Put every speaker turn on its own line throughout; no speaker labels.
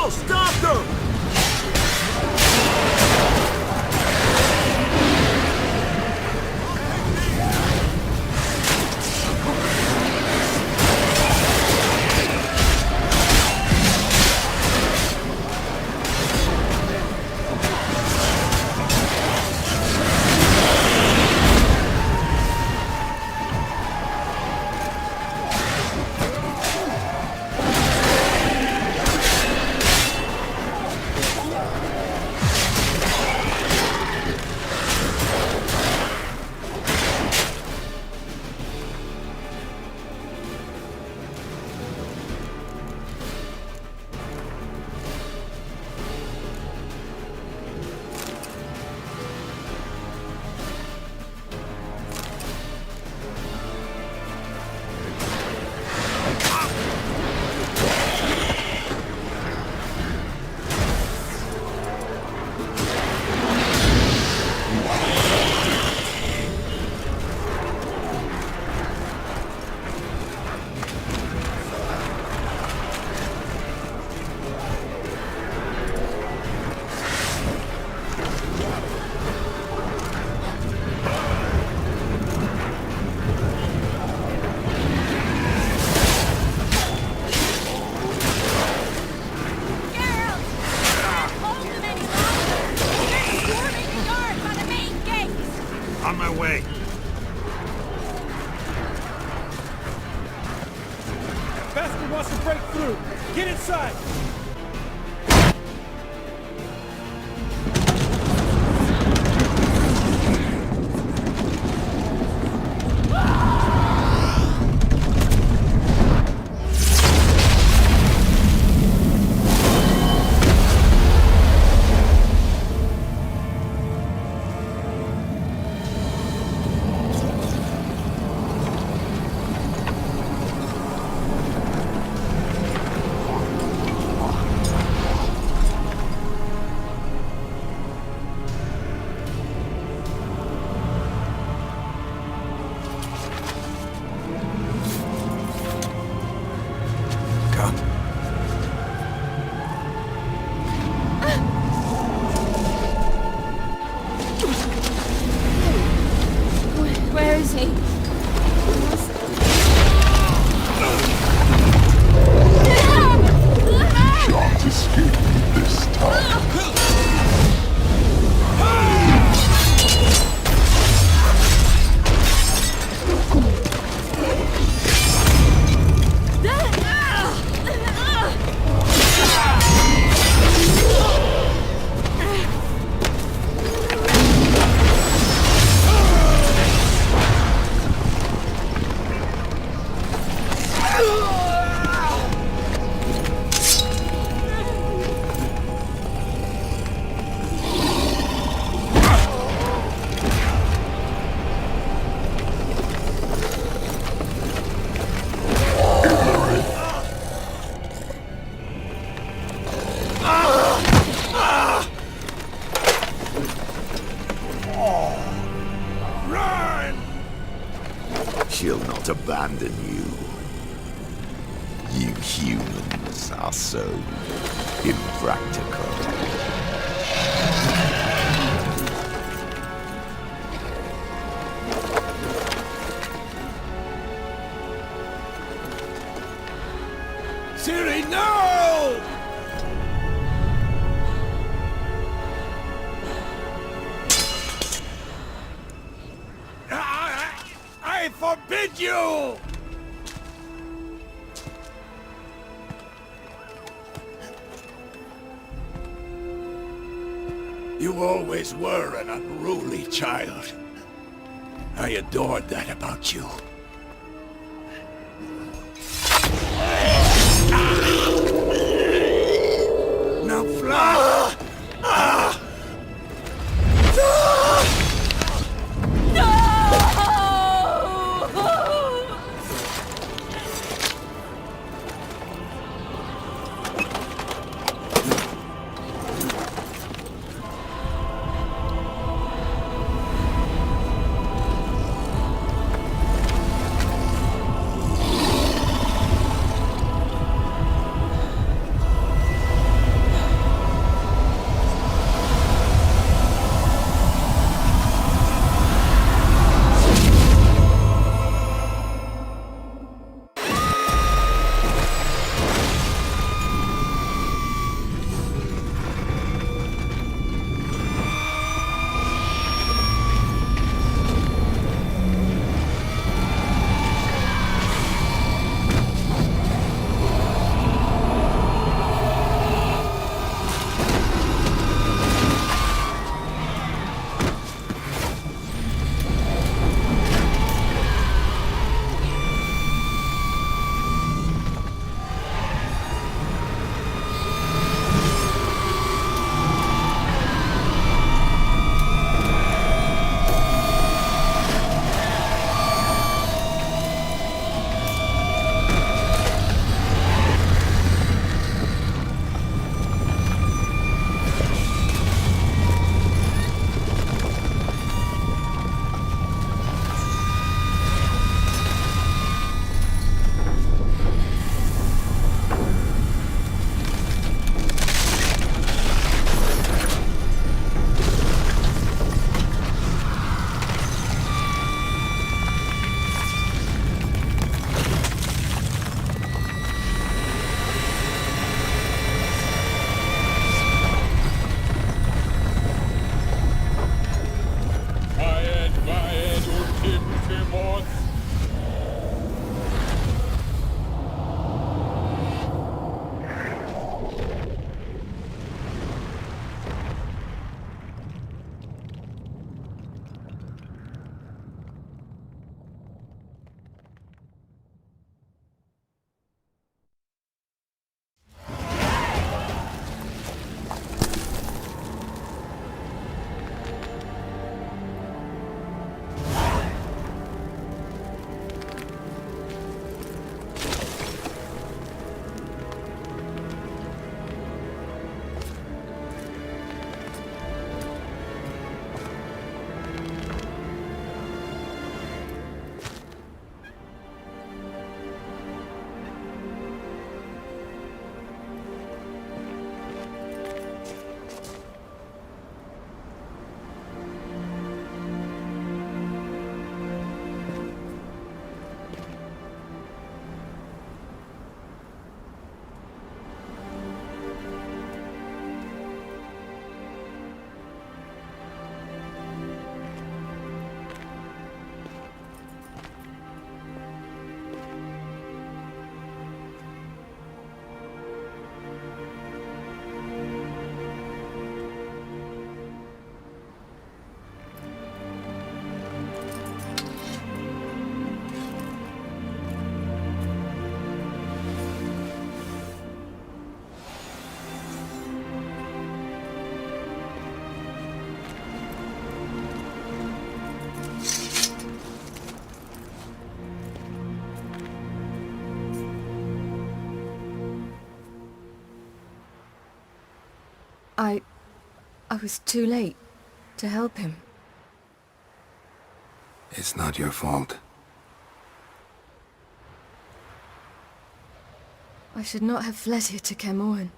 I'll stop them!
On my way.
Bastard wants to break through. Get inside.
Where is he?
Shan't escape this time.
She'll not abandon you. You humans are so impractical.
Ciri, no! I forbid you! You always were an unruly child. I adored that about you. Now fly!
I was too late to help him.
It's not your fault.
I should not have fled here to Kaer Morhen.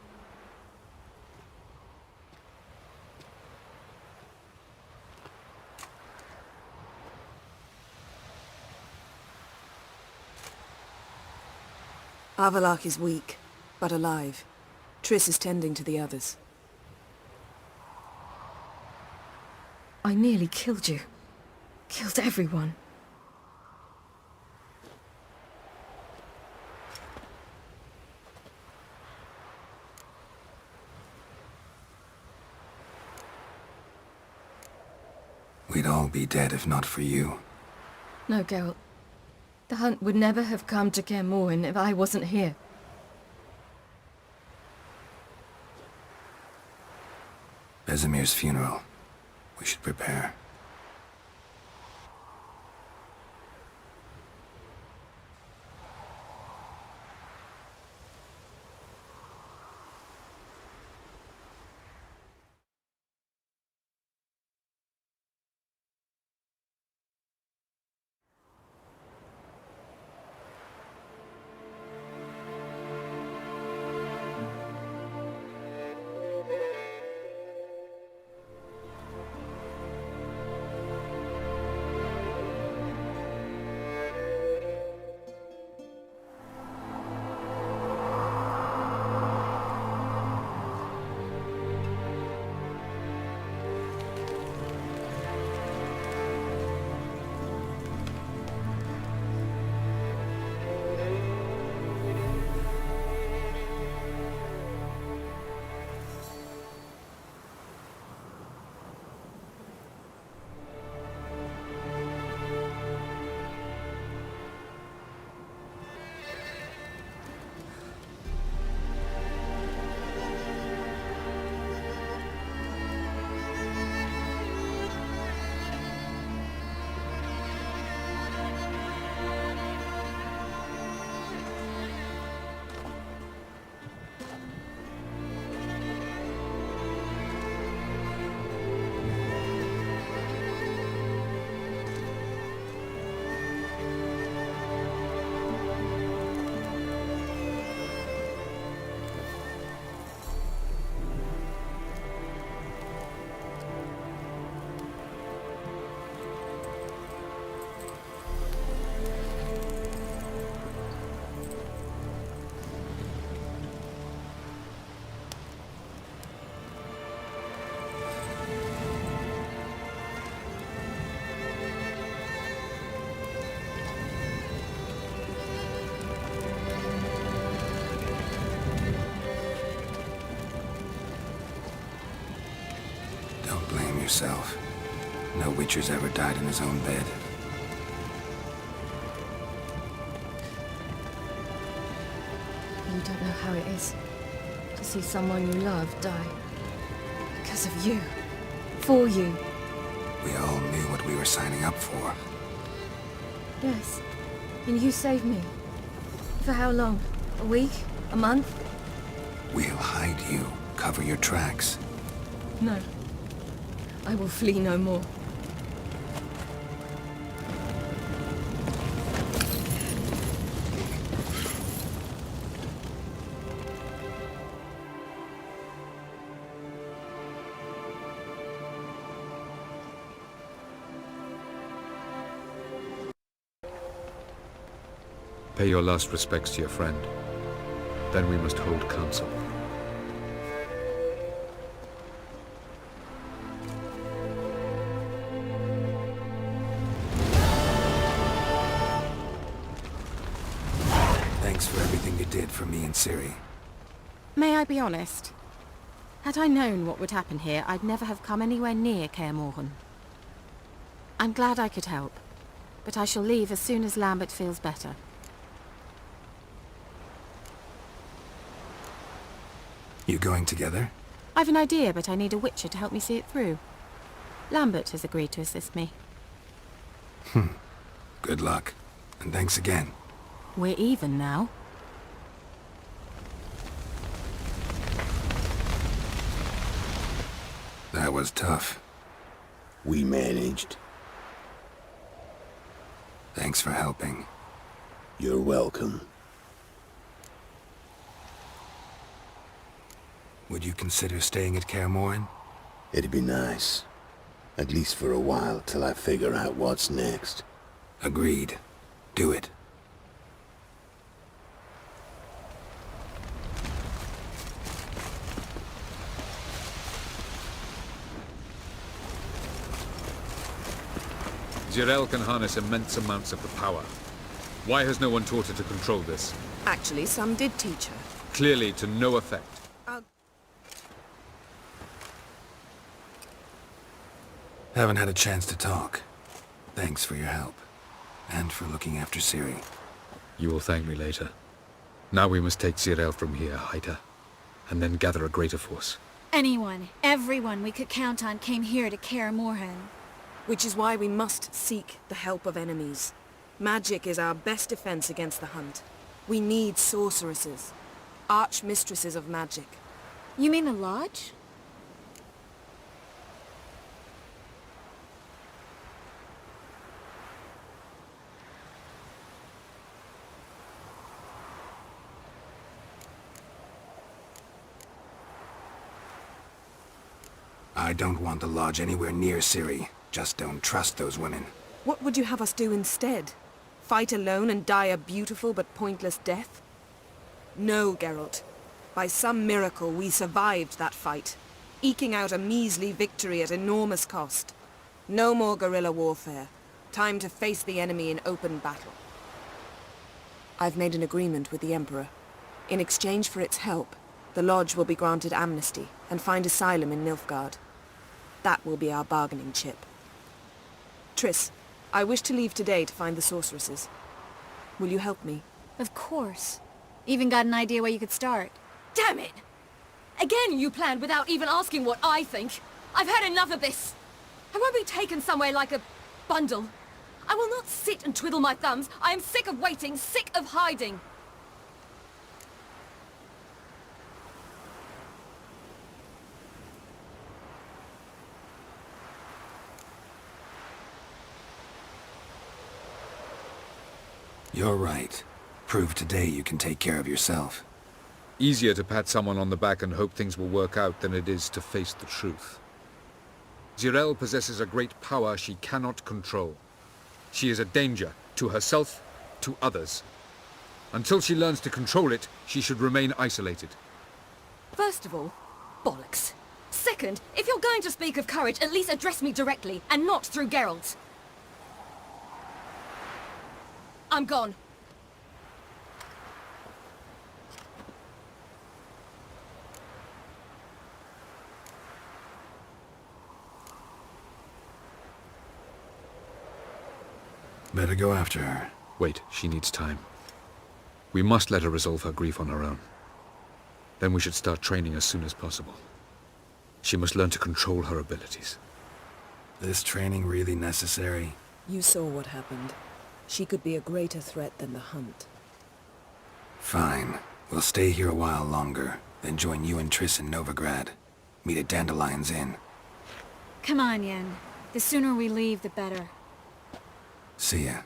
Avallac'h is weak, but alive. Triss is tending to the others.
I nearly killed you. Killed everyone.
We'd all be dead if not for you.
No, Geralt. The hunt would never have come to Kaer Morhen if I wasn't here.
Vesemir's funeral. We should prepare. Don't blame yourself. No Witcher's ever died in his own bed.
You don't know how it is to see someone you love die. Because of you. For you.
We all knew what we were signing up for.
Yes. And you saved me. For how long? A week? A month?
We'll hide you. Cover your tracks.
No. I will flee no more.
Pay your last respects to your friend. Then we must hold council.
Thanks for everything you did for me and Ciri.
May I be honest? Had I known what would happen here, I'd never have come anywhere near Kaer Morhen. I'm glad I could help, but I shall leave as soon as Lambert feels better.
You going together?
I've an idea, but I need a Witcher to help me see it through. Lambert has agreed to assist me.
Good luck. And thanks again.
We're even now.
was tough.
We managed.
Thanks for helping.
You're welcome.
Would you consider staying at Kaer Morhen?
It'd be nice. At least for a while, till I figure out what's next.
Agreed. Do it.
Zirael can harness immense amounts of the power. Why has no one taught her to control this?
Actually, some did teach her.
Clearly to no effect.
Haven't had a chance to talk. Thanks for your help. And for looking after Ciri.
You will thank me later. Now we must take Zirael from here, hide her, and then gather a greater force.
Anyone, everyone we could count on came here to Kaer Morhen.
Which is why we must seek the help of enemies. Magic is our best defense against the Hunt. We need sorceresses. Archmistresses of magic.
You mean the Lodge?
I don't want the Lodge anywhere near Ciri. Just don't trust those women.
What would you have us do instead? Fight alone and die a beautiful but pointless death? No, Geralt. By some miracle, we survived that fight, eking out a measly victory at enormous cost. No more guerrilla warfare. Time to face the enemy in open battle. I've made an agreement with the Emperor. In exchange for its help, the Lodge will be granted amnesty and find asylum in Nilfgaard. That will be our bargaining chip. Triss, I wish to leave today to find the sorceresses. Will you help me?
Of course. Even got an idea where you could start.
Damn it! Again you planned without even asking what I think. I've had enough of this. I won't be taken somewhere like a bundle. I will not sit and twiddle my thumbs. I am sick of waiting, sick of hiding.
You're right. Prove today you can take care of yourself.
Easier to pat someone on the back and hope things will work out than it is to face the truth. Zirael possesses a great power she cannot control. She is a danger to herself, to others. Until she learns to control it, she should remain isolated.
First of all, bollocks. Second, if you're going to speak of courage, at least address me directly, and not through Geralt. I'm gone.
Better go after her.
Wait, she needs time. We must let her resolve her grief on her own. Then we should start training as soon as possible. She must learn to control her abilities.
This training really necessary?
You saw what happened. She could be a greater threat than the Hunt.
Fine. We'll stay here a while longer, then join you and Triss in Novigrad. Meet at Dandelion's Inn.
Come on, Yen. The sooner we leave, the better.
See ya.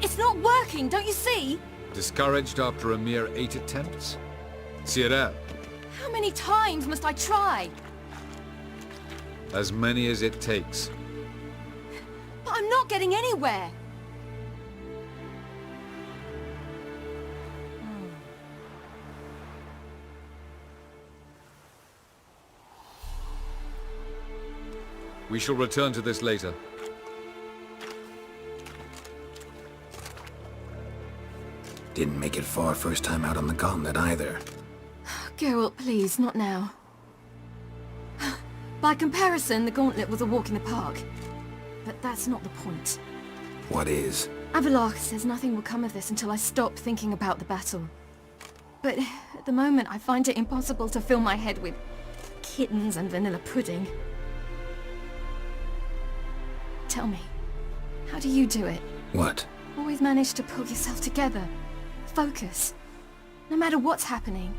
It's not working, don't you see?
Discouraged after a mere 8 attempts? Zirael,
How many times must I try?
as many as it takes.
But I'm not getting anywhere.
We shall return to this later.
Didn't make it far first time out on the gauntlet either.
Geralt, please, not now. By comparison, the gauntlet was a walk in the park. But that's not the point.
What is?
Avallac'h says nothing will come of this until I stop thinking about the battle. But at the moment, I find it impossible to fill my head with kittens and vanilla pudding. Tell me, how do you do it?
What?
Always manage to pull yourself together. Focus. No matter what's happening.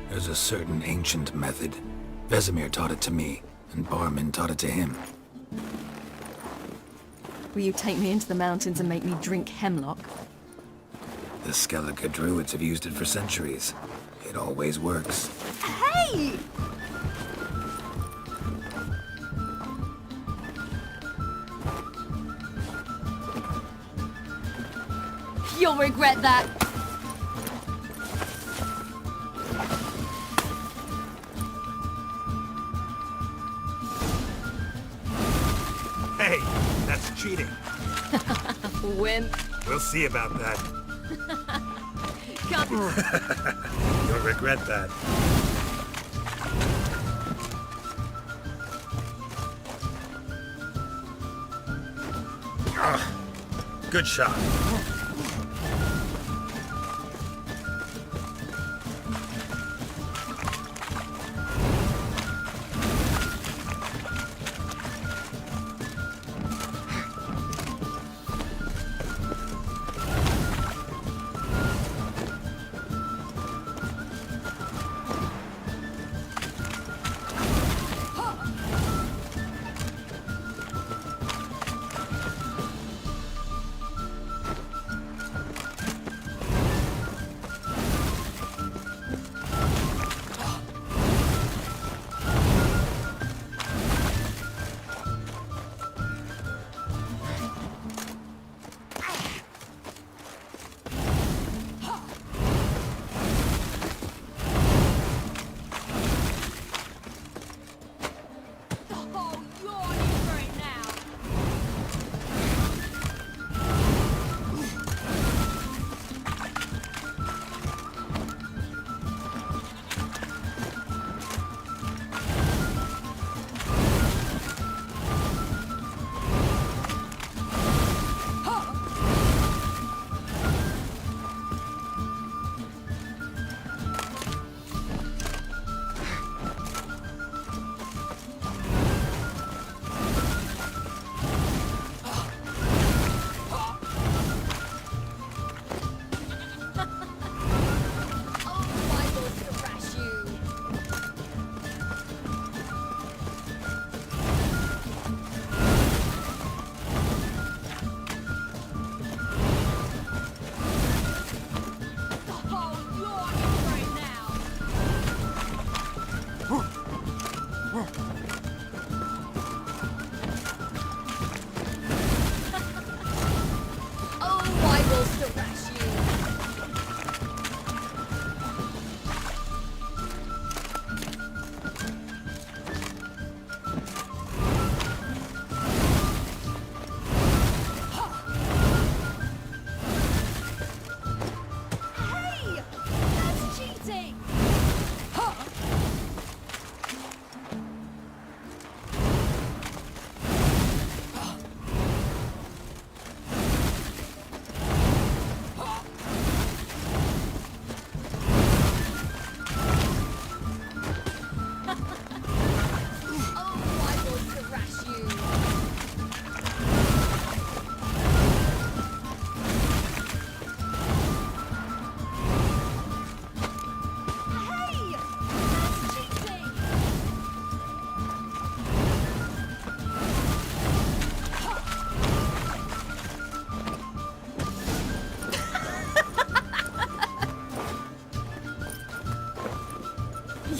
There's a certain ancient method. Vesemir taught it to me, and Barman taught it to him.
Will you take me into the mountains and make me drink hemlock?
The Skellige druids have used it for centuries. It always works.
Hey! You'll regret that.
Hey, that's cheating.
Wimp.
We'll see about that.
Come.
You'll regret that. Good shot.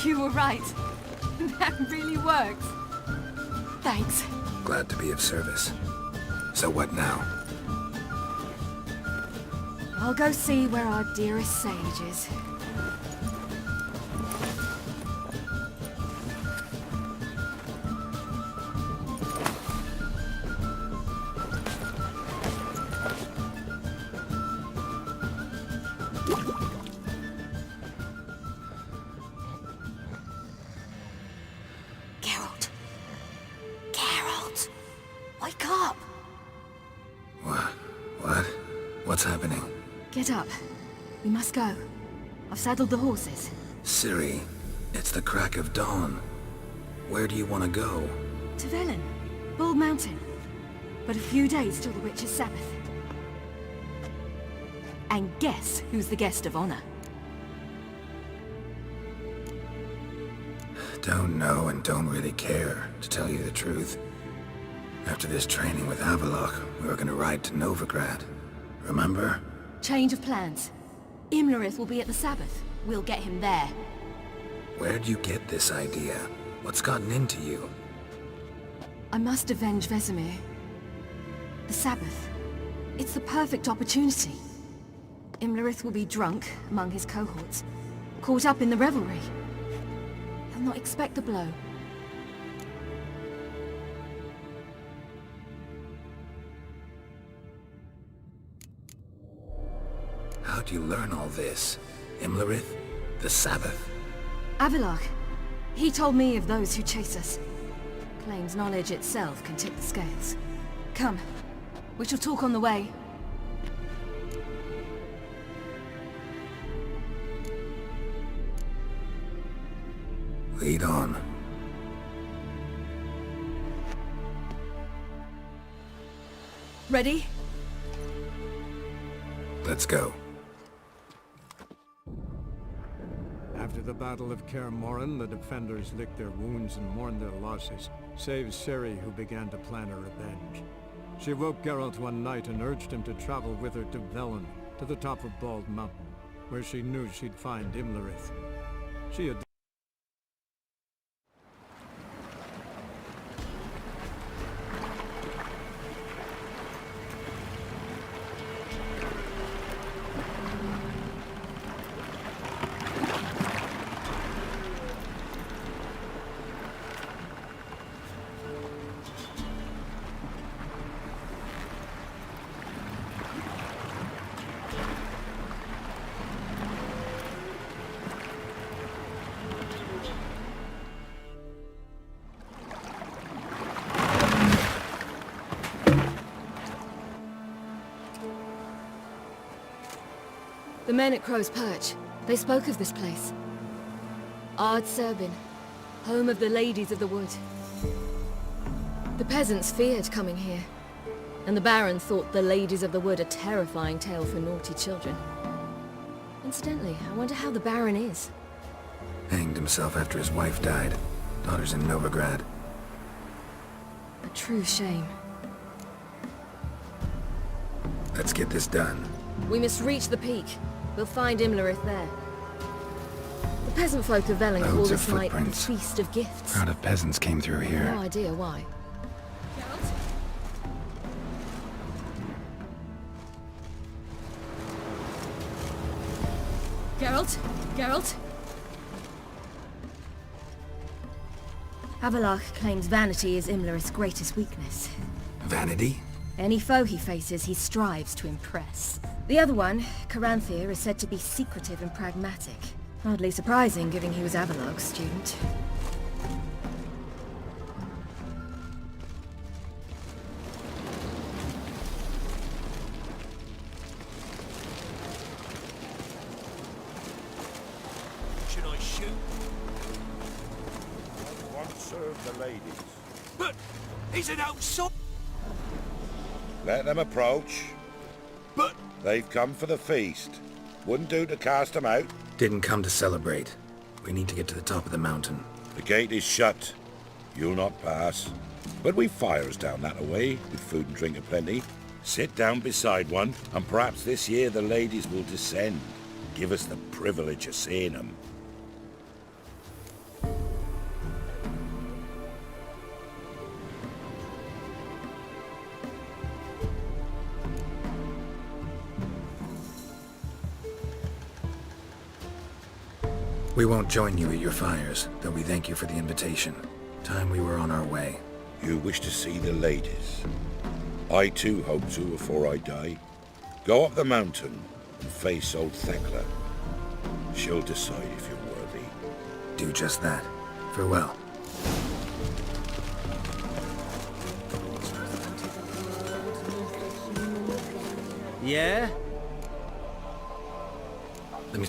You were right. That really works. Thanks.
Glad to be of service. So what now?
I'll go see where our dearest sage is. Wake up!
What? What's happening?
Get up. We must go. I've saddled the horses.
Ciri, it's the crack of dawn. Where do you want to go?
To Velen. Bald Mountain. But a few days till the Witch's Sabbath. And guess who's the guest of honor?
Don't know and don't really care, to tell you the truth. After this training with Avallac'h, we were gonna ride to Novigrad. Remember?
Change of plans. Imlerith will be at the Sabbath. We'll get him there.
Where'd you get this idea? What's gotten into you?
I must avenge Vesemir. The Sabbath. It's the perfect opportunity. Imlerith will be drunk among his cohorts, caught up in the revelry. He'll not expect the blow.
How'd you learn all this? Imlerith? The Sabbath?
Avallac'h. He told me of those who chase us. Claims knowledge itself can tip the scales. Come. We shall talk on the way.
Lead on.
Ready?
Let's go.
After the Battle of Kaer Morhen, the defenders licked their wounds and mourned their losses, save Ciri, who began to plan a revenge. She woke Geralt one night and urged him to travel with her to Velen, to the top of Bald Mountain, where she knew she'd find Imlerith. She had
The men at Crow's Perch, they spoke of this place. Ard Serbin, home of the Ladies of the Wood. The peasants feared coming here, and the Baron thought the Ladies of the Wood a terrifying tale for naughty children. Incidentally, I wonder how the Baron is.
Hanged himself after his wife died. Daughter's in Novigrad.
A true shame.
Let's get this done.
We must reach the peak. We'll find Imlerith there. The peasant folk of Velen call
Loads of
this night the
footprints.
Feast of Gifts.
Crowd of peasants came through here.
No idea why. Geralt? Geralt? Avallac'h claims vanity is Imlerith's greatest weakness.
Vanity?
Any foe he faces, he strives to impress. The other one, Caranthir, is said to be secretive and pragmatic. Hardly surprising, given he was Avallac'h's student.
Should I shoot?
Once serve the ladies.
But he's an outside.
Let them approach.
But
They've come for the feast. Wouldn't do to cast them out.
Didn't come to celebrate. We need to get to the top of the mountain.
The gate is shut. You'll not pass. But we've fires down that away, with food and drink aplenty. Sit down beside one, and perhaps this year the ladies will descend. Give us the privilege of seeing them.
We won't join you at your fires, though we thank you for the invitation. Time we were on our way.
You wish to see the ladies. I too hope to before I die. Go up the mountain and face old Thekla. She'll decide if you're worthy.
Do just that. Farewell.
Yeah?
Let me...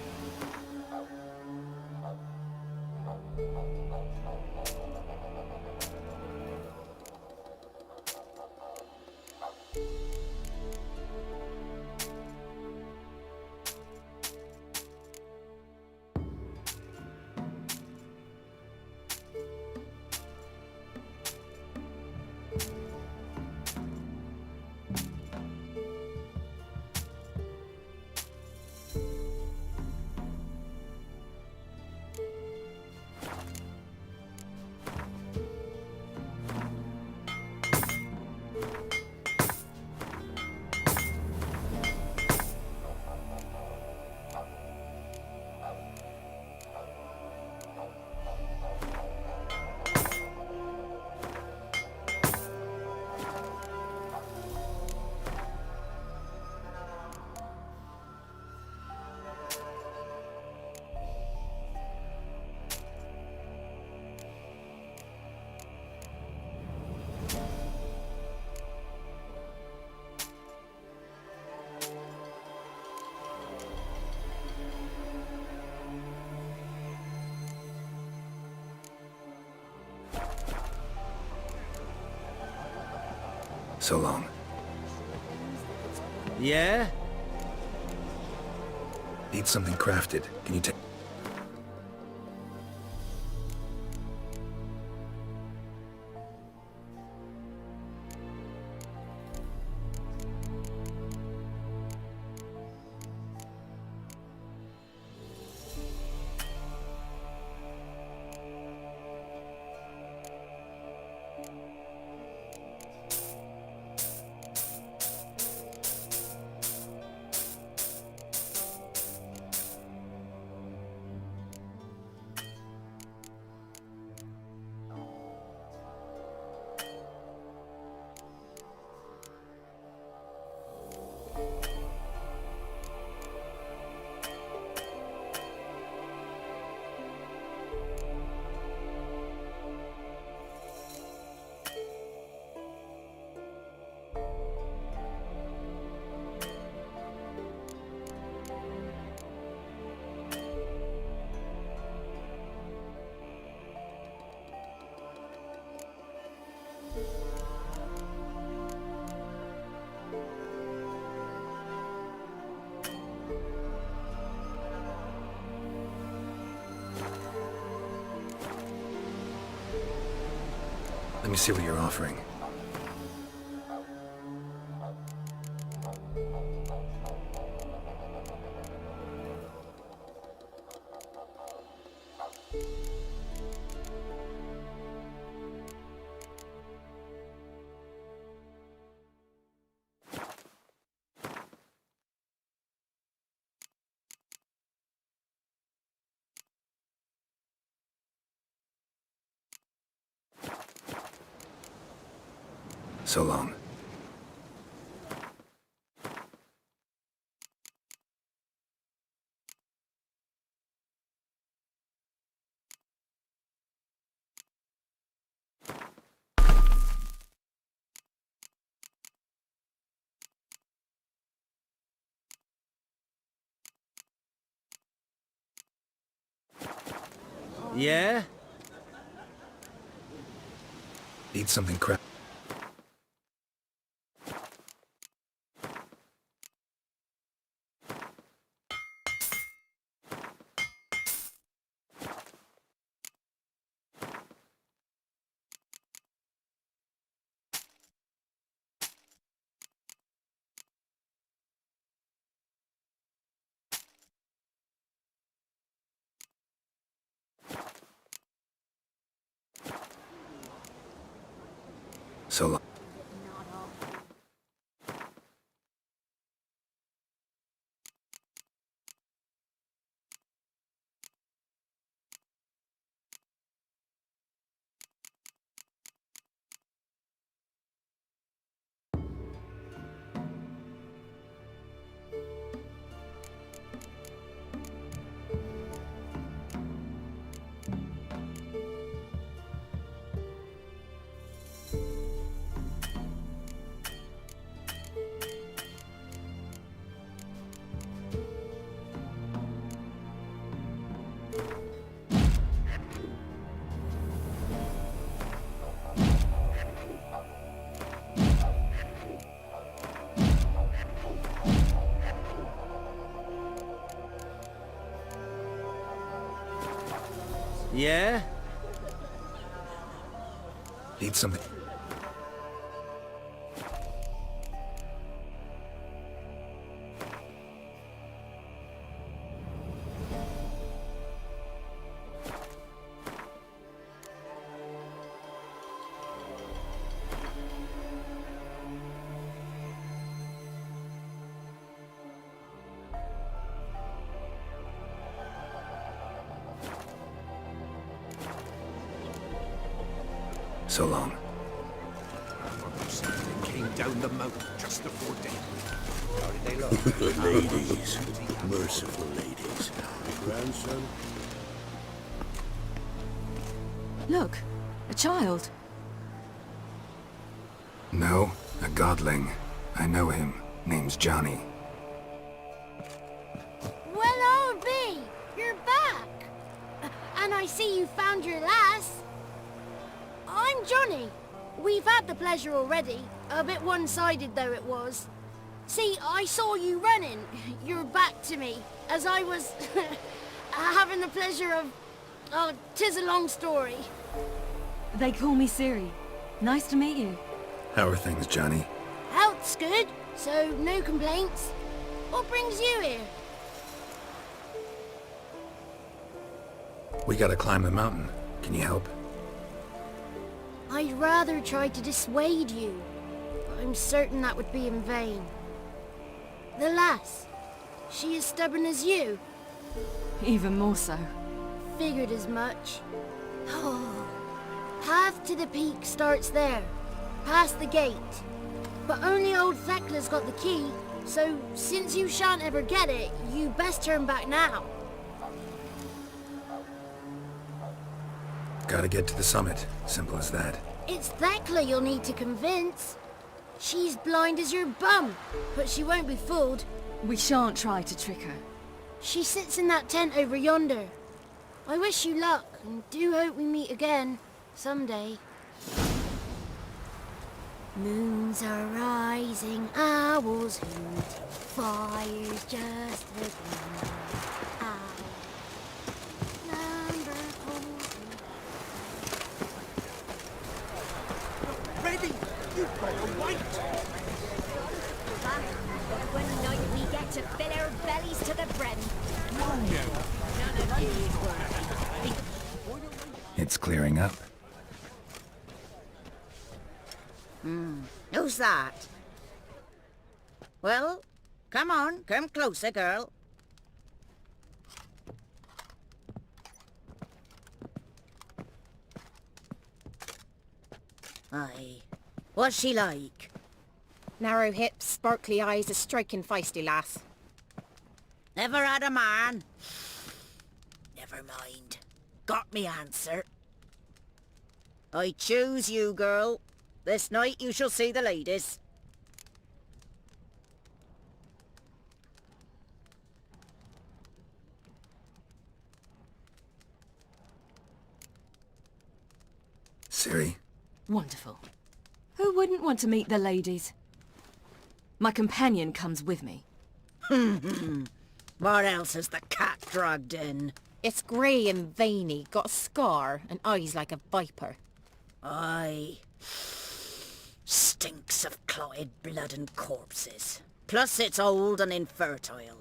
So long.
Yeah?
Need something crafted. Can you take... Let me see what you're offering. So long.
Yeah?
Need something crafted. So long.
Yeah?
Need something? So long.
Came down the mountain just before day.
How did they look? Ladies. Merciful ladies. Grandson?
Look, a child.
No, a godling. I know him. Name's Johnny.
Well, old B, you're back. And I see you found your lass. I'm Johnny. We've had the pleasure already. A bit one-sided though it was. See, I saw you running, your back to me, as I was having the pleasure of... Oh, 'tis a long story.
They call me Ciri. Nice to meet you.
How are things, Johnny?
Health's good, so no complaints. What brings you here?
We gotta climb the mountain. Can you help?
I'd rather try to dissuade you. I'm certain that would be in vain. The lass, she as stubborn as you?
Even more so.
Figured as much. Path to the peak starts there, past the gate. But only old Thekla's got the key, so since you shan't ever get it, you best turn back now.
Gotta get to the summit. Simple as that.
It's Thekla you'll need to convince. She's blind as your bum, but she won't be fooled.
We shan't try to trick her.
She sits in that tent over yonder. I wish you luck, and do hope we meet again, someday. Moons are rising, owls hoot, fire's just begun.
Ready! You've got the white!
One night we get to fill our bellies to the brim.
It's clearing up.
Who's that? Well, come on, come closer, girl. Aye. What's she like?
Narrow hips, sparkly eyes, a striking feisty lass.
Never had a man? Never mind. Got me answer. I choose you, girl. This night you shall see the ladies.
Ciri?
Wonderful. Who wouldn't want to meet the ladies? My companion comes with me.
What else has the cat dragged in?
It's grey and veiny, got a scar, and eyes like a viper.
Aye. Stinks of clotted blood and corpses. Plus it's old and infertile.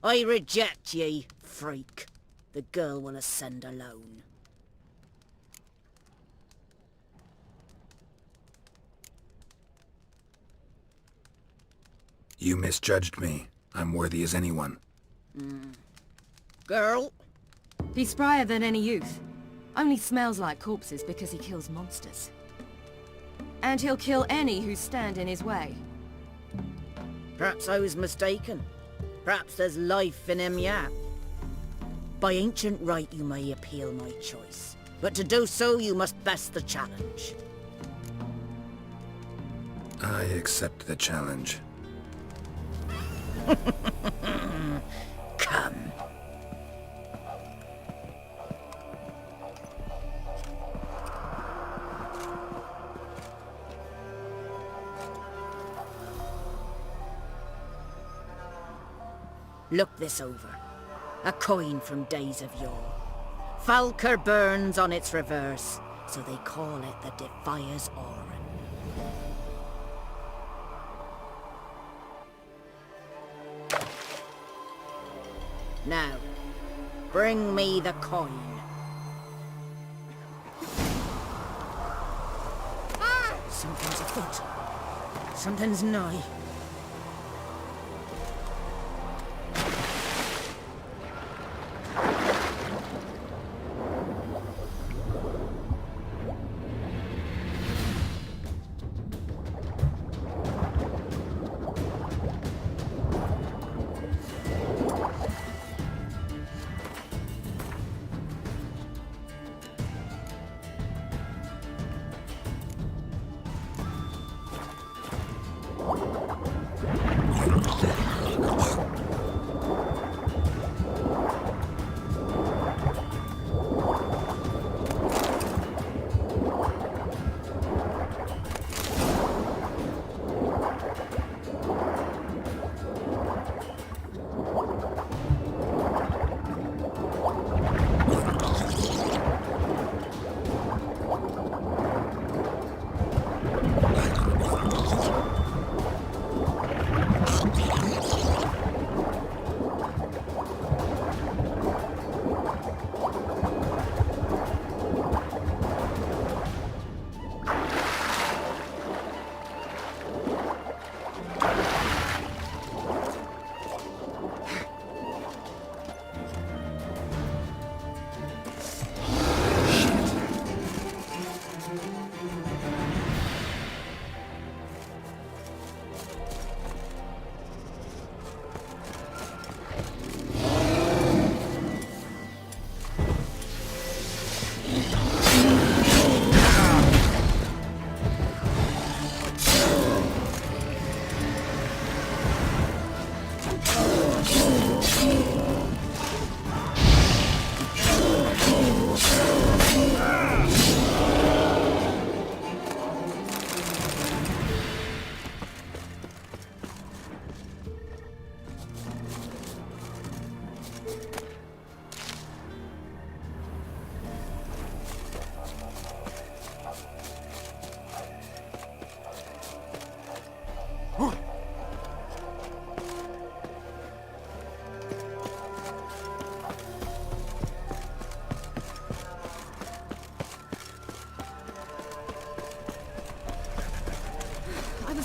I reject ye, freak. The girl will ascend alone.
You misjudged me. I'm worthy as anyone.
Girl?
He's sprier than any youth. Only smells like corpses because he kills monsters. And he'll kill any who stand in his way.
Perhaps I was mistaken. Perhaps there's life in him yet. By ancient right you may appeal my choice. But to do so you must best the challenge.
I accept the challenge.
Come. Look this over. A coin from days of yore. Falker burns on its reverse, so they call it the Defias Oran. Now, bring me the coin. Something's afoot. Something's nigh.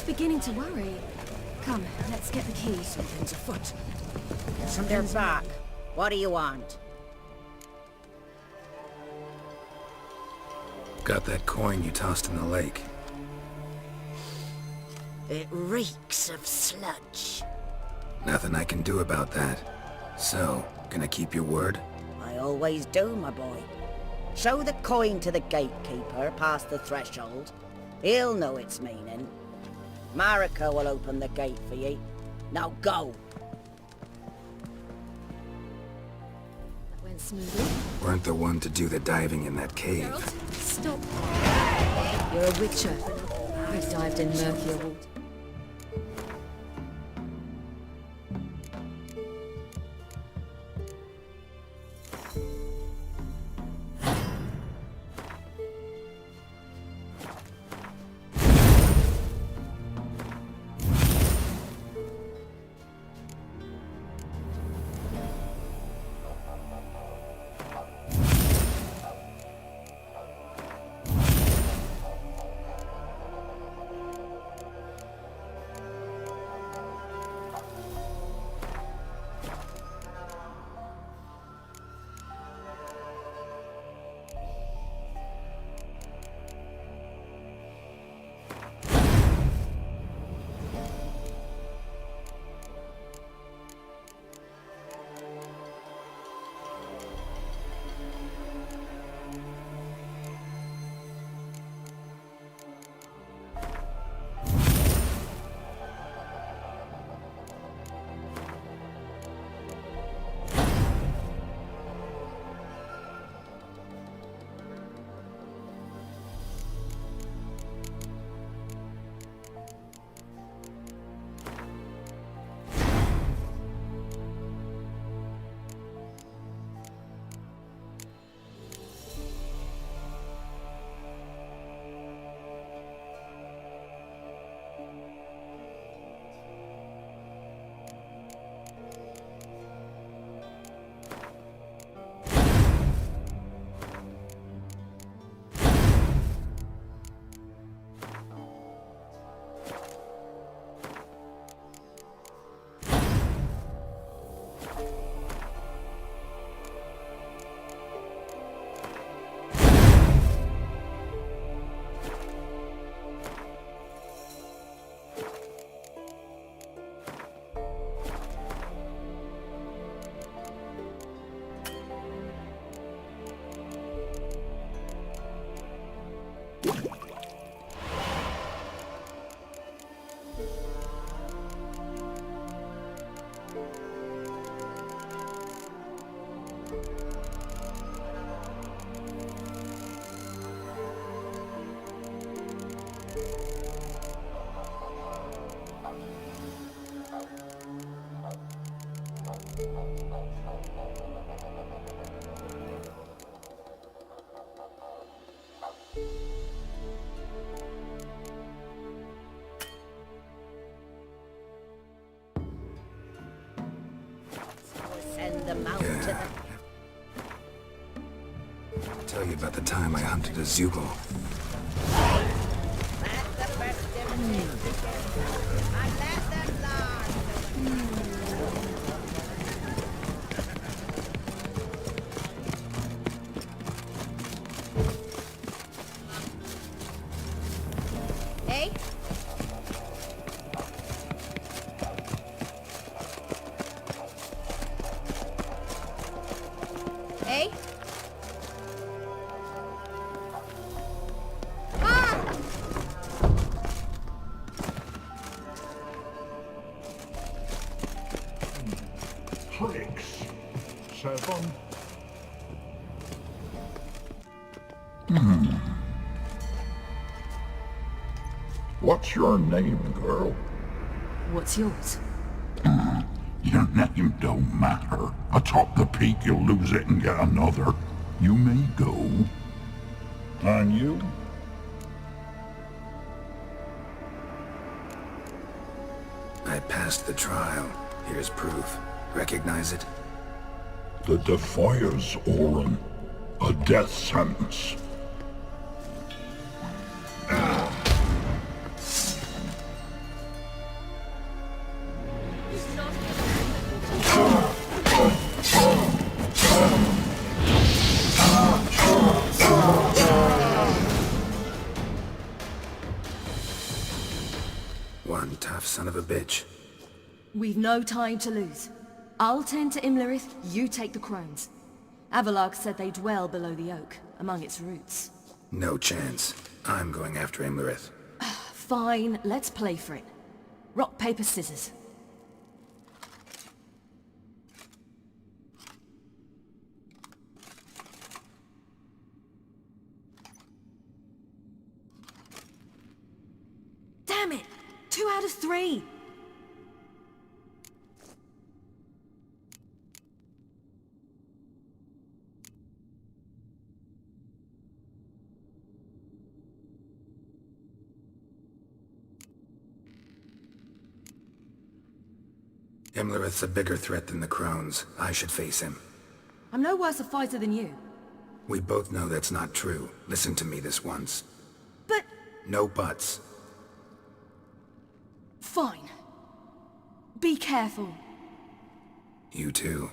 Beginning to worry. Come, let's get the key.
Something's afoot. Something's back. What do you want?
Got that coin you tossed in the lake.
It reeks of sludge.
Nothing I can do about that. So, gonna keep your word?
I always do, my boy. Show the coin to the gatekeeper past the threshold. He'll know its meaning. Marika will open the gate for ye. Now go!
That went smoothly.
Weren't the one to do the diving in that cave.
Geralt, stop. You're a witcher. I've dived in murkier water.
I'll tell you about the time I hunted a Zeugle.
Hey? Hey?
Tricks. 7. What's your name, girl?
What's yours?
Your name don't matter. Atop the peak, you'll lose it and get another. You may go. And you?
I passed the trial. Here's proof. Recognize it?
The Defiers, Orin. A death sentence.
One tough son of a bitch.
We've no time to lose. I'll tend to Imlerith, you take the crones. Avalok said they dwell below the oak, among its roots.
No chance. I'm going after Imlerith.
Fine, let's play for it. Rock, paper, scissors. Damn it! 2 out of 3!
Imlerith's a bigger threat than the Crones. I should face him.
I'm no worse a fighter than you.
We both know that's not true. Listen to me this once.
But...
No buts.
Fine. Be careful.
You too.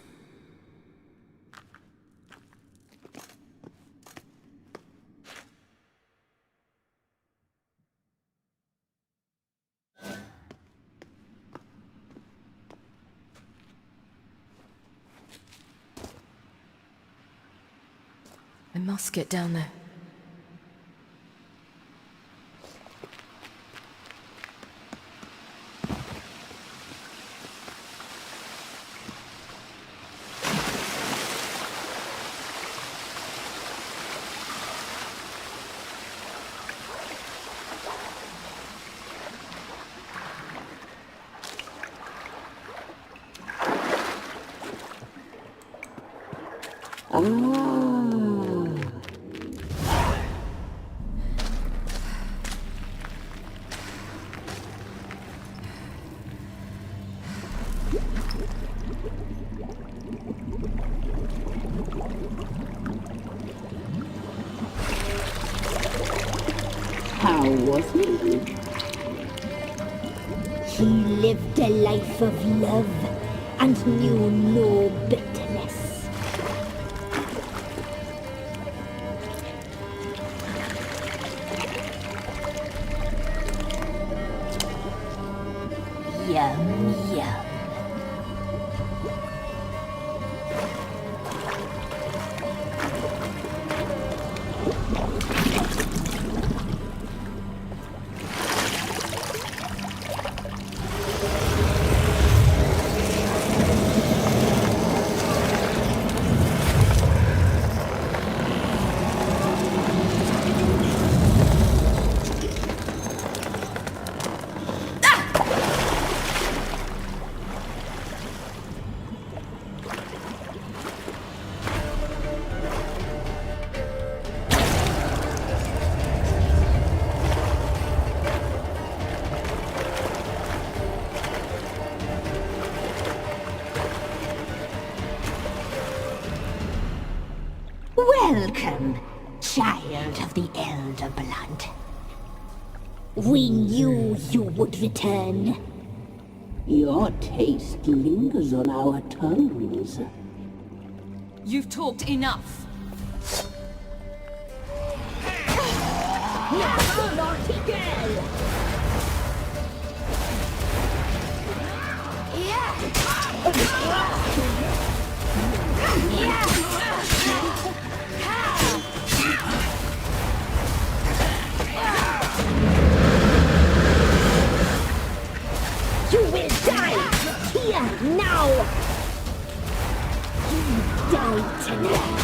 I must get down there.
How was he? He lived a life of love and knew no bitterness. Yum, yum. Welcome, child of the Elder Blood. We knew you would return.
Your taste lingers on our tongues.
You've talked enough.
Now, naughty girl! You will die here now! You die tonight!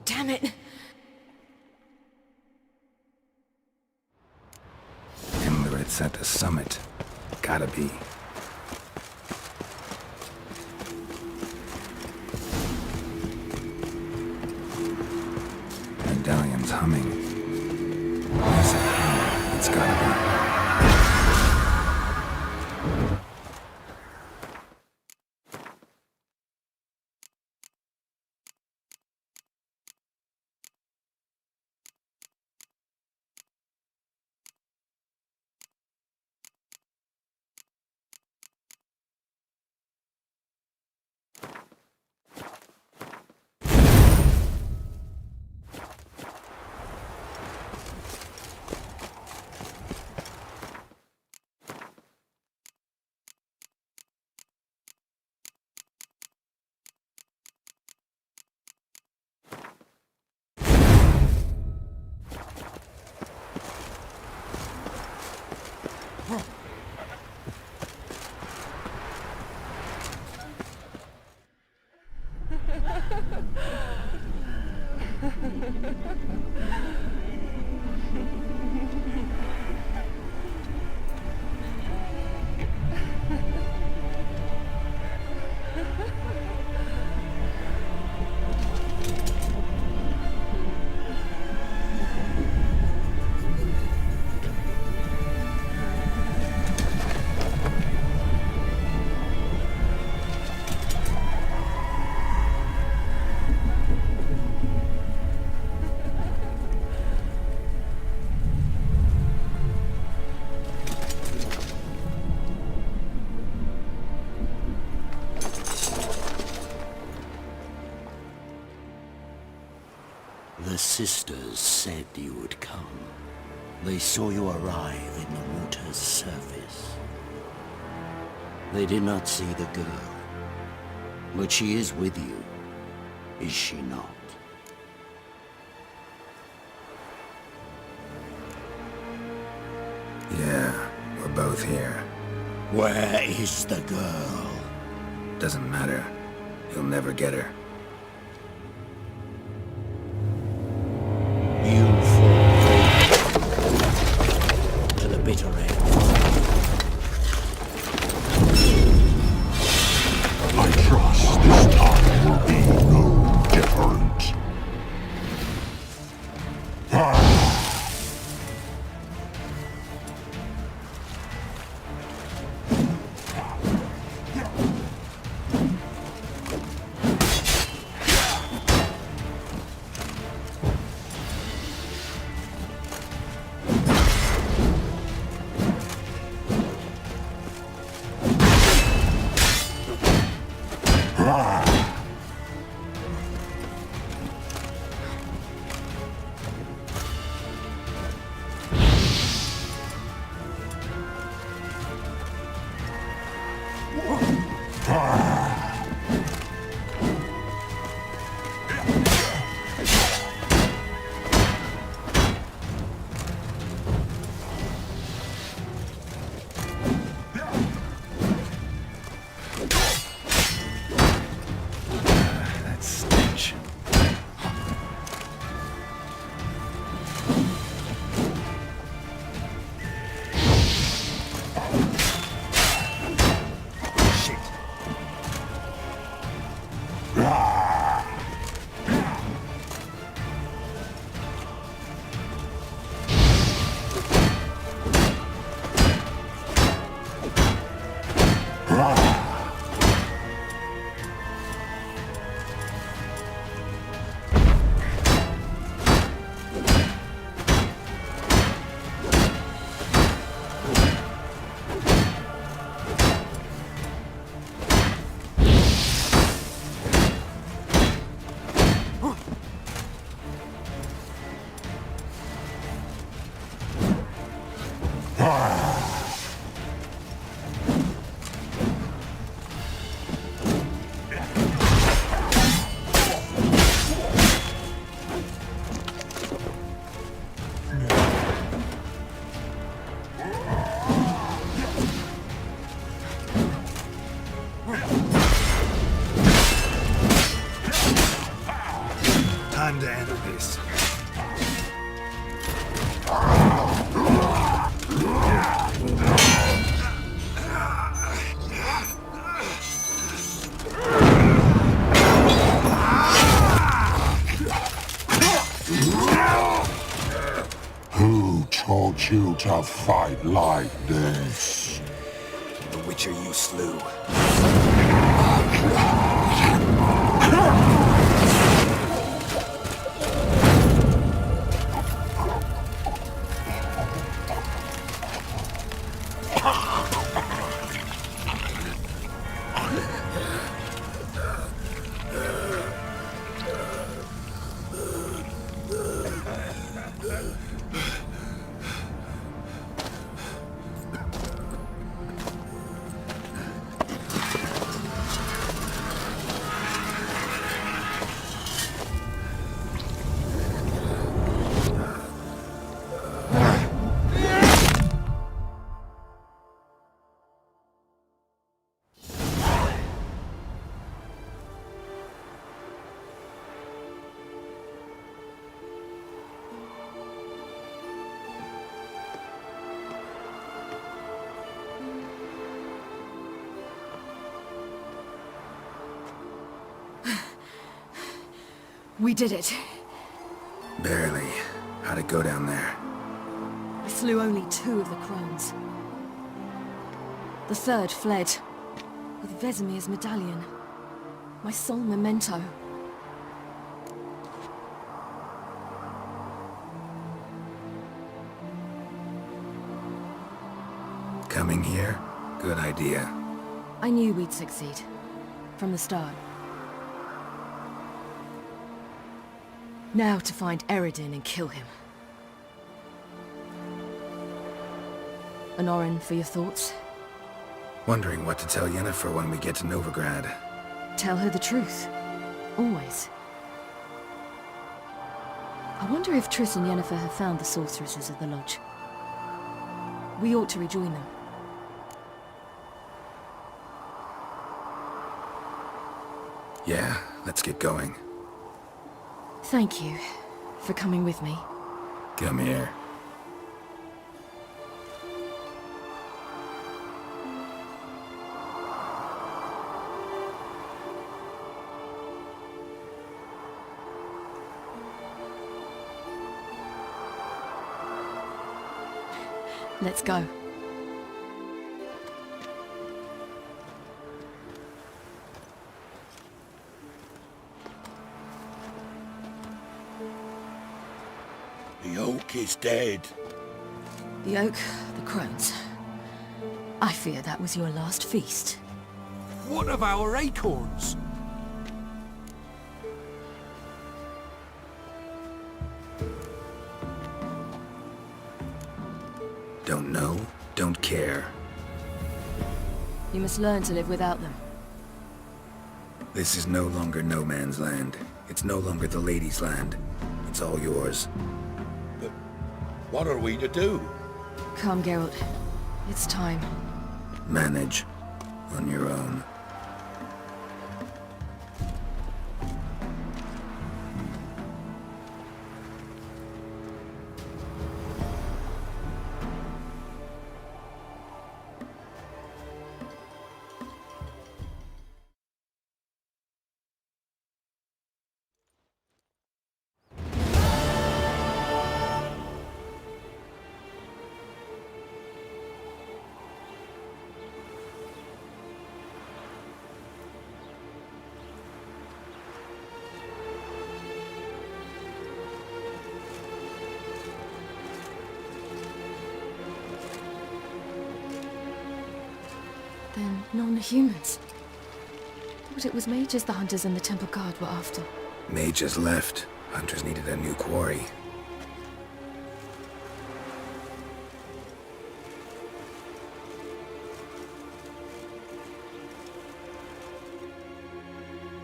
Damn it!
Imlerith's at the summit. Gotta be. Medallion's humming. Yes, it's gotta be.
The sisters said you would come. They saw you arrive in the water's surface. They did not see the girl. But she is with you, is she not?
Yeah, we're both here.
Where is the girl?
Doesn't matter. You'll never get her.
You fall to the bitter end.
That stench. Time to end this.
Who taught you to fight like this?
The Witcher you slew.
We did it.
Barely. How'd it go down there?
I slew only 2 of the crones. The third fled, with Vesemir's medallion. My sole memento.
Coming here? Good idea.
I knew we'd succeed. From the start. Now to find Eredin and kill him. Honorin, for your thoughts?
Wondering what to tell Yennefer when we get to Novigrad.
Tell her the truth. Always. I wonder if Triss and Yennefer have found the sorceresses of the Lodge. We ought to rejoin them.
Yeah, let's get going.
Thank you for coming with me.
Come here.
Let's go.
The oak is dead.
The oak, the crones. I fear that was your last feast.
What of our acorns?
Don't know, don't care.
You must learn to live without them.
This is no longer no man's land. It's no longer the lady's land. It's all yours.
But what are we to do?
Come, Geralt. It's time.
Manage on your own.
Then non-humans. But it was mages the hunters and the Temple Guard were after.
Mages left. Hunters needed a new quarry.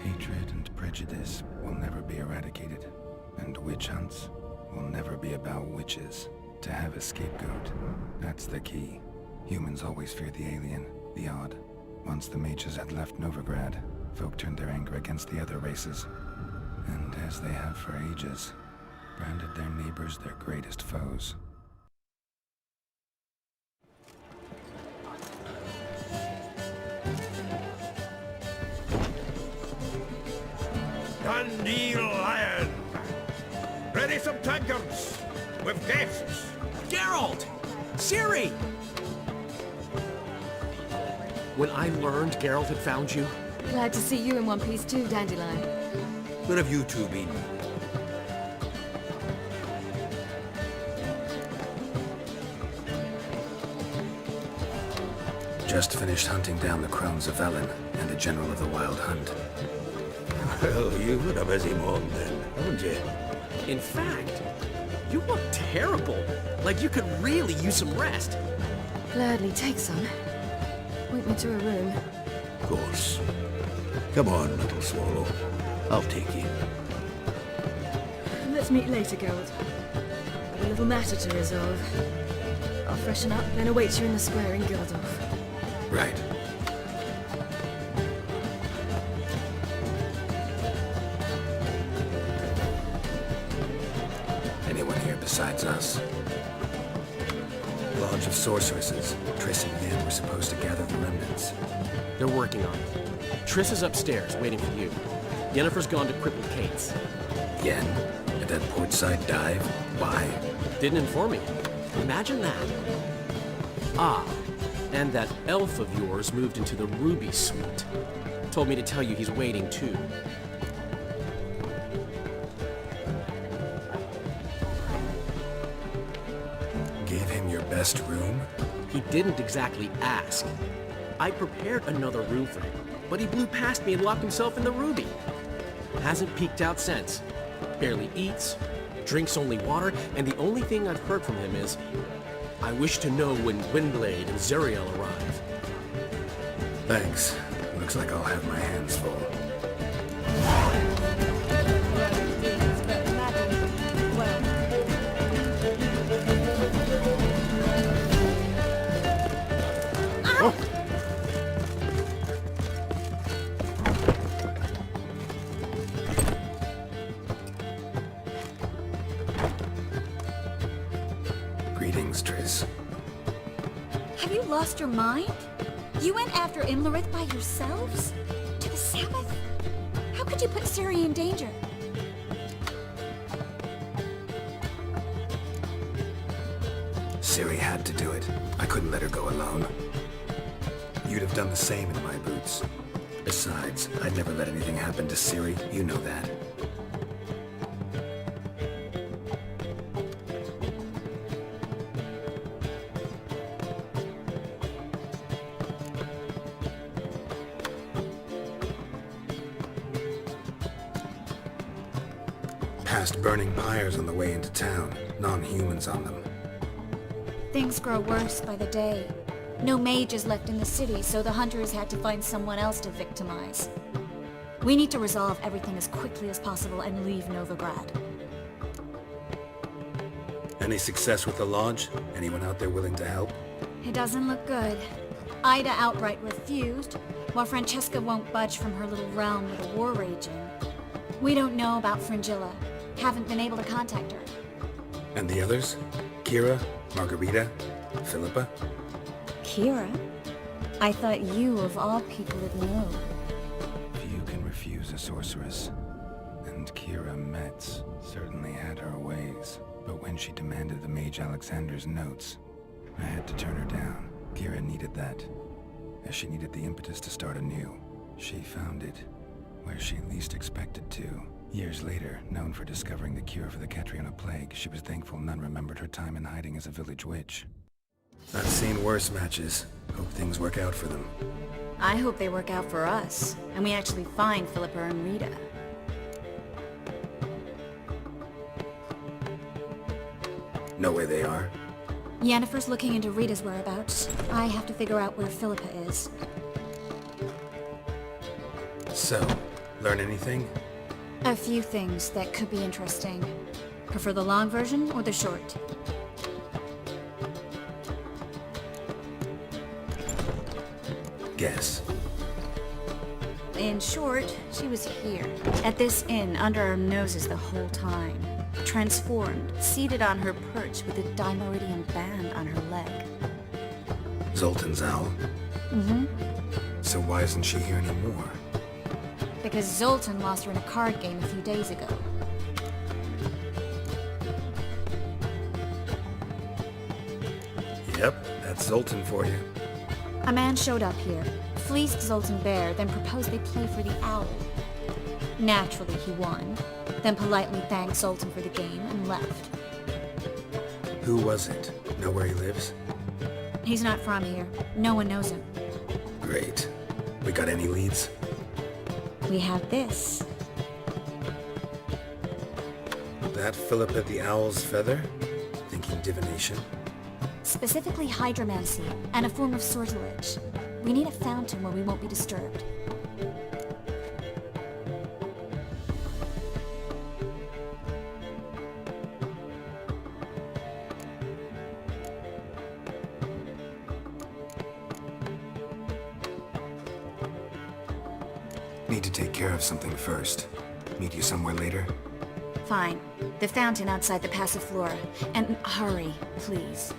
Hatred and prejudice will never be eradicated, and witch hunts will never be about witches. To have a scapegoat, that's the key. Humans always fear the alien, the odd. Once the mages had left Novigrad, folk turned their anger against the other races. And as they have for ages, branded their neighbors their greatest foes.
Dandelion! Ready some tankards with guests!
Geralt! Ciri! When I learned Geralt had found you...
Glad to see you in one piece too, Dandelion.
Where have you two been?
Just finished hunting down the crones of Velen and the general of the Wild Hunt.
Well, you've had a busy morning then, haven't you?
In fact, you look terrible. Like you could really use some rest.
Gladly take some. Point me to a room.
Of course. Come on, little swallow. I'll take you.
Let's meet later, Geralt. I've a little matter to resolve. I'll freshen up, then await you in the square in Gildorf.
Right. Anyone here besides us? Lodge of Sorceresses. Triss and Yen were supposed to gather the remnants.
They're working on it. Triss is upstairs, waiting for you. Yennefer's gone to Crippled Kate's.
Yen? At that portside dive? Why?
Didn't inform me. Imagine that. Ah, and that elf of yours moved into the Ruby Suite. Told me to tell you he's waiting too.
Gave him your best room?
He didn't exactly ask. I prepared another room for him, but he blew past me and locked himself in the Ruby. Hasn't peeked out since. Barely eats, drinks only water, and the only thing I've heard from him is, I wish to know when Windblade and Zariel arrive.
Thanks. Looks like I'll have my hands full. Greetings, Triss.
Have you lost your mind? You went after Imlerith by yourselves? To the Sabbath? How could you put Ciri in danger?
Ciri had to do it. I couldn't let her go alone. You'd have done the same in my boots. Besides, I'd never let anything happen to Ciri. You know that. Past burning pyres on the way into town. Non-humans on them.
Things grow worse by the day. No mages left in the city, so the hunters had to find someone else to victimize. We need to resolve everything as quickly as possible and leave Novigrad.
Any success with the Lodge? Anyone out there willing to help?
It doesn't look good. Ida outright refused, while Francesca won't budge from her little realm with a war raging. We don't know about Fringilla. Haven't been able to contact her.
And the others? Kira? Margarita? Philippa?
Kira? I thought you, of all people, would know.
Few can refuse a sorceress. And Kira Metz certainly had her ways. But when she demanded the Mage Alexander's notes, I had to turn her down. Kira needed that, as she needed the impetus to start anew. She found it where she least expected to. Years later, known for discovering the cure for the Catriona plague, she was thankful none remembered her time in hiding as a village witch. I've seen worse matches. Hope things work out for them.
I hope they work out for us, and we actually find Philippa and Rita.
Know where they are?
Yennefer's looking into Rita's whereabouts. I have to figure out where Philippa is.
So, learn anything?
A few things that could be interesting. Prefer the long version or the short?
Guess.
In short, she was here, at this inn, under our noses the whole time. Transformed, seated on her perch with a Dimeridian band on her leg.
Zoltan's owl?
Mm-hmm.
So why isn't she here anymore?
Because Zoltan lost her in a card game a few days ago.
Yep, that's Zoltan for you.
A man showed up here, fleeced Zoltan bare, then proposed they play for the owl. Naturally, he won, then politely thanked Zoltan for the game and left.
Who was it? Know where he lives?
He's not from here. No one knows him.
Great. We got any leads?
We have this.
That Philippa the Owl's feather? Thinking divination?
Specifically hydromancy, and a form of sortilege. We need a fountain where we won't be disturbed.
Need to take care of something first. Meet you somewhere later?
Fine. The fountain outside the Passiflora. And hurry, please.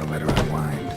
Let her unwind.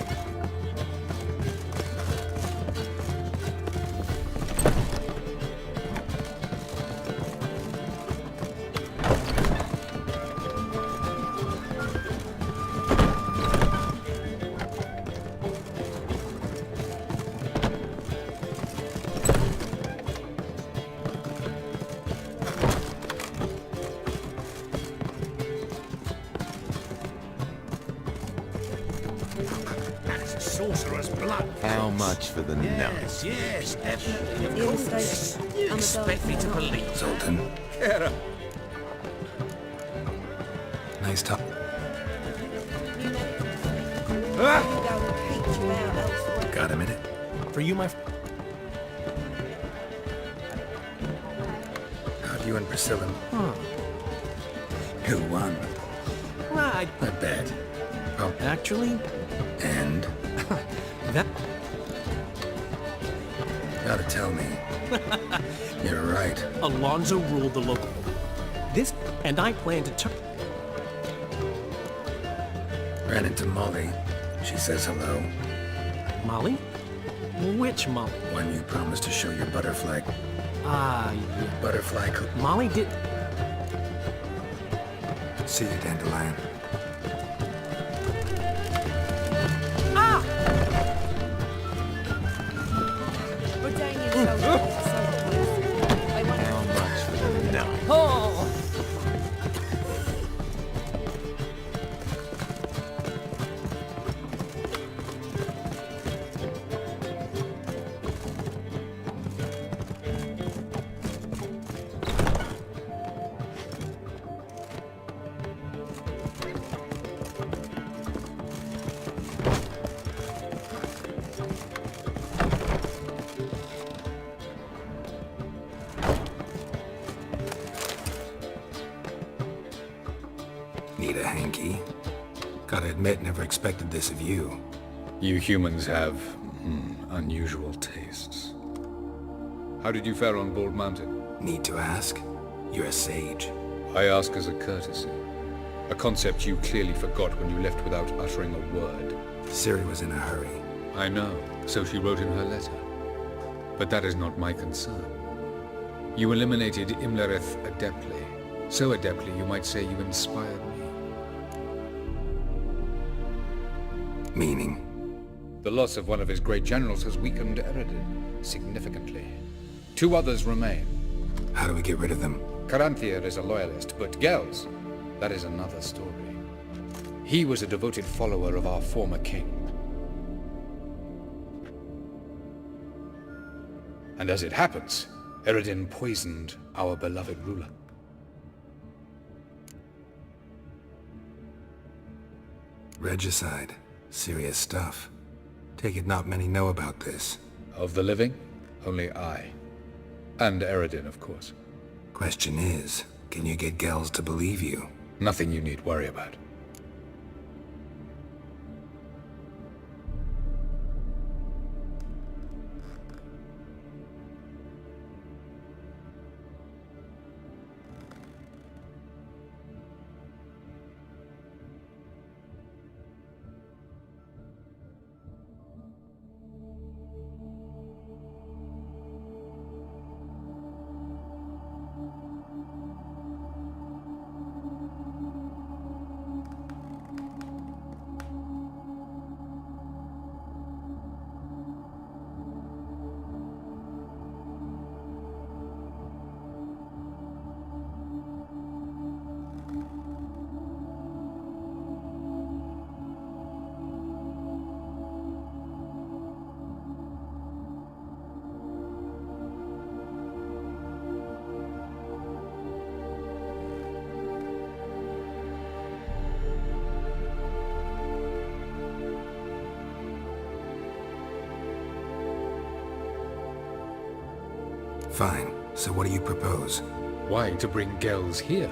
Sorcerer's blood.
How much for the nut?
Yes, definitely. Of course. You expect me to believe
Zoltan.
Kira.
Nice talk. Got a minute?
For you, my...
How'd you and Priscilla?
Huh.
Who won?
Right.
I bet. Oh.
Actually...
And?
That...
Gotta tell me. You're right.
Alonso ruled the local... This... And I plan to turn...
Ran into Molly. She says hello.
Molly? Which Molly?
One you promised to show your butterfly.
Ah, yeah.
Butterfly
Molly did...
See you, Dandelion.
Oh!
Need a hanky? Gotta admit, never expected this of you.
You humans have unusual tastes. How did you fare on Bald Mountain?
Need to ask? You're a sage.
I ask as a courtesy. A concept you clearly forgot when you left without uttering a word.
Ciri was in a hurry.
I know, so she wrote in her letter. But that is not my concern. You eliminated Imlerith adeptly. So adeptly, you might say you inspired me.
Meaning?
The loss of one of his great generals has weakened Eredin significantly. 2 others remain.
How do we get rid of them?
Caranthir is a loyalist, but Gels, that is another story. He was a devoted follower of our former king. And as it happens, Eredin poisoned our beloved ruler.
Regicide. Serious stuff. Take it not many know about this.
Of the living, only I. And Eredin, of course.
Question is, can you get Gels to believe you?
Nothing you need worry about.
Fine. So what do you propose?
Why to bring Gels here?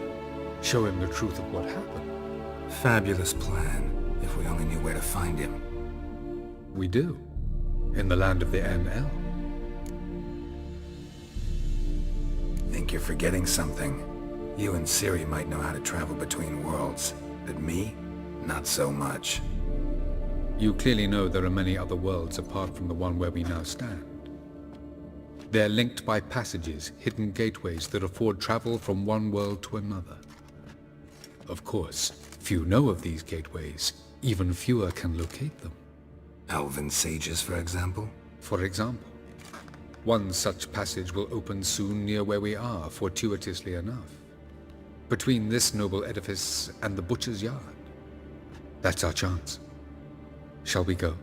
Show him the truth of what happened.
Fabulous plan, if we only knew where to find him.
We do. In the land of the NL.
Think you're forgetting something. You and Ciri might know how to travel between worlds, but me? Not so much.
You clearly know there are many other worlds apart from the one where we now stand. They're linked by passages, hidden gateways that afford travel from one world to another. Of course, few know of these gateways. Even fewer can locate them.
Elven sages, for example?
For example. One such passage will open soon near where we are, fortuitously enough. Between this noble edifice and the butcher's yard. That's our chance. Shall we go?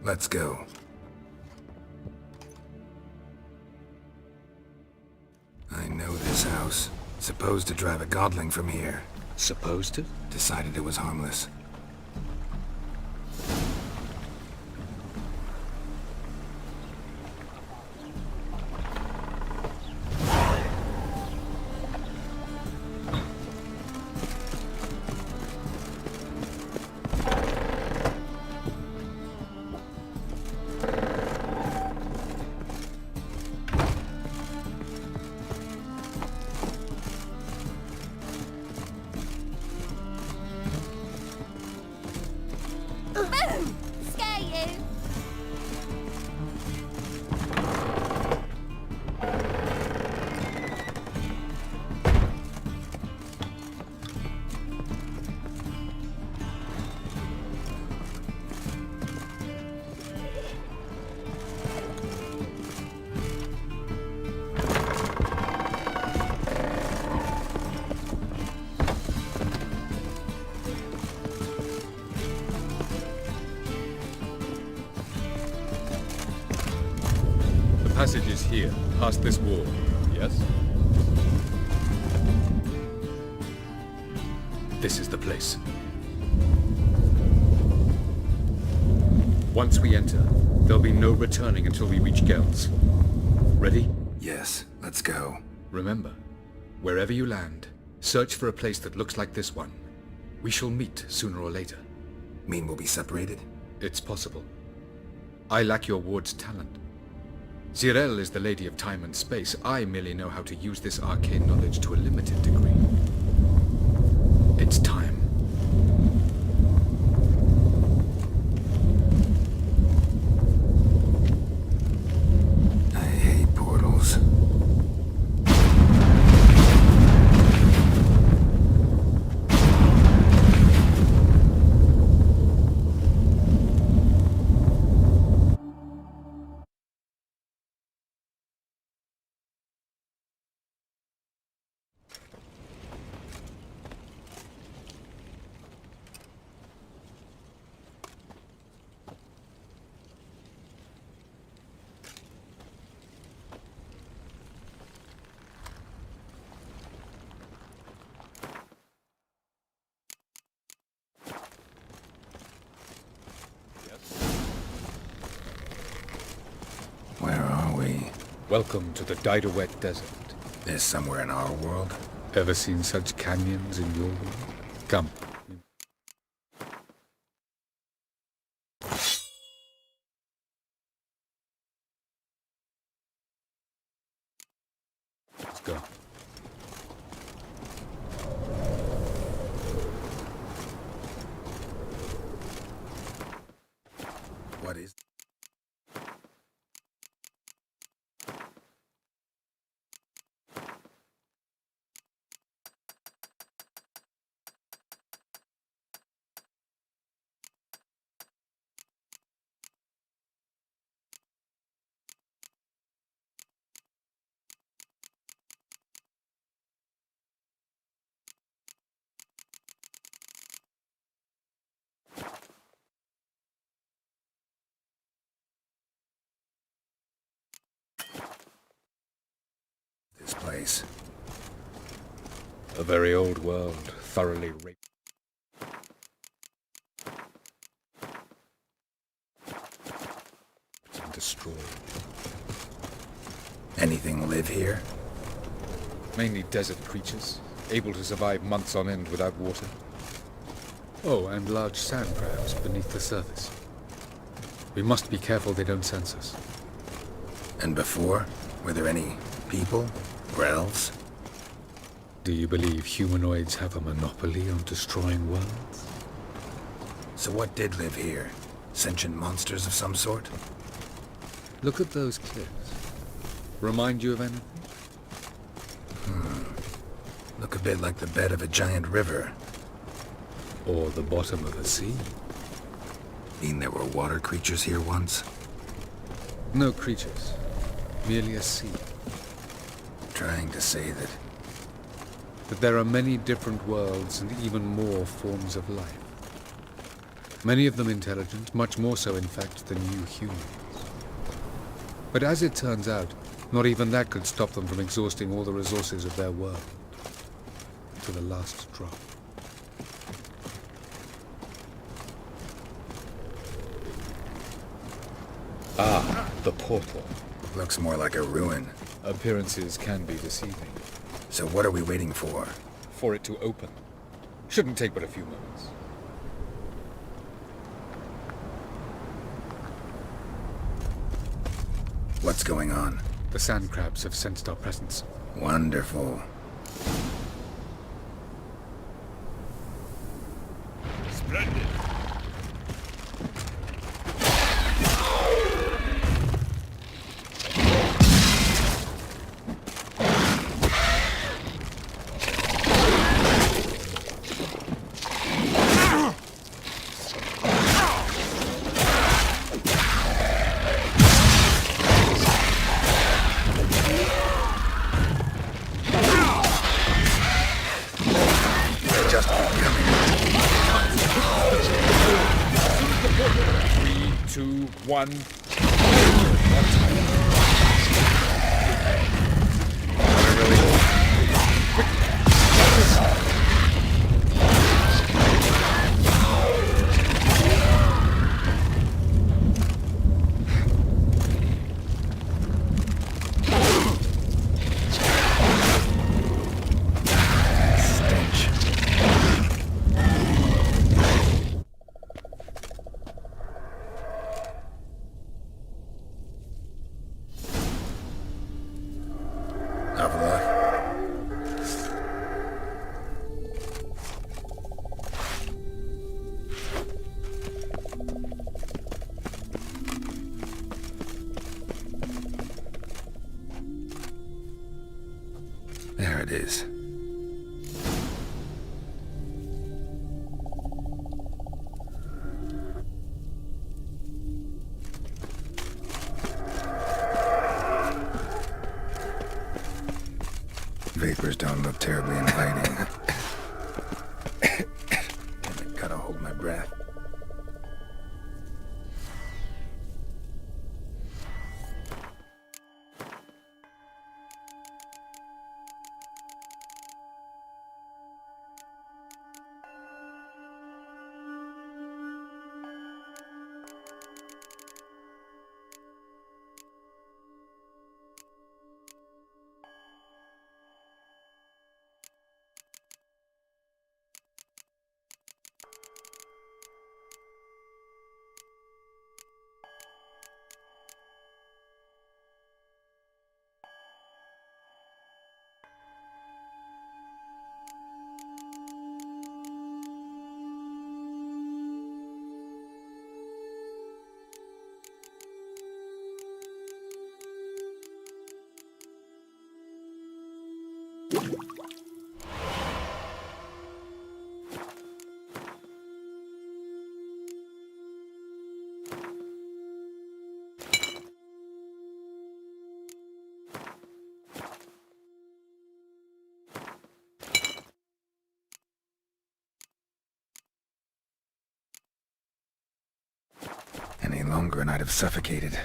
Let's go. I know this house. Supposed to drive a godling from here.
Supposed to?
Decided it was harmless.
here, past this wall. Yes? This is the place. Once we enter, there'll be no returning until we reach Gel's. Ready?
Yes, let's go.
Remember, wherever you land, search for a place that looks like this one. We shall meet sooner or later.
Mean we'll be separated?
It's possible. I lack your ward's talent. Zirel is the Lady of Time and Space. I merely know how to use this arcane knowledge to a limited degree. It's time.
I hate portals. Where are we?
Welcome to the Didowet Desert.
This somewhere in our world?
Ever seen such canyons in your world? Come. Let's go.
What is... this place?
A very old world, thoroughly raped. And destroyed.
Anything live here?
Mainly desert creatures, able to survive months on end without water. Oh, and large sand crabs beneath the surface. We must be careful they don't sense us.
And before? Were there any people? Or elves?
Do you believe humanoids have a monopoly on destroying worlds?
So what did live here? Sentient monsters of some sort?
Look at those cliffs. Remind you of anything?
Look a bit like the bed of a giant river.
Or the bottom of a sea.
Mean there were water creatures here once?
No creatures. Merely a sea.
Trying to say that...
That there are many different worlds and even more forms of life. Many of them intelligent, much more so in fact than you humans. But as it turns out, not even that could stop them from exhausting all the resources of their world. To the last drop. Ah, the portal.
Looks more like a ruin.
Appearances can be deceiving.
So what are we waiting for?
For it to open. Shouldn't take but a few moments.
What's going on?
The sand crabs have sensed our presence.
Wonderful.
Splendid.
Three, two, one.
There it is. Vapors don't look terribly inviting. Damn it, gotta hold my breath. Any longer and I'd have suffocated.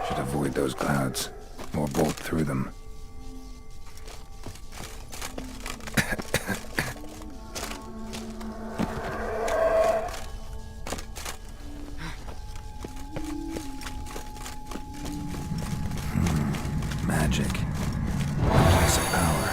Should avoid those clouds, or bolt through them. Magic. Place of power.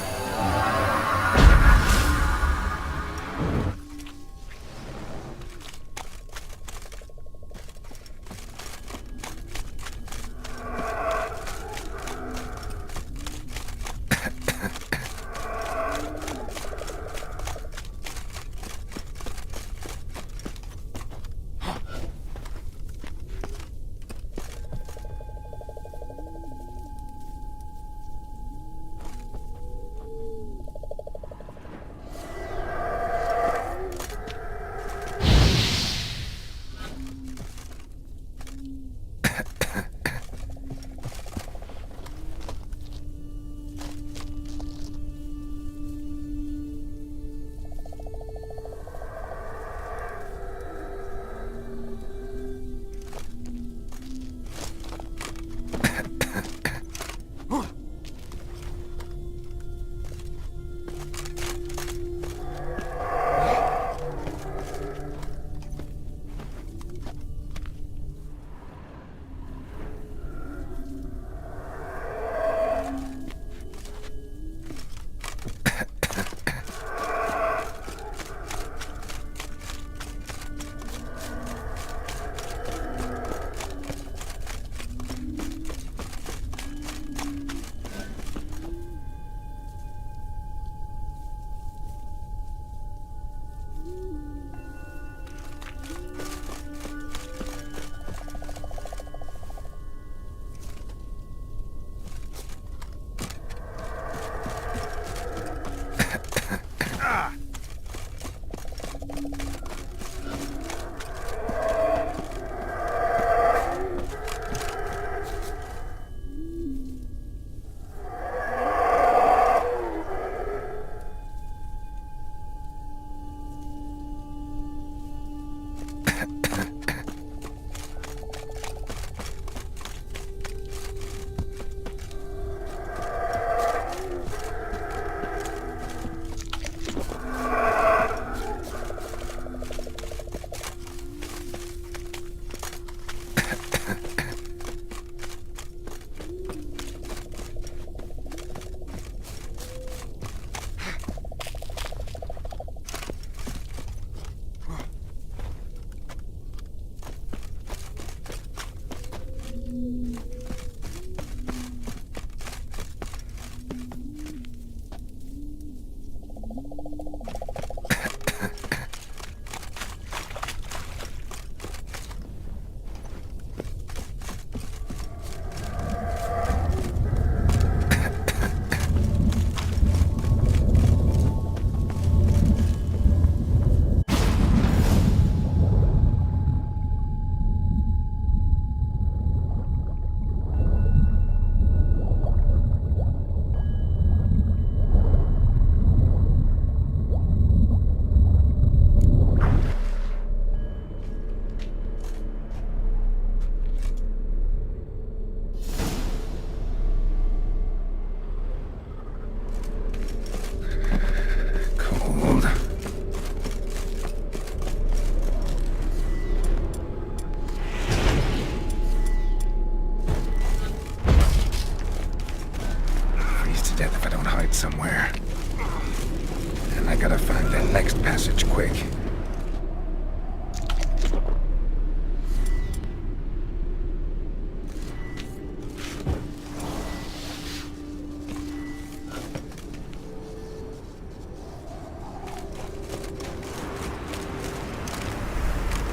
that next passage quick.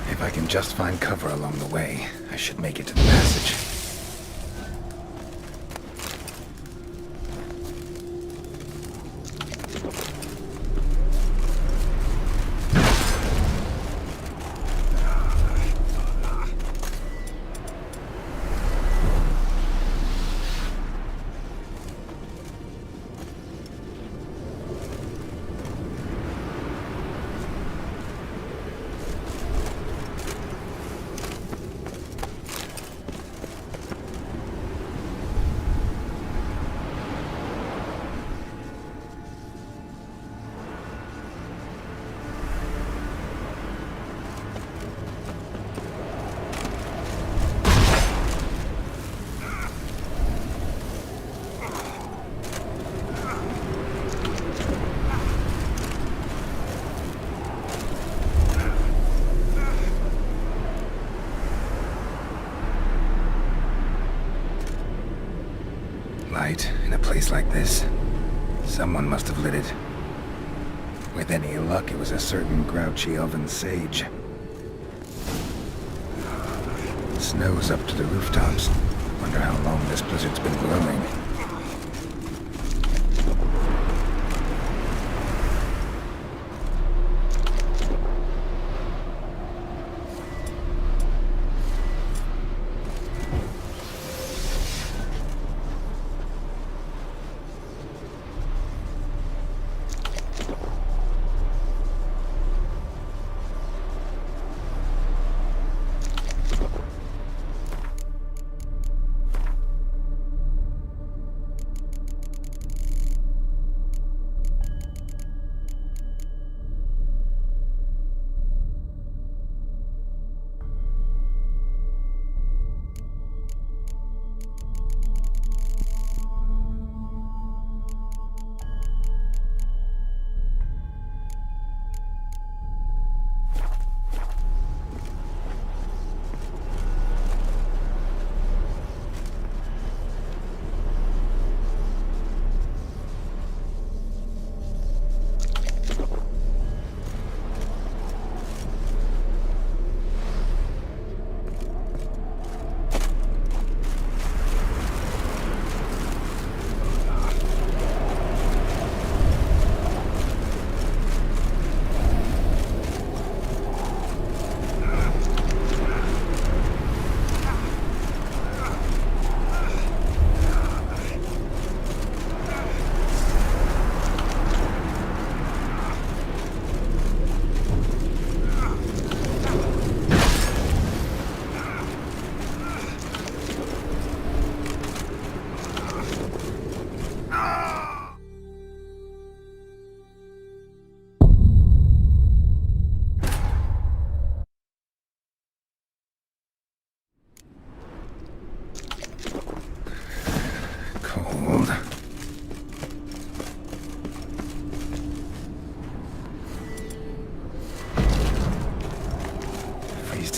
If I can just find cover along the way, I should make it to the passage. Light in a place like this. Someone must have lit it. With any luck, it was a certain grouchy elven sage. Snow's up to the rooftops. Wonder how long this blizzard's been blowing.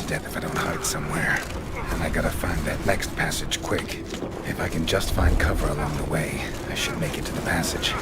Death if I don't hide somewhere. And I gotta find that next passage quick. If I can just find cover along the way, I should make it to the passage.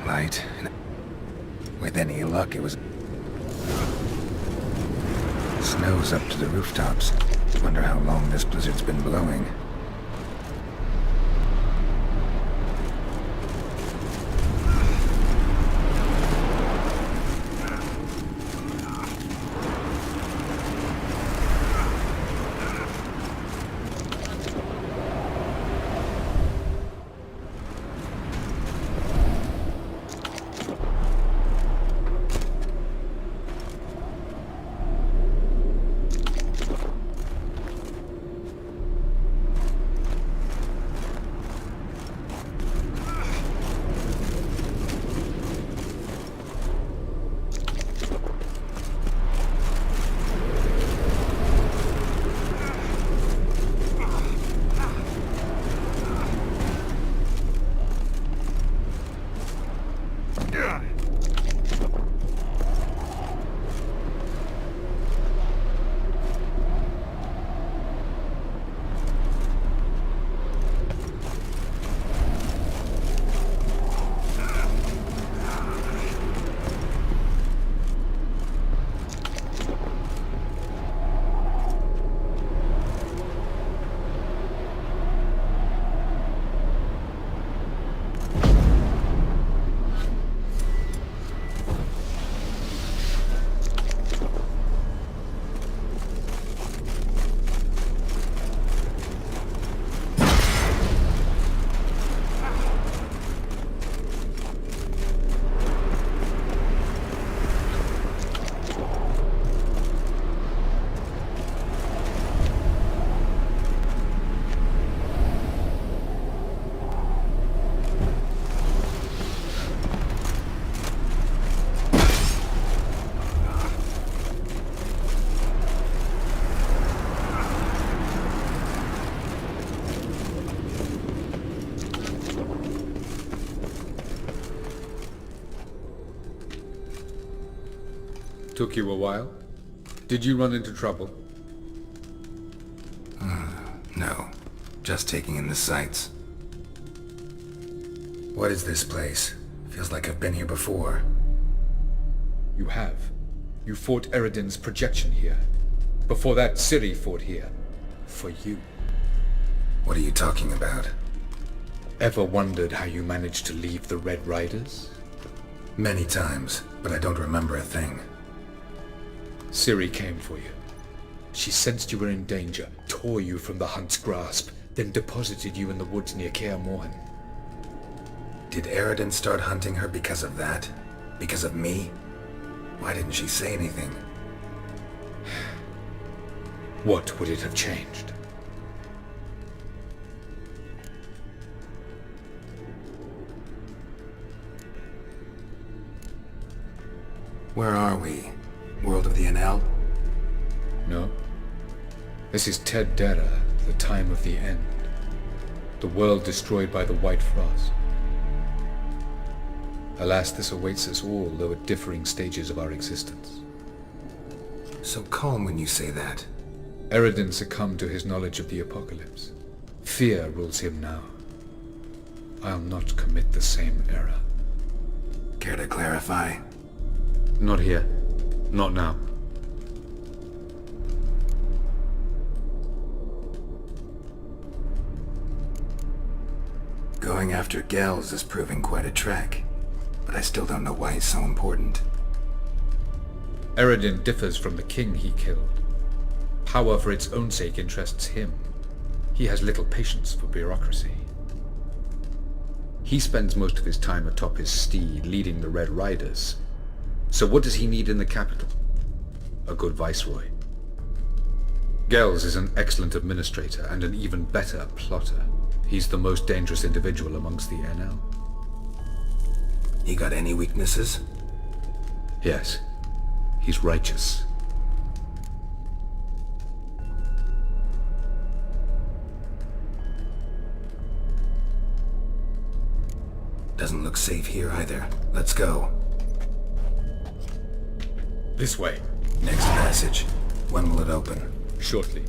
Light. With any luck, it was... Snow's up to the rooftops. Wonder how long this blizzard's been blowing.
Took you a while? Did you run into trouble?
No. Just taking in the sights. What is this place? Feels like I've been here before.
You have. You fought Eredin's projection here. Before that, Ciri fought here. For you.
What are you talking about?
Ever wondered how you managed to leave the Red Riders?
Many times, but I don't remember a thing.
Ciri came for you. She sensed you were in danger, tore you from the Hunt's grasp, then deposited you in the woods near Kaer Morhen.
Did Eredin start hunting her because of that? Because of me? Why didn't she say anything?
What would it have changed?
Where are we? World of the Enel?
No. This is Ted Dara, the time of the end. The world destroyed by the White Frost. Alas, this awaits us all, though at differing stages of our existence.
So calm when you say that.
Eredin succumbed to his knowledge of the apocalypse. Fear rules him now. I'll not commit the same error.
Care to clarify?
Not here. Not now.
Going after Gels is proving quite a trek, but I still don't know why he's so important.
Eredin differs from the king he killed. Power for its own sake interests him. He has little patience for bureaucracy. He spends most of his time atop his steed leading the Red Riders. So what does he need in the capital? A good viceroy. Gels is an excellent administrator and an even better plotter. He's the most dangerous individual amongst the Enel.
He got any weaknesses?
Yes. He's righteous.
Doesn't look safe here either. Let's go.
This way.
Next passage. When will it open?
Shortly.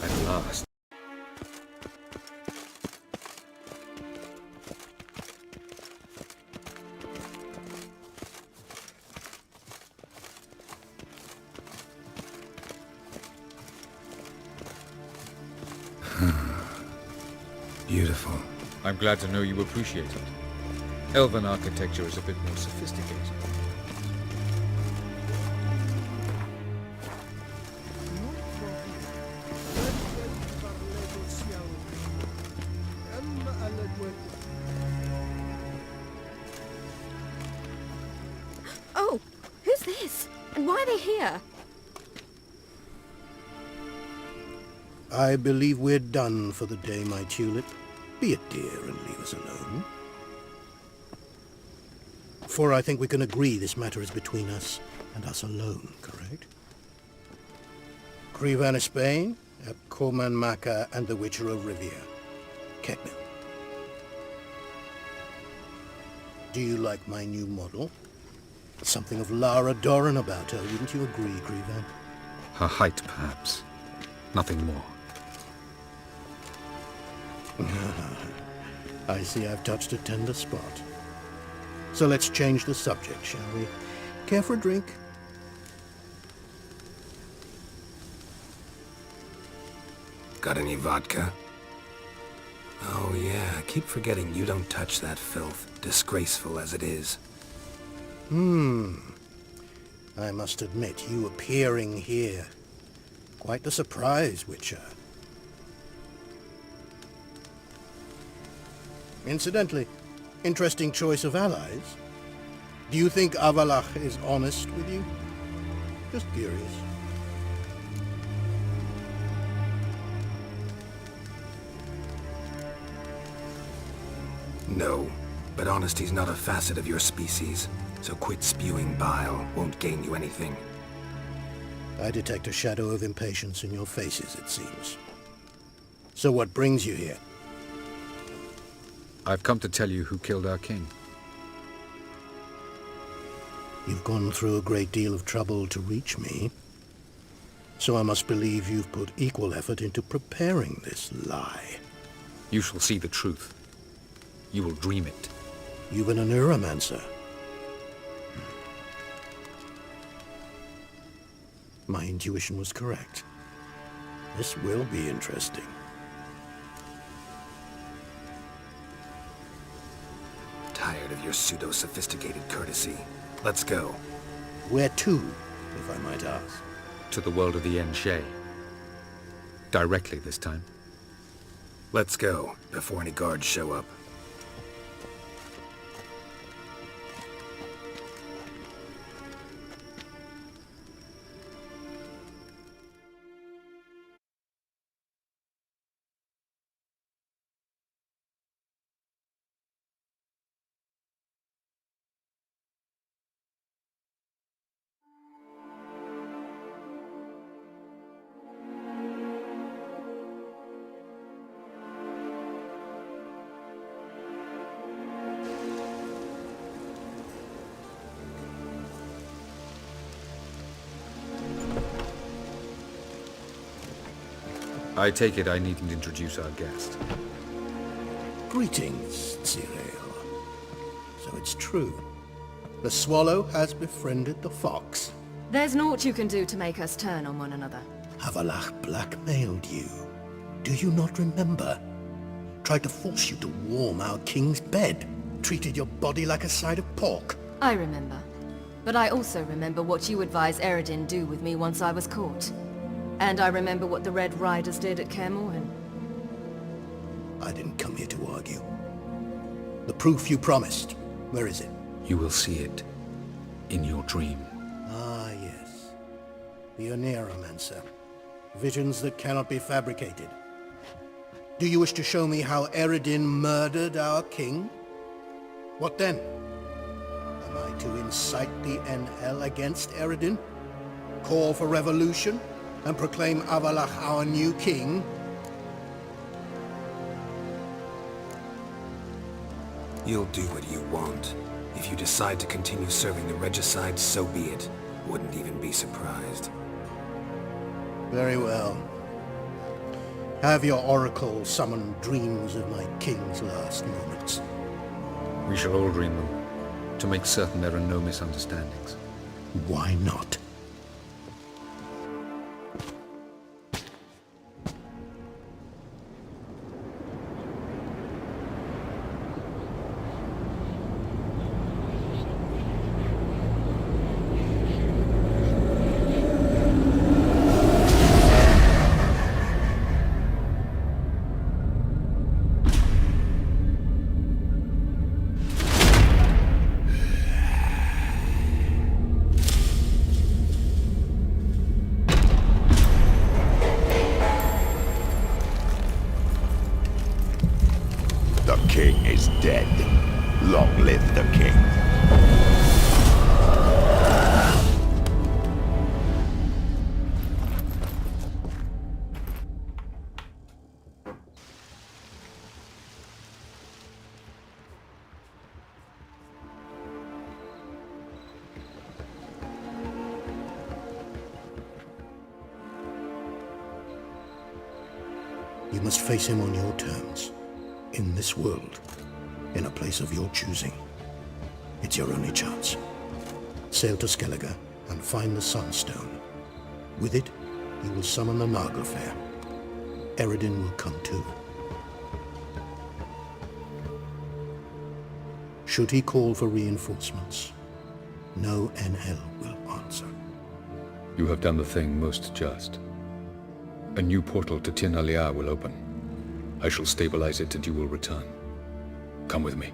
At last.
Beautiful.
I'm glad to know you appreciate it. Elven architecture is a bit more sophisticated.
Oh, who's this? And why are they here?
I believe we're done for the day, my tulip. Be a dear and leave us alone. For I think we can agree this matter is between us and us alone, correct? Crevan Spain, Corman Maka, and the Witcher of Rivia. Ketmil. Do you like my new model? Something of Lara Doran about her, wouldn't you agree, Crevan?
Her height, perhaps. Nothing more.
I see I've touched a tender spot. So let's change the subject, shall we? Care for a drink?
Got any vodka? Oh yeah, I keep forgetting you don't touch that filth, disgraceful as it is.
I must admit, you appearing here. Quite the surprise, Witcher. Incidentally, interesting choice of allies. Do you think Avallac'h is honest with you? Just curious.
No, but honesty's not a facet of your species, so quit spewing bile won't gain you anything.
I detect a shadow of impatience in your faces, it seems. So what brings you here?
I've come to tell you who killed our king.
You've gone through a great deal of trouble to reach me. So I must believe you've put equal effort into preparing this lie.
You shall see the truth. You will dream it.
You've been a neuromancer. My intuition was correct. This will be interesting.
Tired of your pseudo-sophisticated courtesy. Let's go.
Where to, if I might ask?
To the world of the Yen Shay. Directly this time.
Let's go, before any guards show up.
I take it I needn't introduce our guest.
Greetings, Zireael. So it's true. The swallow has befriended the fox.
There's naught you can do to make us turn on one another.
Avallac'h blackmailed you. Do you not remember? Tried to force you to warm our king's bed. Treated your body like a side of pork.
I remember. But I also remember what you advised Eredin do with me once I was caught. And I remember what the Red Riders did at Kaer Morhen.
I didn't come here to argue. The proof you promised, where is it?
You will see it in your dream.
Ah, yes. The Oneiromancer. Visions that cannot be fabricated. Do you wish to show me how Eredin murdered our king? What then? Am I to incite the NL against Eredin? Call for revolution? And proclaim Avallac'h our new king?
You'll do what you want. If you decide to continue serving the regicide, so be it. Wouldn't even be surprised.
Very well. Have your oracle summon dreams of my king's last moments.
We shall all dream them, to make certain there are no misunderstandings.
Why not?
The king is dead. Long live the king.
You must face him on your terms. in this world, in a place of your choosing. It's your only chance. Sail to Skellige and find the Sunstone. With it, you will summon the Naglfar. Eredin will come too. Should he call for reinforcements, no NL will answer.
You have done the thing most just. A new portal to Tir na Liar will open. I shall stabilize it and you will return. Come with me.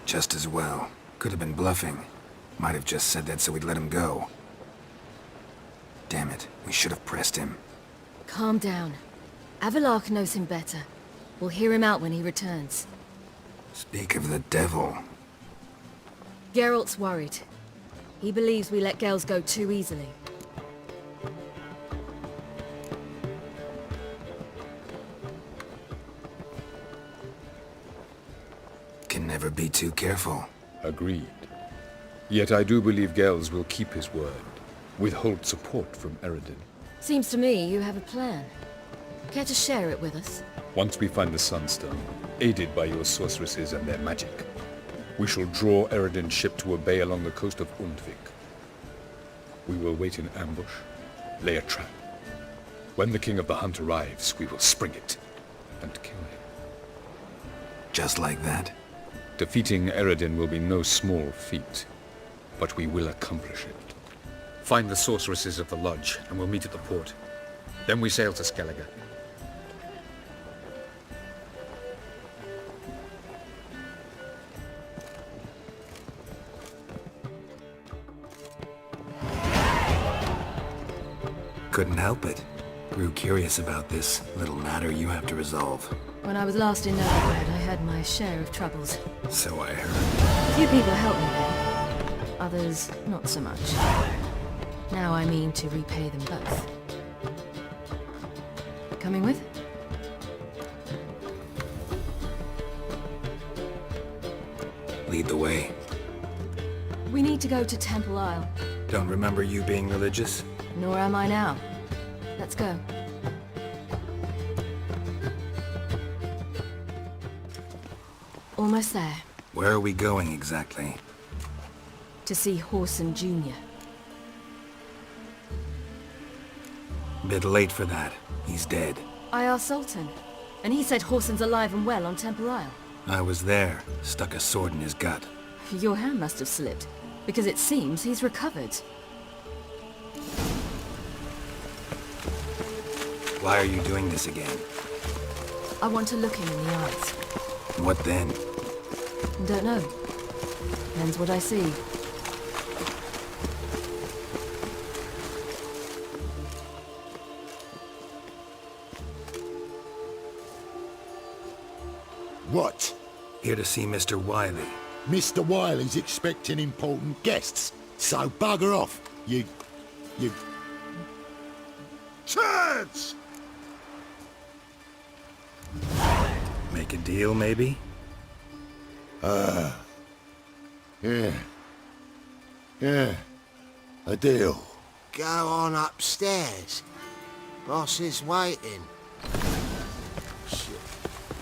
Just as well. Could have been bluffing. Might have just said that so we'd let him go. Damn it, we should have pressed him.
Calm down. Avalok knows him better. We'll hear him out when he returns.
Speak of the devil.
Geralt's worried. He believes we let Gels go too easily.
Can never be too careful.
Agreed. Yet I do believe Gels will keep his word. Withhold support from Eredin.
Seems to me you have a plan. Care to share it with us?
Once we find the Sunstone, aided by your sorceresses and their magic, we shall draw Eredin's ship to a bay along the coast of Undvik. We will wait in ambush, lay a trap. When the King of the Hunt arrives, we will spring it and kill him.
Just like that?
Defeating Eredin will be no small feat, but we will accomplish it. Find the sorceresses of the Lodge, and we'll meet at the port. Then we sail to Skellige.
Couldn't help it. Grew curious about this little matter you have to resolve.
When I was last in Novigrad, I had my share of troubles.
So I heard.
A few people helped me then. Others, not so much. Now I mean to repay them both. Coming with?
Lead the way.
We need to go to Temple Isle.
Don't remember you being religious?
Nor am I now. Let's go. Almost there.
Where are we going exactly?
To see Whoreson Jr.
Bit late for that. He's dead.
I asked Sultan, and he said Whoreson's alive and well on Temple Isle.
I was there. Stuck a sword in his gut.
Your hand must have slipped, because it seems he's recovered.
Why are you doing this again?
I want to look him in the eyes.
What then?
Don't know. Depends what I see.
What?
Here to see Mr. Wiley.
Mr. Wiley's expecting important guests, so bugger off, you... turds!
Make a deal, maybe?
Yeah. A deal.
Go on upstairs. Boss is waiting.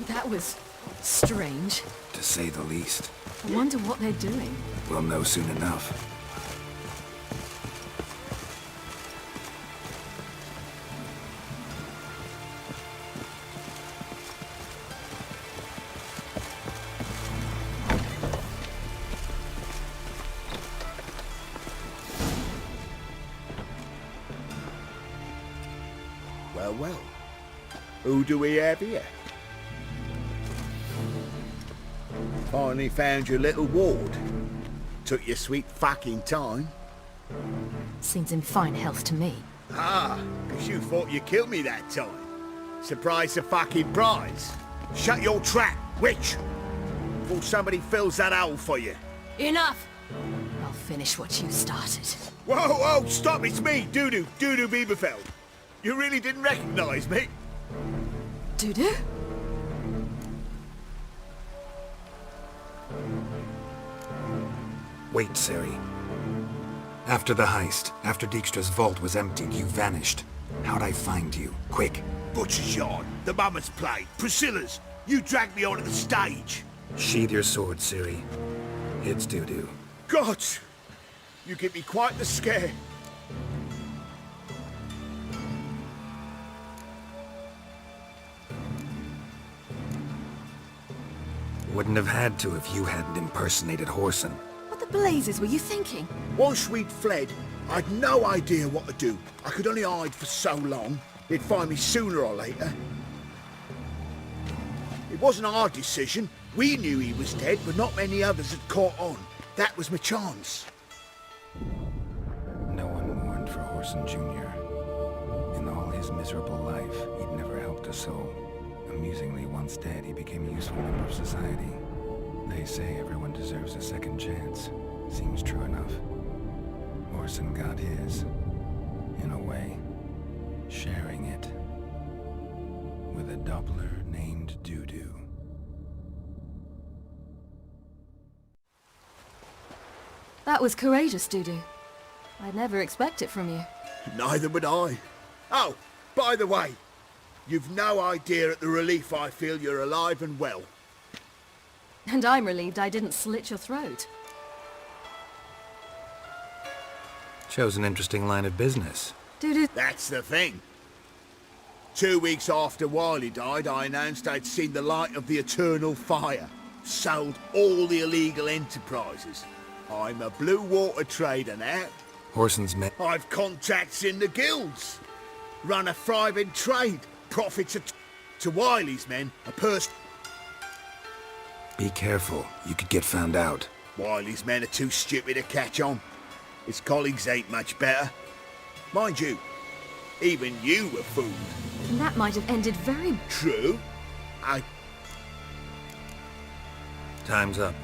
That was strange.
To say the least.
I wonder what they're doing.
We'll know soon enough.
Well. Who do we have here? Finally found your little ward. Took your sweet fucking time.
Seems in fine health to me.
Ah, because you thought you killed me that time. Surprise the fucking prize. Shut your trap, witch! Before somebody fills that hole for you.
Enough! I'll finish what you started.
Whoa, whoa, stop, it's me, Dudu Bieberfeld. You really didn't recognize me?
Dudu?
Wait, Ciri. After the heist, after Dijkstra's vault was emptied, you vanished. How'd I find you? Quick.
Butcher's Yard, the Mama's Play, Priscilla's. You dragged me onto the stage.
Sheathe your sword, Ciri. It's Dudu.
God! You give me quite the scare.
Wouldn't have had to if you hadn't impersonated Whoreson.
What the blazes were you thinking?
Once we'd fled, I'd no idea what to do. I could only hide for so long. They'd find me sooner or later. It wasn't our decision. We knew he was dead, but not many others had caught on. That was my chance.
No one mourned for Whoreson Jr. In all his miserable life, he'd never helped a soul. Amusingly, once dead, he became a useful member of society. They say everyone deserves a second chance. Seems true enough. Whoreson got his, in a way, sharing it with a Doppler named Dudu.
That was courageous, Dudu. I'd never expect it from you.
Neither would I. Oh, by the way, you've no idea at the relief I feel you're alive and well.
And I'm relieved I didn't slit your throat.
Chose an interesting line of business.
Dudu...
That's the thing. 2 weeks after Wiley died, I announced I'd seen the light of the eternal fire. Sold all the illegal enterprises. I'm a blue water trader now.
Whoreson's men.
I've contacts in the guilds. Run a thriving trade. Profits to Wiley's men, a purse.
Be careful. You could get found out.
Wiley's men are too stupid to catch on. His colleagues ain't much better. Mind you, even you were fooled.
And that might have ended very...
True.
Time's up.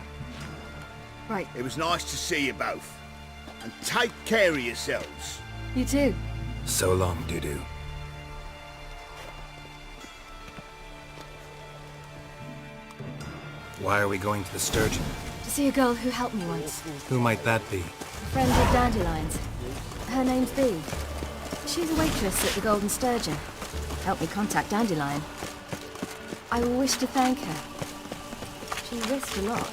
Right.
It was nice to see you both. And take care of yourselves.
You too.
So long, Dudu. Why are we going to the Sturgeon?
To see a girl who helped me once.
Who might that be?
A friend of Dandelion's. Her name's Bee. She's a waitress at the Golden Sturgeon. Helped me contact Dandelion. I wish to thank her. She risked a lot.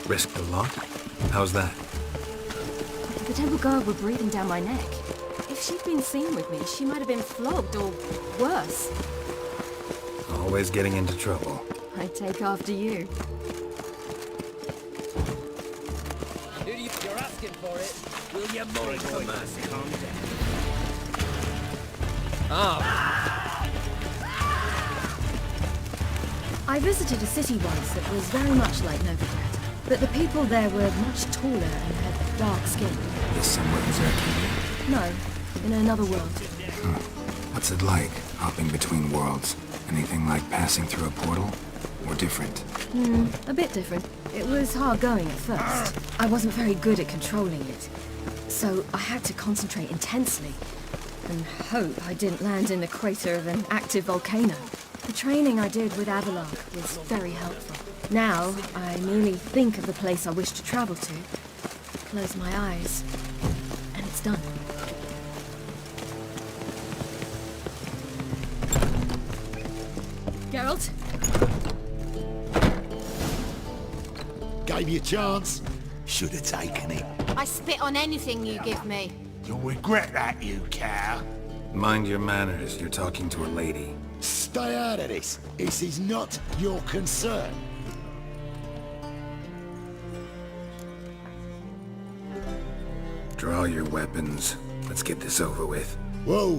Risked a lot? How's that?
The Temple Guard were breathing down my neck. If she'd been seen with me, she might have been flogged or worse.
Always getting into trouble.
I take after you.
If you're asking for it, will you mind for mercy? Calm down.
I visited a city once that was very much like Novigrad, but the people there were much taller and had dark skin.
Is somewhere in Zerkina?
No, in another world.
Huh. What's it like, hopping between worlds? Anything like passing through a portal? Or different?
A bit different. It was hard going at first. I wasn't very good at controlling it, so I had to concentrate intensely and hope I didn't land in the crater of an active volcano. The training I did with Avalark was very helpful. Now, I merely think of the place I wish to travel to, close my eyes, and it's done. Geralt?
Gave you a chance. Should have taken it.
I spit on anything you give me.
You'll regret that, you cow.
Mind your manners, you're talking to a lady.
Stay out of this. This is not your concern.
Draw your weapons. Let's get this over with.
Whoa!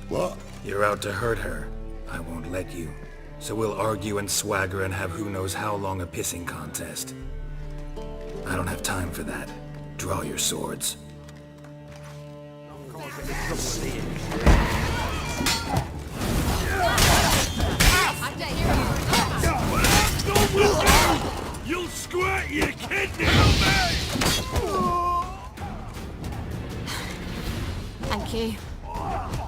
What?
You're out to hurt her. I won't let you. So we'll argue and swagger and have who knows how long a pissing contest. I don't have time for that. Draw your swords.
You'll squirt your kidney on me!
Thank you.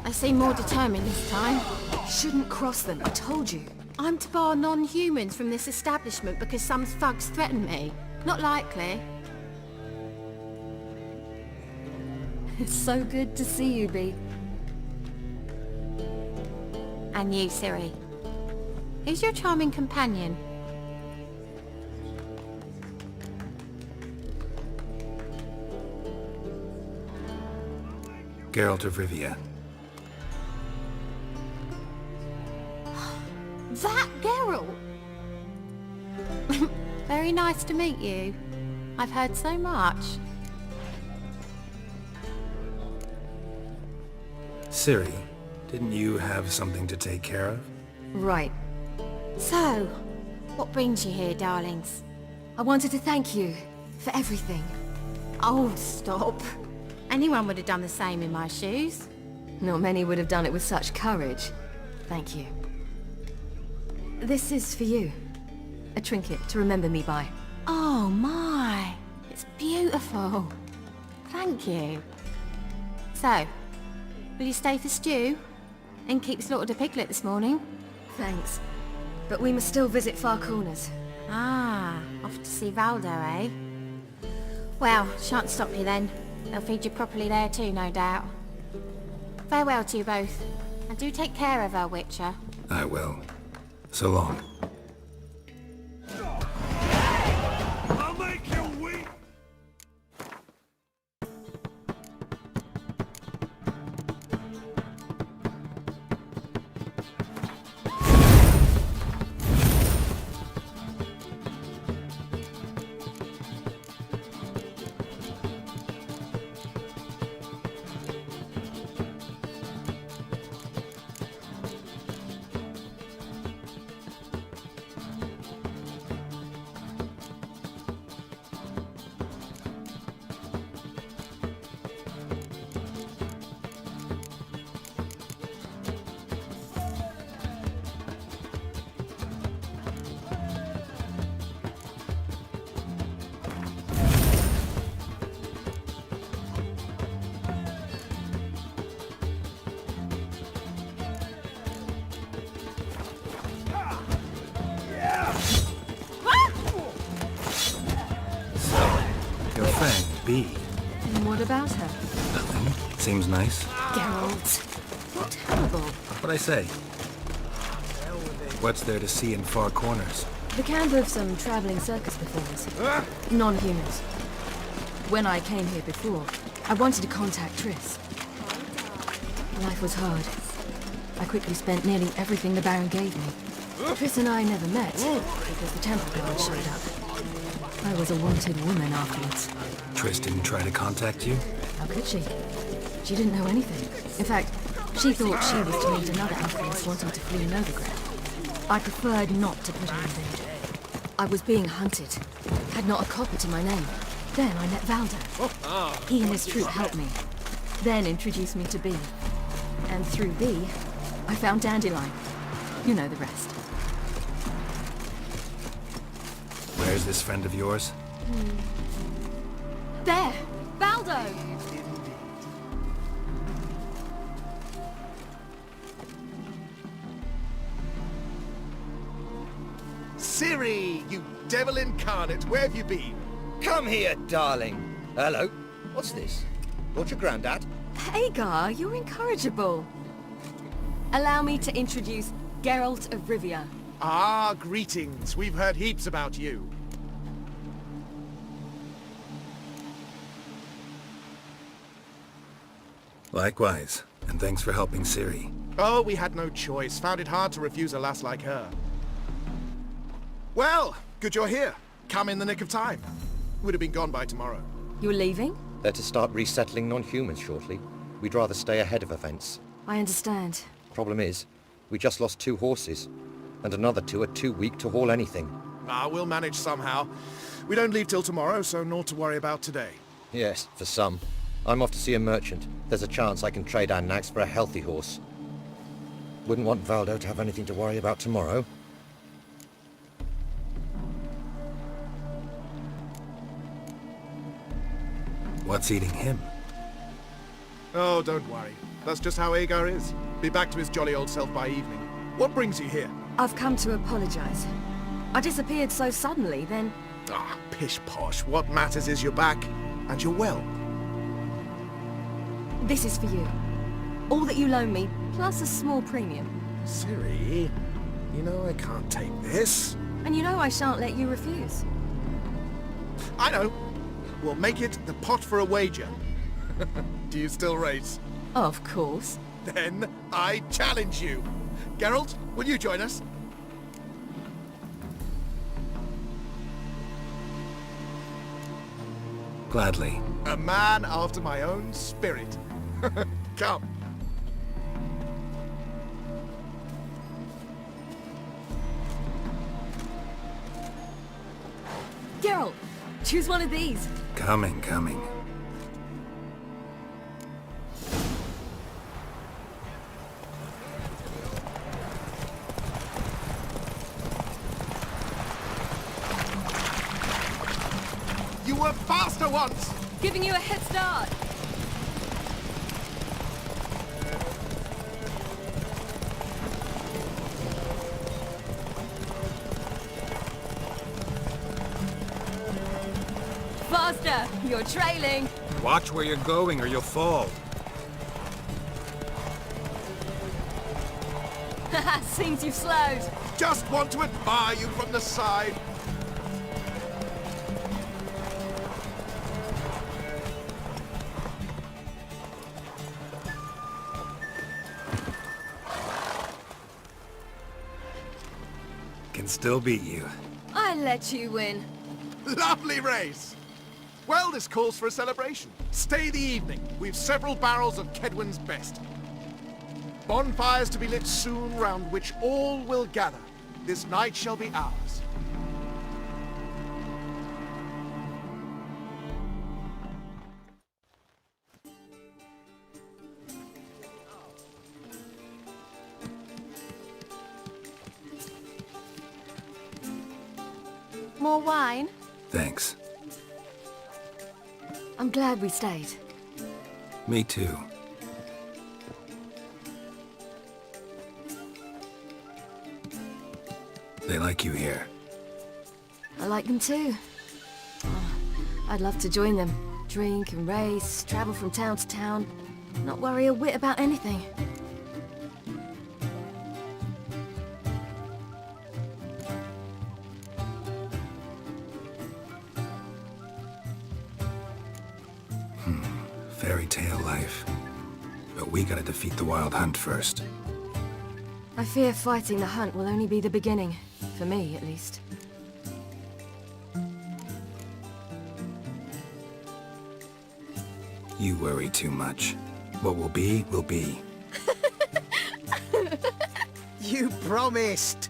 They seem more determined this time.
Shouldn't cross them, I told you.
I'm to bar non-humans from this establishment because some thugs threaten me. Not likely.
It's so good to see you, Bee.
And you, Ciri. Who's your charming companion?
Geralt of Rivia.
That Geralt! Very nice to meet you. I've heard so much.
Ciri, didn't you have something to take care of?
Right.
So, what brings you here, darlings?
I wanted to thank you for everything.
Oh, stop. Anyone would have done the same in my shoes.
Not many would have done it with such courage. Thank you. This is for you. A trinket to remember me by.
Oh my, it's beautiful. Thank you. So, will you stay for stew? And keep slaughtered a piglet this morning?
Thanks. But we must still visit Far Corners.
Ah, off to see Valdo, eh? Well, shan't stop you then. They'll feed you properly there too, no doubt. Farewell to you both. And do take care of her, Witcher.
I will. So long.
I'll make you weep!
Your friend, Bee.
And what about her?
Nothing. Seems nice.
Geralt. You're terrible.
What'd I say? What's there to see in Far Corners?
The camp of some traveling circus performers. Non-humans. When I came here before, I wanted to contact Triss. Life was hard. I quickly spent nearly everything the Baron gave me. Triss and I never met, because the temple guard showed up. I was a wanted woman afterwards.
Triss didn't try to contact you?
How could she? She didn't know anything. In fact, she thought she was to meet another alchemist wanting to flee Novigrad. I preferred not to put her in danger. I was being hunted. Had not a copper to my name. Then I met Valdo. He and his troop helped me. Then introduced me to Bee. And through Bee, I found Dandelion. You know the rest.
Where's this friend of yours?
There! Valdo!
Ciri, you devil incarnate, where have you been?
Come here, darling. Hello. What's this? Not your granddad?
Hagar, you're incorrigible. Allow me to introduce Geralt of Rivia.
Ah, greetings. We've heard heaps about you.
Likewise, and thanks for helping Ciri.
Oh, we had no choice. Found it hard to refuse a lass like her. Well, good you're here. Come in the nick of time. Would have been gone by tomorrow.
You're leaving?
They're to start resettling non-humans shortly. We'd rather stay ahead of events.
I understand.
Problem is, we just lost 2 horses. And another 2 are too weak to haul anything.
Ah, we'll manage somehow. We don't leave till tomorrow, so naught to worry about today.
Yes, for some. I'm off to see a merchant. There's a chance I can trade our nags for a healthy horse. Wouldn't want Valdo to have anything to worry about tomorrow.
What's eating him?
Oh, don't worry. That's just how Agar is. Be back to his jolly old self by evening. What brings you here?
I've come to apologize. I disappeared so suddenly, then...
Ah, pish-posh. What matters is you're back, and you're well.
This is for you. All that you loan me, plus a small premium.
Ciri, you know I can't take this.
And you know I shan't let you refuse.
I know. We'll make it the pot for a wager. Do you still race?
Of course.
Then I challenge you. Geralt, will you join us?
Gladly.
A man after my own spirit. Come.
Geralt, choose one of these.
Coming.
You were faster once!
Giving you a head start. Faster! You're trailing.
Watch where you're going or you'll fall.
Seems you've slowed.
Just want to admire you from the side.
Can still beat you.
I let you win.
Lovely race! Well, this calls for a celebration. Stay the evening. We've several barrels of Kedwen's best. Bonfires to be lit soon, round which all will gather. This night shall be ours.
More wine?
Thanks.
I'm glad we stayed.
Me too. They like you here.
I like them too. Oh, I'd love to join them. Drink and race, travel from town to town. Not worry a whit about anything.
Fairy tale life. But we gotta defeat the Wild Hunt first.
I fear fighting the hunt will only be the beginning. For me, at least.
You worry too much. What will be, will be.
You promised!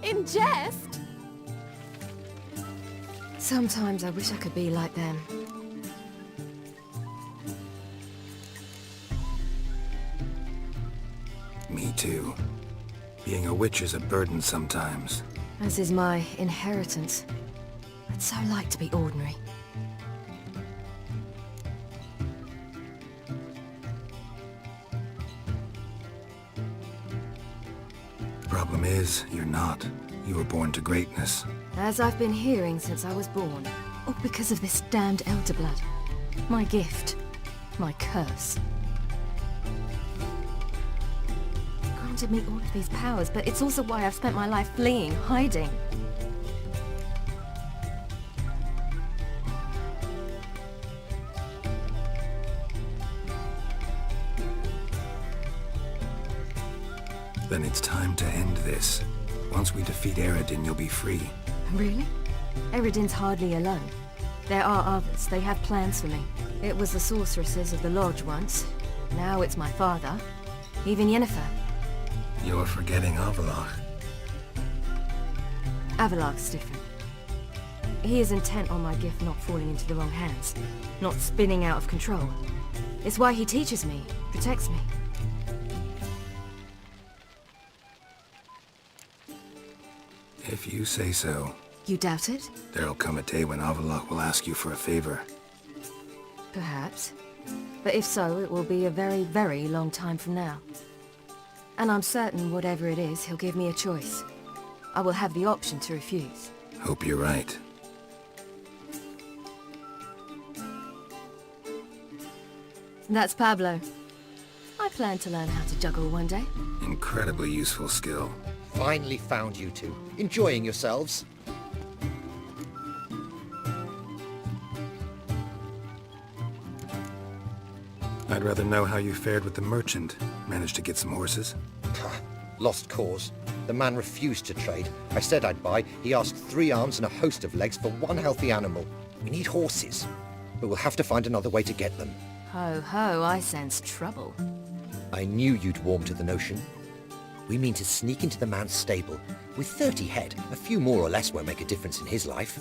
In jest?
Sometimes I wish I could be like them.
Me too. Being a witch is a burden sometimes.
As is my inheritance. I'd so like to be ordinary.
Problem is, you're not. You were born to greatness.
As I've been hearing since I was born. All because of this damned Elder Blood. My gift. My curse. Granted me all of these powers, but it's also why I've spent my life fleeing, hiding.
Then it's time to end this. Once we defeat Eredin, you'll be free.
Really? Eredin's hardly alone. There are others. They have plans for me. It was the sorceresses of the Lodge once. Now it's my father. Even Yennefer.
You're forgetting Avallac'h.
Avallac'h's different. He is intent on my gift not falling into the wrong hands. Not spinning out of control. It's why he teaches me, protects me.
If you say so.
You doubt it?
There'll come a day when Avallac'h will ask you for a favor.
Perhaps. But if so, it will be a very, very long time from now. And I'm certain whatever it is, he'll give me a choice. I will have the option to refuse.
Hope you're right.
That's Pablo. I plan to learn how to juggle one day.
Incredibly useful skill.
Finally found you two. Enjoying yourselves?
I'd rather know how you fared with the merchant. Managed to get some horses?
Lost cause. The man refused to trade. I said I'd buy. He asked 3 arms and a host of legs for 1 healthy animal. We need horses, but we'll have to find another way to get them.
Ho ho, I sense trouble.
I knew you'd warm to the notion. We mean to sneak into the man's stable. With 30 head, a few more or less won't make a difference in his life.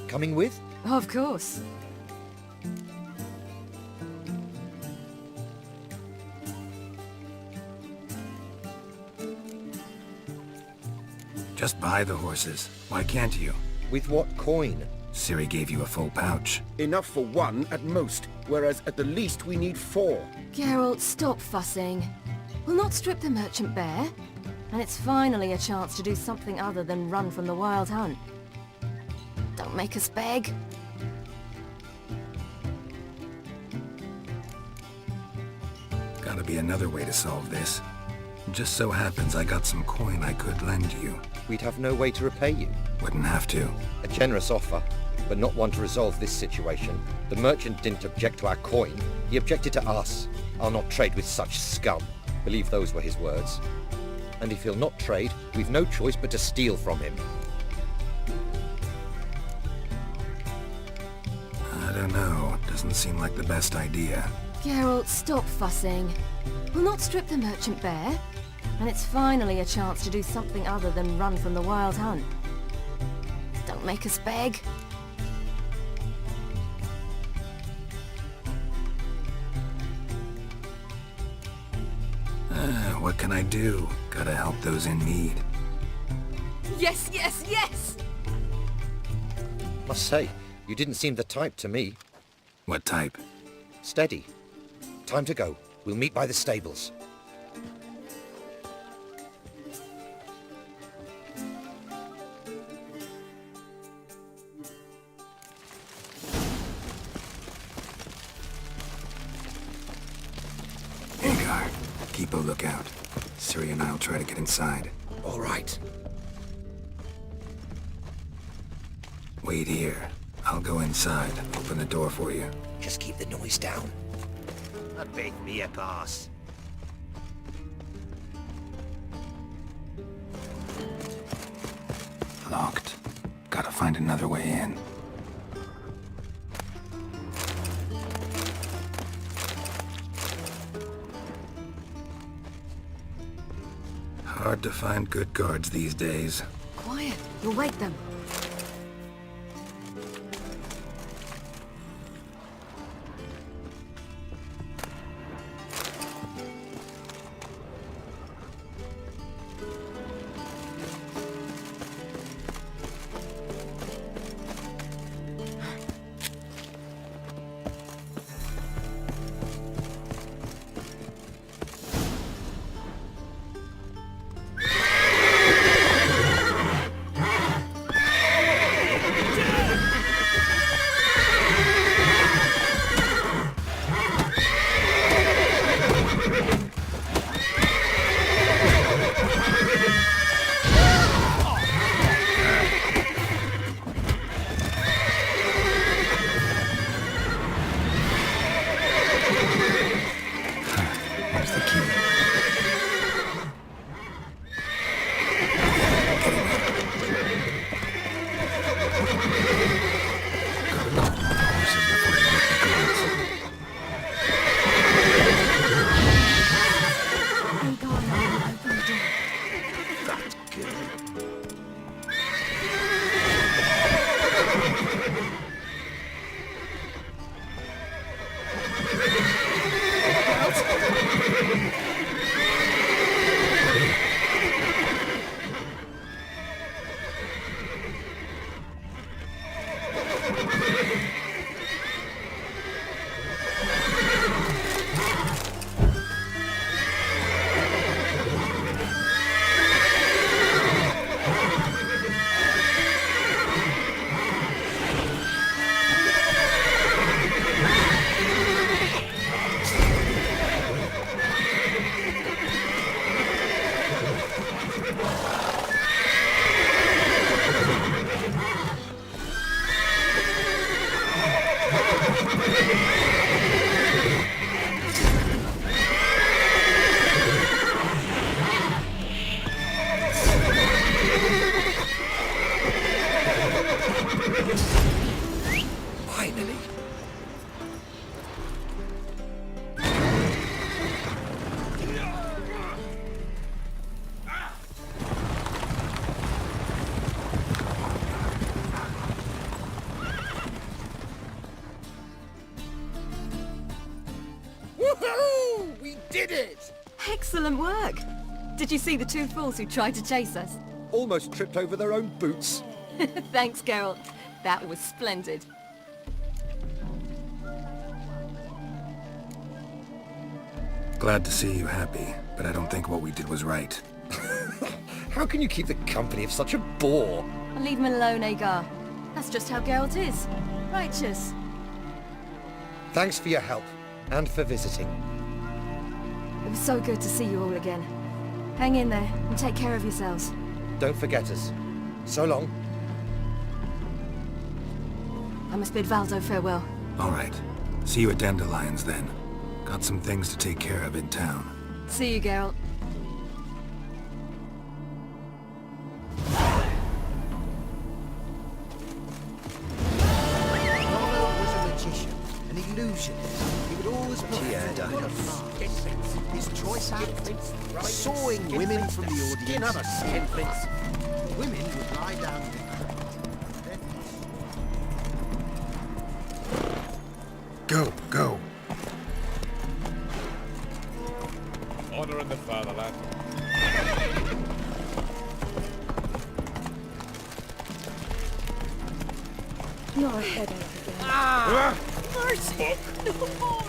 Coming with?
Of course.
Just buy the horses. Why can't you?
With what coin?
Ciri gave you a full pouch.
Enough for 1 at most, whereas at the least we need 4.
Geralt, stop fussing. We'll not strip the merchant bare. And it's finally a chance to do something other than run from the wild hunt. Don't make us beg.
Gotta be another way to solve this. Just so happens I got some coin I could lend you.
We'd have no way to repay you.
Wouldn't have to.
A generous offer, but not one to resolve this situation. The merchant didn't object to our coin. He objected to us. I'll not trade with such scum. Believe those were his words. And if he'll not trade, we've no choice but to steal from him.
I don't know. Doesn't seem like the best idea.
Geralt, stop fussing. We'll not strip the merchant bare. And it's finally a chance to do something other than run from the wild hunt. Don't make us beg.
What can I do? Gotta help those in need.
Yes, yes, yes!
Must say, you didn't seem the type to me.
What type?
Steady. Time to go. We'll meet by the stables.
Hagar, keep a lookout. Ciri and I'll try to get inside.
All right.
Wait here. I'll go inside. Open the door for you.
Just keep the noise down.
Beg me a pass.
Locked. Gotta find another way in. Hard to find good guards these days.
Quiet. You'll wake them. Excellent work. Did you see the two fools who tried to chase us?
Almost tripped over their own boots.
Thanks, Geralt. That was splendid.
Glad to see you happy, but I don't think what we did was right.
How can you keep the company of such a bore?
I'll leave him alone, Agar. That's just how Geralt is. Righteous.
Thanks for your help, and for visiting.
It was so good to see you all again. Hang in there, and take care of yourselves.
Don't forget us. So long.
I must bid Valdo farewell.
All right. See you at Dandelions, then. Got some things to take care of in town.
See you, Geralt.
Rollo was a magician, an illusionist. He would always put his choice act, sawing women from the audience. Women would lie down there.
Go, go.
Honor in the fatherland.
Not a headache again.
Ah!
Mercy! No more!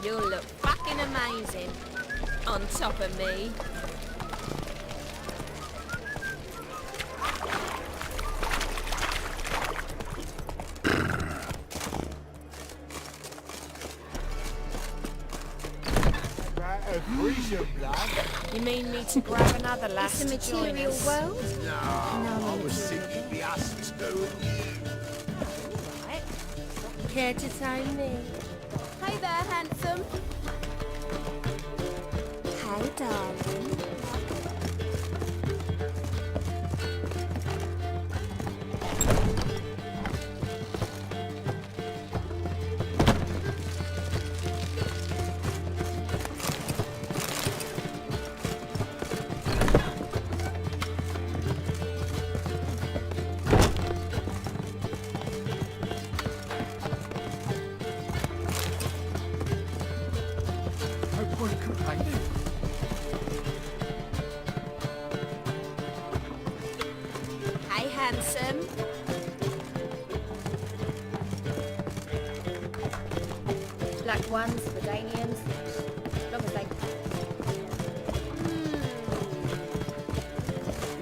You'll look fucking amazing on top of me. You mean me to grab another lass
It's a
to join
material
us?
world?
No, I was thinking the us two and you.
Care to sign me?
Hey there, handsome.
Hi, darling.
Hey, handsome.
Black ones, Verdanians. Long as they...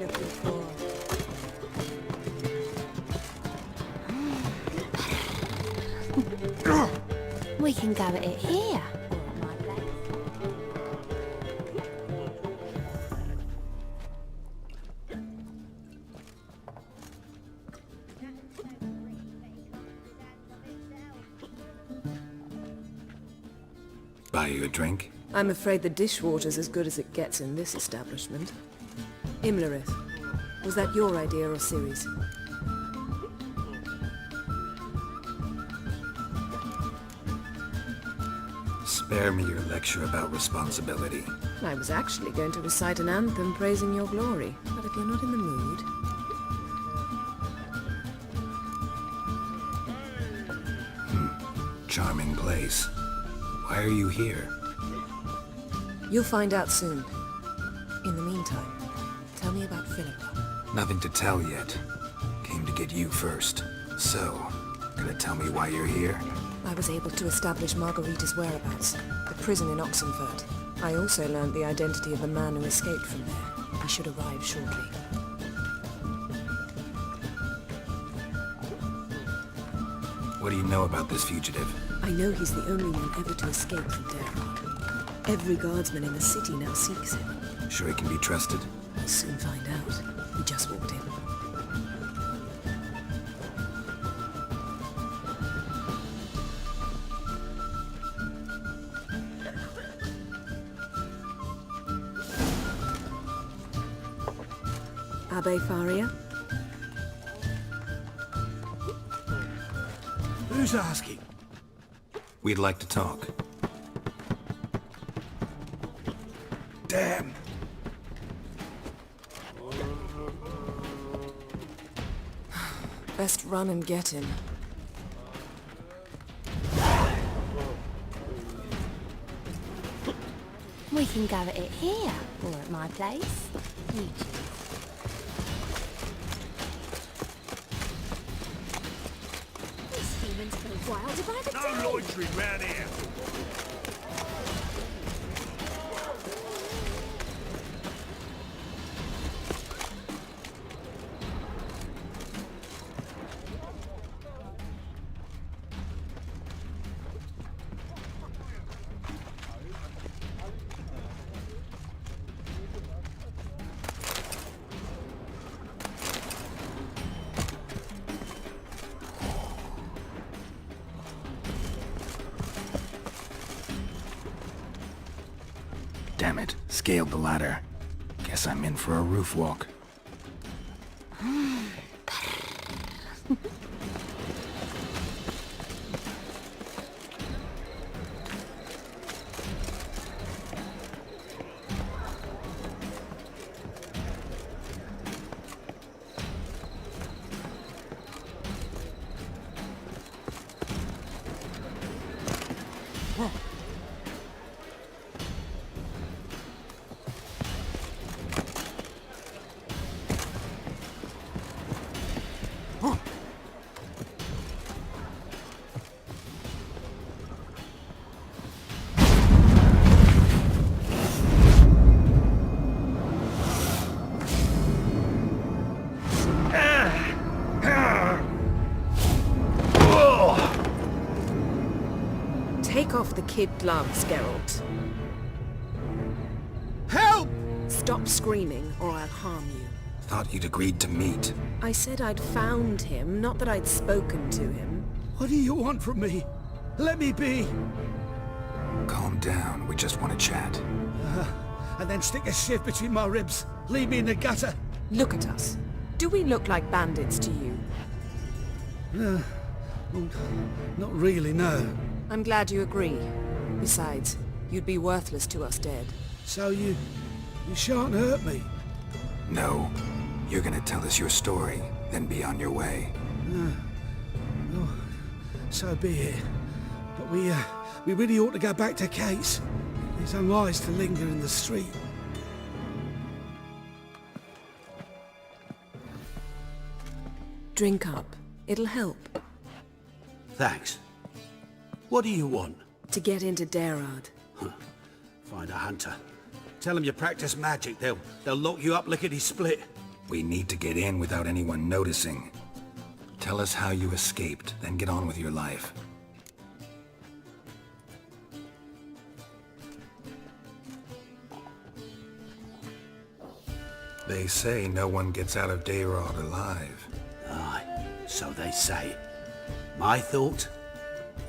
Looking for...
We can go at it here.
Buy you a drink?
I'm afraid the dishwater's as good as it gets in this establishment. Imlerith, was that your idea or Ciri's?
Spare me your lecture about responsibility.
I was actually going to recite an anthem praising your glory, but if you're not in the mood...
Charming place. Why are you here?
You'll find out soon. In the meantime, tell me about Philippa.
Nothing to tell yet. Came to get you first. So, gonna tell me why you're here?
I was able to establish Margarita's whereabouts, the prison in Oxenfurt. I also learned the identity of a man who escaped from there. He should arrive shortly.
What do you know about this fugitive?
I know he's the only one ever to escape from Derek. Every guardsman in the city now seeks him.
Sure he can be trusted?
We'll soon find out. He just walked in. Abbe Faria?
Who's asking?
We'd like to talk.
Damn.
Best run and get him.
We can go at it here, or at my place. You choose. These demons go wilder by the day.
No loitering round here.
Damn it, scaled the ladder. Guess I'm in for a roof walk.
Take off the kid gloves, Geralt.
Help!
Stop screaming, or I'll harm you.
Thought you'd agreed to meet.
I said I'd found him, not that I'd spoken to him.
What do you want from me? Let me be.
Calm down, we just want to chat.
And then stick a shiv between my ribs. Leave me in the gutter.
Look at us. Do we look like bandits to you?
Well, not really, no.
I'm glad you agree. Besides, you'd be worthless to us dead.
So you shan't hurt me?
No. You're gonna tell us your story, then be on your way.
Well, so be it. But we really ought to go back to Kate's. It's unwise to linger in the street.
Drink up. It'll help.
Thanks. What do you want?
To get into Daerad.
Find a hunter. Tell them you practice magic. They'll lock you up lickety-split.
We need to get in without anyone noticing. Tell us how you escaped, then get on with your life. They say no one gets out of Daerad alive.
Aye, so they say. My thought?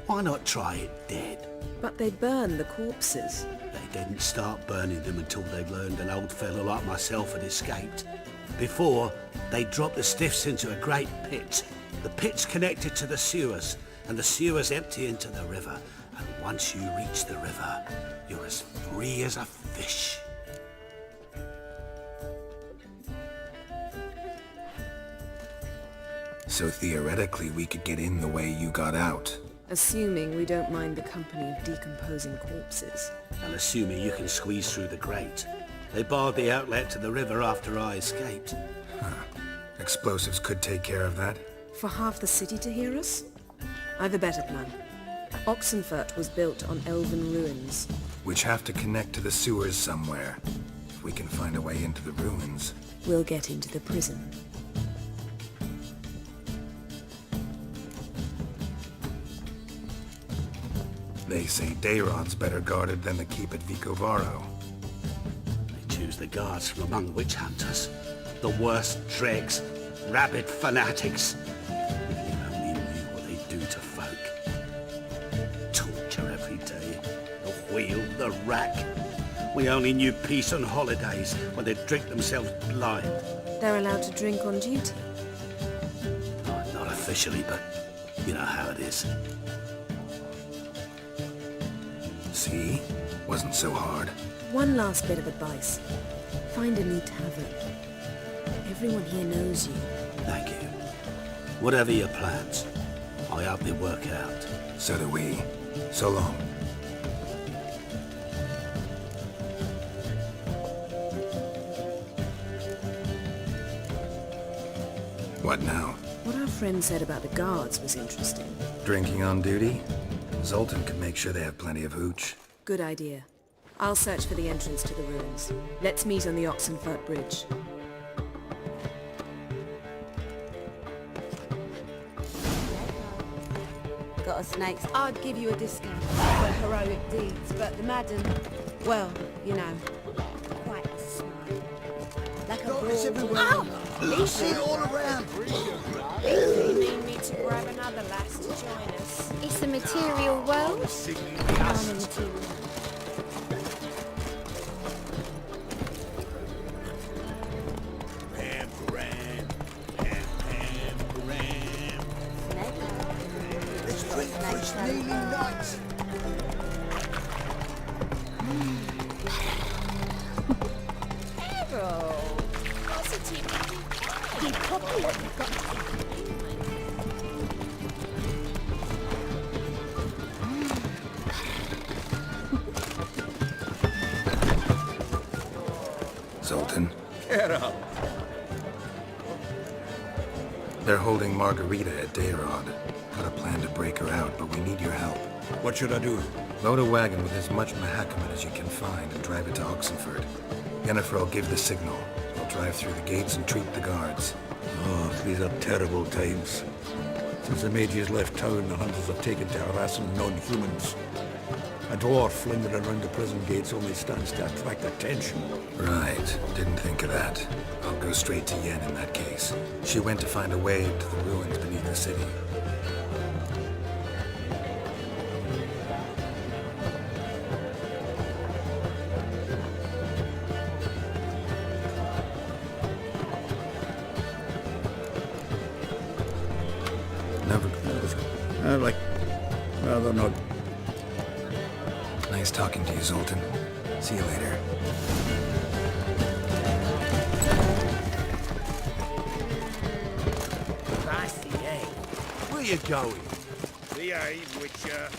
Why not try it dead?
But they burn the corpses.
They didn't start burning them until they learned an old fellow like myself had escaped. Before, they dropped the stiffs into a great pit. The pit's connected to the sewers, and the sewers empty into the river. And once you reach the river, you're as free as a fish.
So theoretically, we could get in the way you got out.
Assuming we don't mind the company of decomposing corpses.
And assuming you can squeeze through the grate. They barred the outlet to the river after I escaped.
Explosives could take care of that.
For half the city to hear us? I've a better plan. Oxenfurt was built on elven ruins.
Which have to connect to the sewers somewhere. If we can find a way into the ruins.
We'll get into the prison.
They say Daerad's better guarded than the keep at Vicovaro.
They choose the guards from among witch hunters. The worst dregs, rabid fanatics. If you only knew what they do to folk. Torture every day. The wheel, the rack. We only knew peace on holidays when they'd drink themselves blind.
They're allowed to drink on duty?
Not officially, but you know how it is.
See? Wasn't so hard.
One last bit of advice. Find a new tavern. Everyone here knows you.
Thank you. Whatever your plans, I hope they work out.
So do we. So long. What now?
What our friend said about the guards was interesting.
Drinking on duty? Zoltan can make sure they have plenty of hooch.
Good idea. I'll search for the entrance to the ruins. Let's meet on the Oxenfurt Bridge.
Got a snake's. I'd give you a discount for heroic deeds, but the madam, well, you know, quite a smile. Like a broad...
Leave it all around.
You need me to grab another lass to join us?
It's a material world. I'm a material.
Let's drink for its nearly night.
Zoltan,
Get up.
they're holding Margarita at Dayrod. Got a plan to break her out, but we need your help.
What should I do?
Load a wagon with as much Mahakaman as you can find and drive it to Oxenford. Yennefer will give the signal. We'll drive through the gates and treat the guards.
Oh, these are terrible times. Since the mages left town, the hunters have taken to harassing non-humans. A dwarf lingering around the prison gates only stands to attract attention.
Right. Didn't think of that. I'll go straight to Yen in that case. She went to find a way to the ruins beneath the city. Never...
Rather not.
Nice talking to you, Zoltan. See you later.
That's the aim. Where you going?
The aim, Witcher.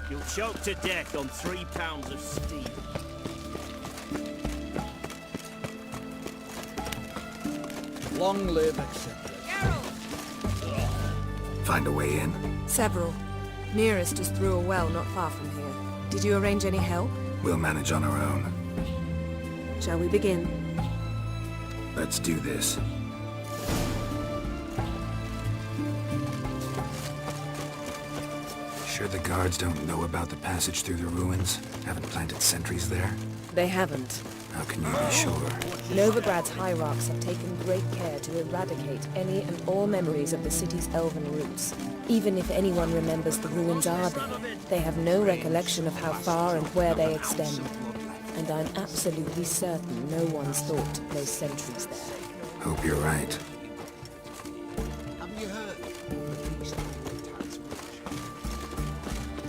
You'll choke to death on 3 pounds of steel.
Long live etc.
Find a way in?
Several. Nearest is through a well not far from here. Did you arrange any help?
We'll manage on our own.
Shall we begin?
Let's do this. Sure the guards don't know about the passage through the ruins? Haven't planted sentries there?
They haven't.
How can you be sure?
Novigrad's hierarchs have taken great care to eradicate any and all memories of the city's elven roots. Even if anyone remembers the ruins are there, they have no recollection of how far and where they extend. And I'm absolutely certain no one's thought to place sentries there.
Hope you're right.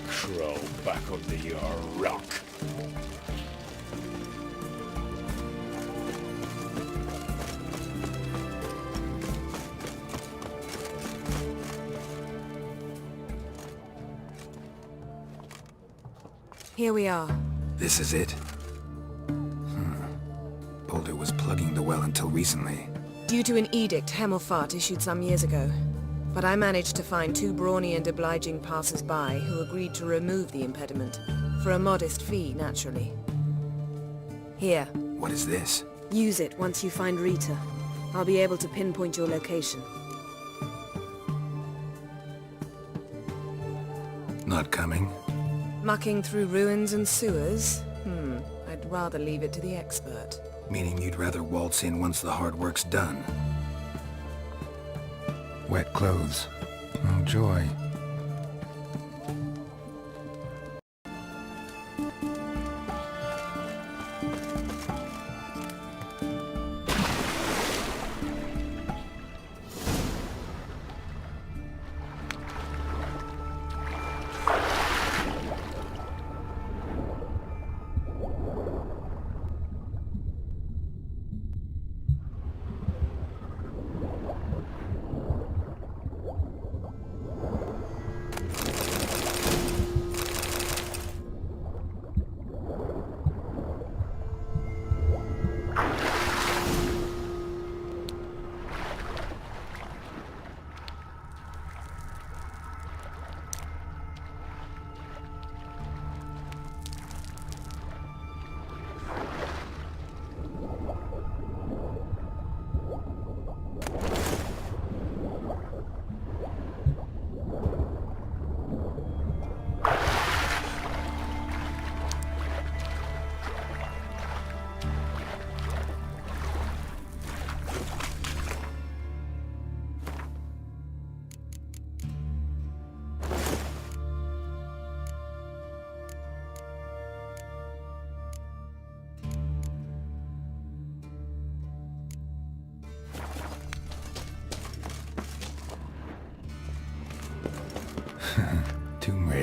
Crawl back under your rock.
Here we are.
This is it? Boulder was plugging the well until recently.
Due to an edict Hemelfart issued some years ago. But I managed to find 2 brawny and obliging passers-by who agreed to remove the impediment. For a modest fee, naturally. Here.
What is this?
Use it once you find Rita. I'll be able to pinpoint your location.
Not coming?
Mucking through ruins and sewers? I'd rather leave it to the expert.
Meaning you'd rather waltz in once the hard work's done. Wet clothes. Oh, joy.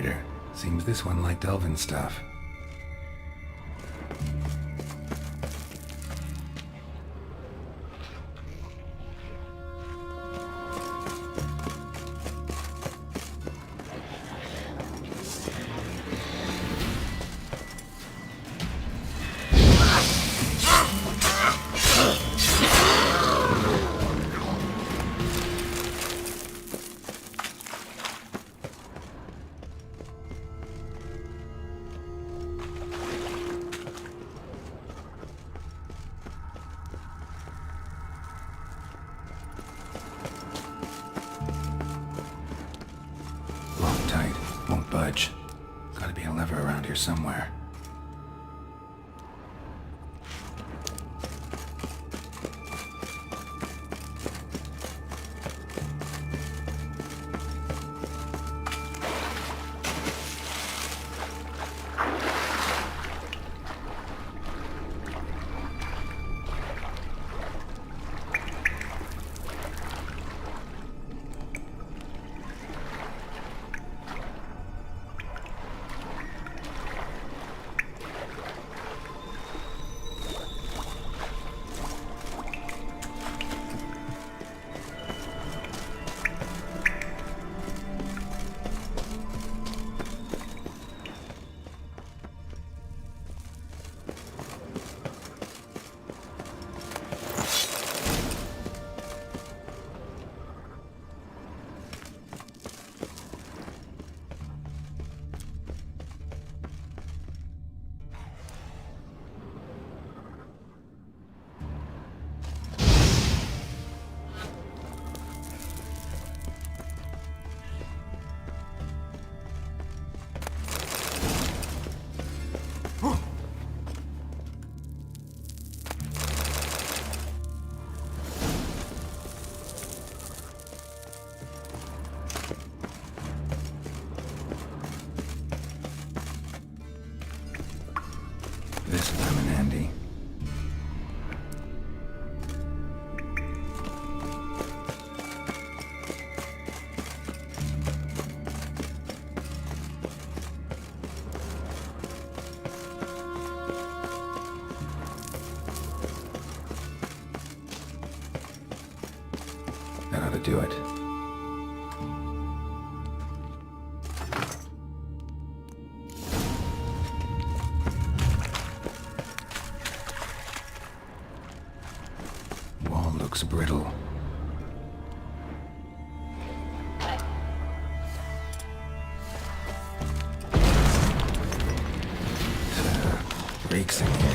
spider. Seems this one liked elven stuff. Locked tight. Won't budge. Gotta be a lever around here somewhere. This will come in handy. That ought to do it. Wall looks brittle. Reeks in here.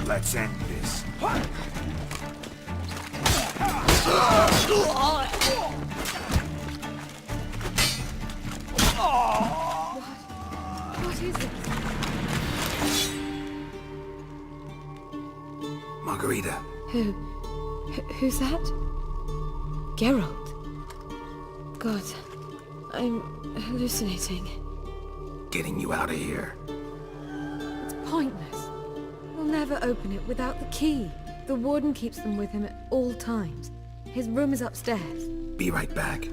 Let's end this.
What is it?
Margarita.
Who's that? Geralt. God, I'm hallucinating.
Getting you out of here.
It's pointless. We'll never open it without the key. The warden keeps them with him at all times. His room is upstairs.
Be right back.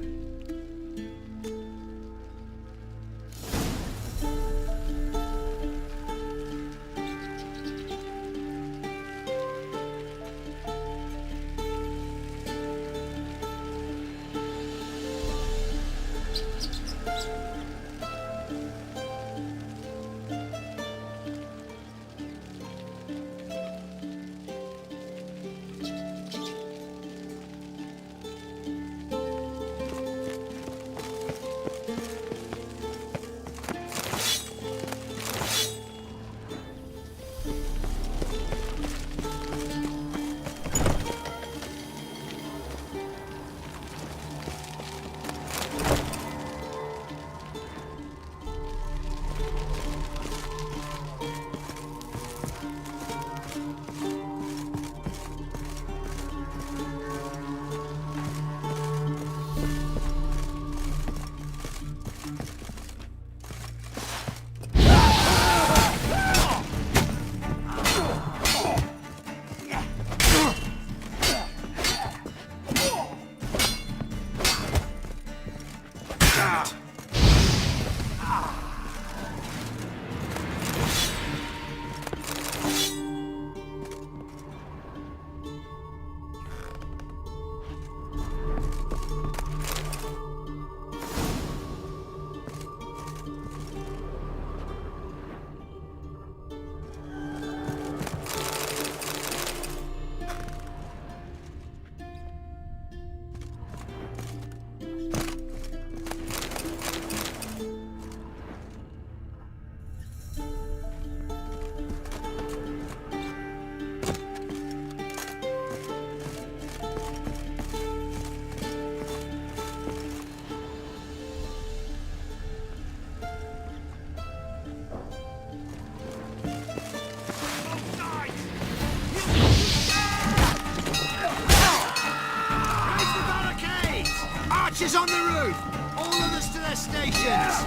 Archers on the roof! All others to their stations!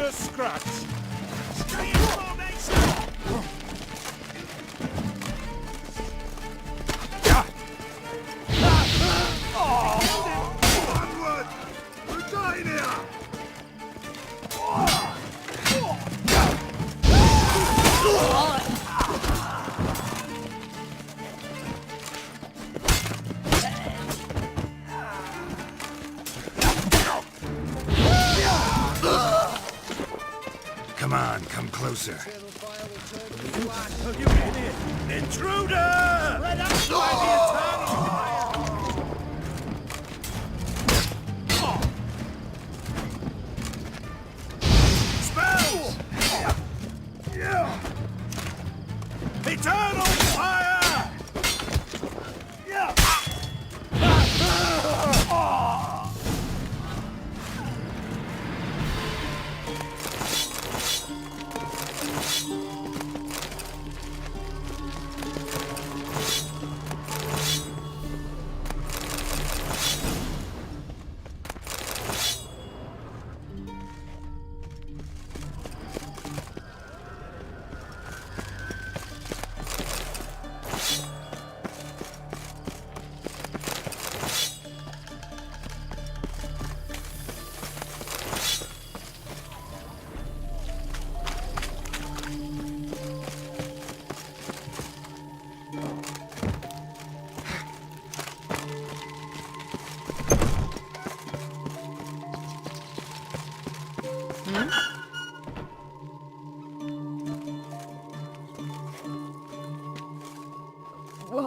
a scratch. Stay in formation! Onward! Britannia!
Come on, come closer.
Have you been here? Intruder! Let us by the eternal fire! Spells! Eternal fire!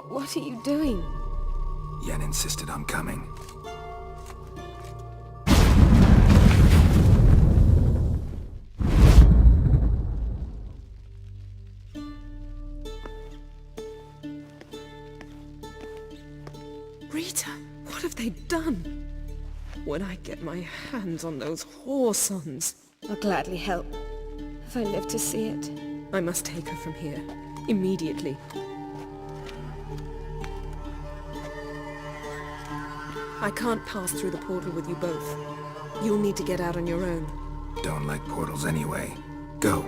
What are you doing?
Yen insisted on coming.
Rita, what have they done? When I get my hands on those whoresons...
I'll gladly help, if I live to see it.
I must take her from here, immediately. I can't pass through the portal with you both. You'll need to get out on your own.
Don't like portals anyway. Go.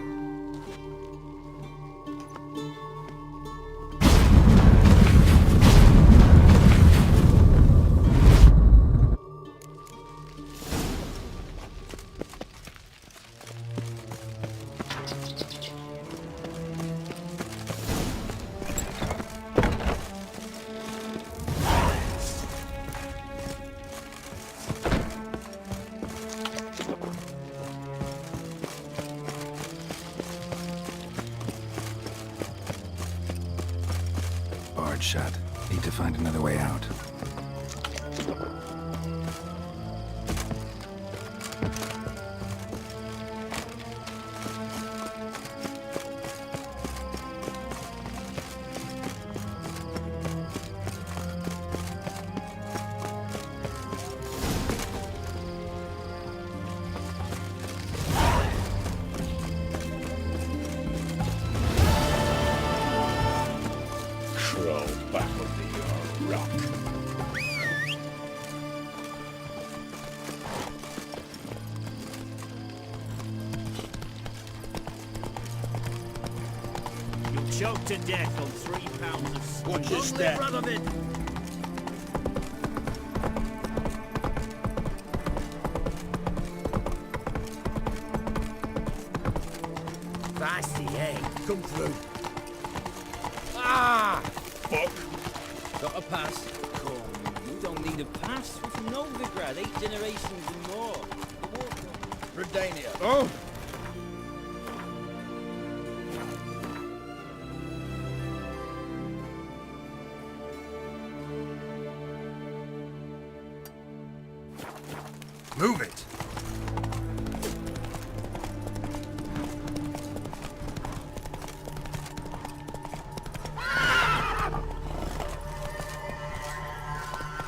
Barred shut. Need to find another way out.
Crawl back under your rock.
You'll choke to death on 3 pounds of sweet.
Watch your step.
Feisty egg.
Come through.
Ah!
Fuck.
Got a pass? Come, you don't need a pass. We're from Novigrad, 8 generations and more.
Redania.
Oh!
Move it!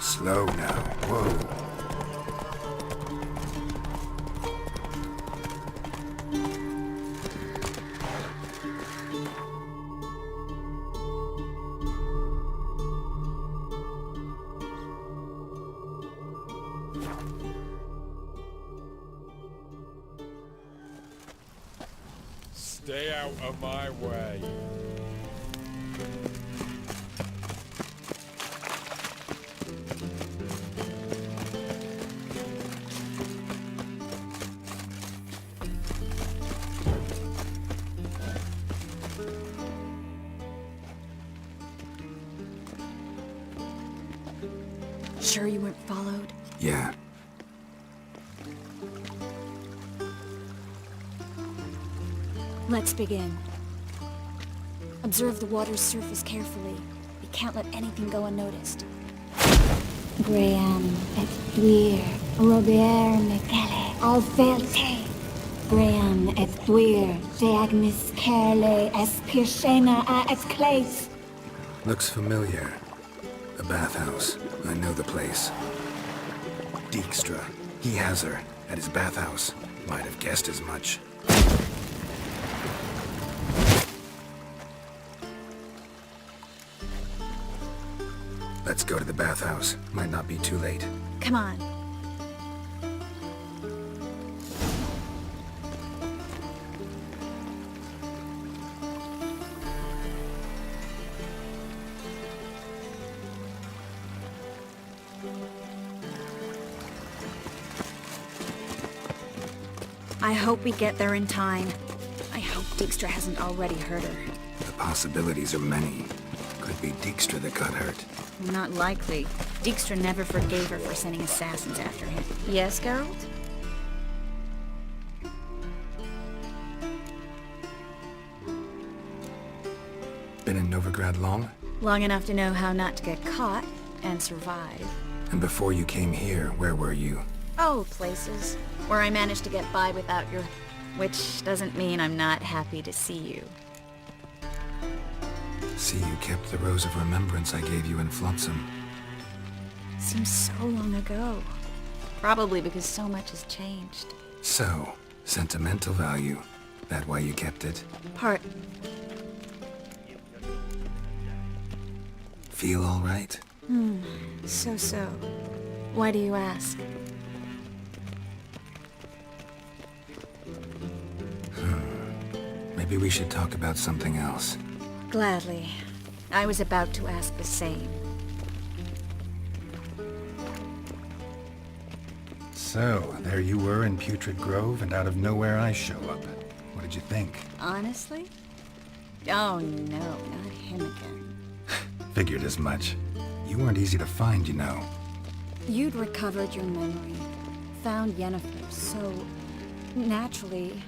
Slow now. Whoa.
Stay out of my way.
Sure you weren't followed?
Yeah.
Let's begin. Observe the water's surface carefully. We can't let anything go unnoticed.
Graham et thuir, Robert Mekele, Alvelte. Graham et thuir, de agnis kerle, es pirshena a es clays.
Looks familiar. The bathhouse. I know the place. Dijkstra. He has her at his bathhouse. Might have guessed as much. Let's go to the bathhouse. Might not be too late.
Come on. I hope we get there in time. I hope Dijkstra hasn't already hurt her.
The possibilities are many. Could be Dijkstra that got hurt.
Not likely. Dijkstra never forgave her for sending assassins after him. Yes, Geralt?
Been in Novigrad long?
Long enough to know how not to get caught and survive.
And before you came here, where were you?
Oh, places where I managed to get by without your... Which doesn't mean I'm not happy to see you.
See, you kept the Rose of Remembrance I gave you in Flotsam.
Seems so long ago. Probably because so much has changed.
So, sentimental value. That why you kept it?
Part.
Feel all right?
So. Why do you ask?
Maybe we should talk about something else.
Gladly. I was about to ask the same.
So, there you were in Putrid Grove, and out of nowhere I show up. What did you think?
Honestly? Oh no, not him again.
Figured as much. You weren't easy to find, you know.
You'd recovered your memory, found Yennefer, so naturally,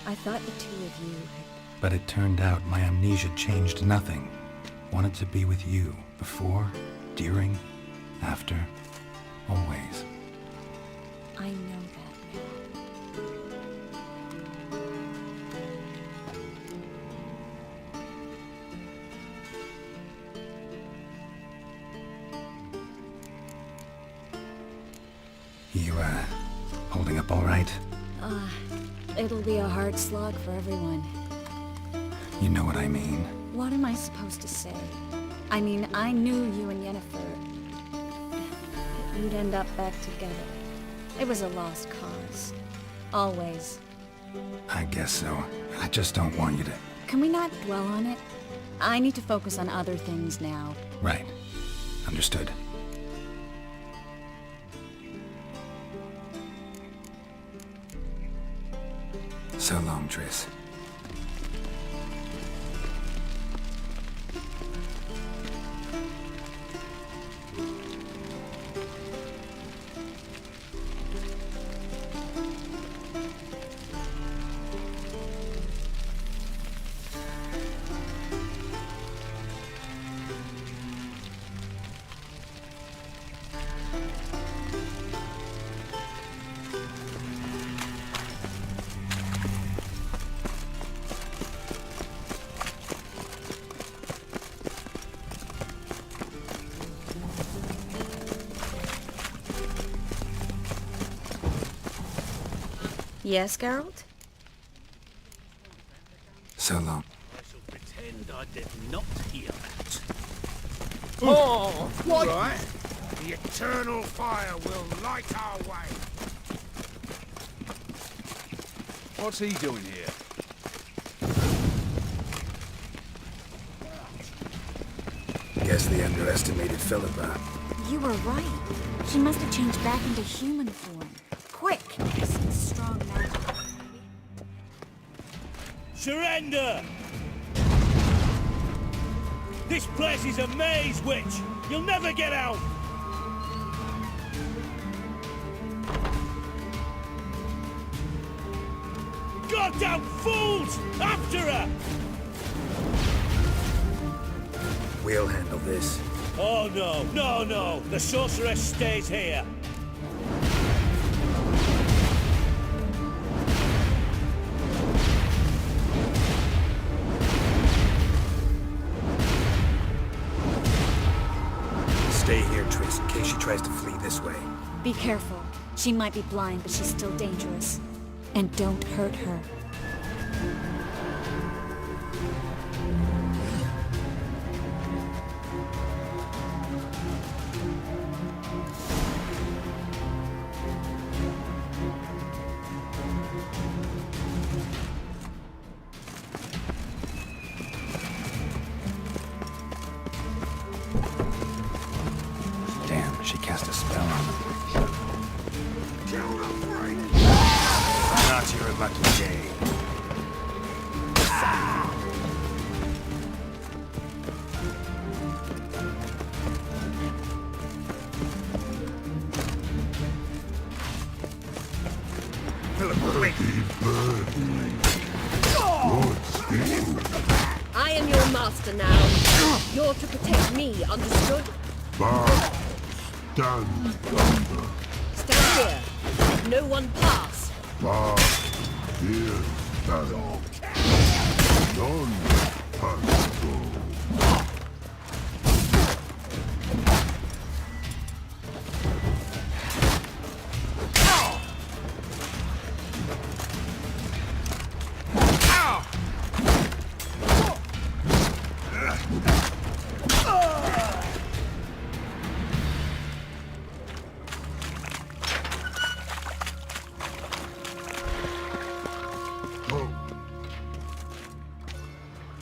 I thought the two of you had...
But it turned out my amnesia changed nothing. Wanted to be with you, before, during, after, always.
I know that now.
You, holding up all right?
It'll be a hard slog for everyone.
You know what I mean.
What am I supposed to say? I mean, I knew you and Yennefer. You'd end up back together. It was a lost cause. Always.
I guess so. I just don't want you to...
Can we not dwell on it? I need to focus on other things now.
Right. Understood. So long, Triss.
Yes, Geralt?
So long.
I shall pretend I did not hear that.
Oh, what?
Right. The eternal fire will light our way.
What's he doing here?
vastly underestimated Philippa.
You were right. She must have changed back into human form. Quick! Some strong magic.
Surrender! This place is a maze, witch! You'll never get out! Goddamn fools! After her!
We'll handle this.
Oh no, no, no! The sorceress stays here!
Stay here, Triss, in case she tries to flee this way.
Be careful. She might be blind, but she's still dangerous. And don't hurt her.
Damn, she cast a spell on them. Not your lucky day.
I am your master now. You're to protect me, understood?
Stand under.
Stand here. Let no one pass.
Here stand. None pass go.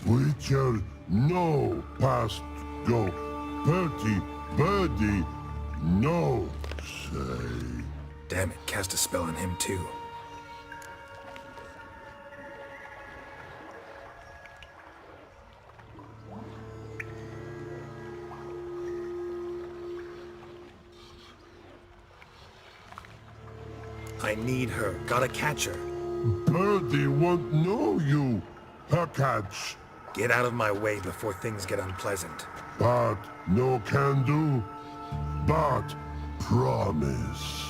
Witcher, no past go. Bertie, birdie, no say.
Damn it, cast a spell on him too. I need her. Gotta catch her.
Birdie won't know you, her catch.
Get out of my way before things get unpleasant.
But no can do. But promise.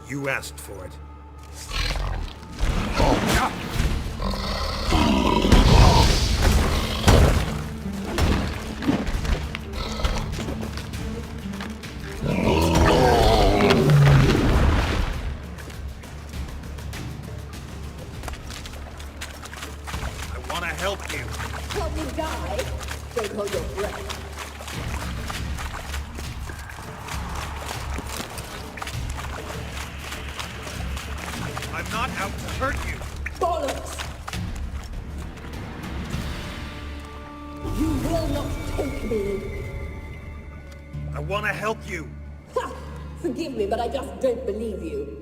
You asked for it. I want to help you.
Help me die? Don't hold your breath.
I'm not out to hurt you.
Bollocks! You will not take me.
I want to help you.
Ha! Forgive me, but I just don't believe you.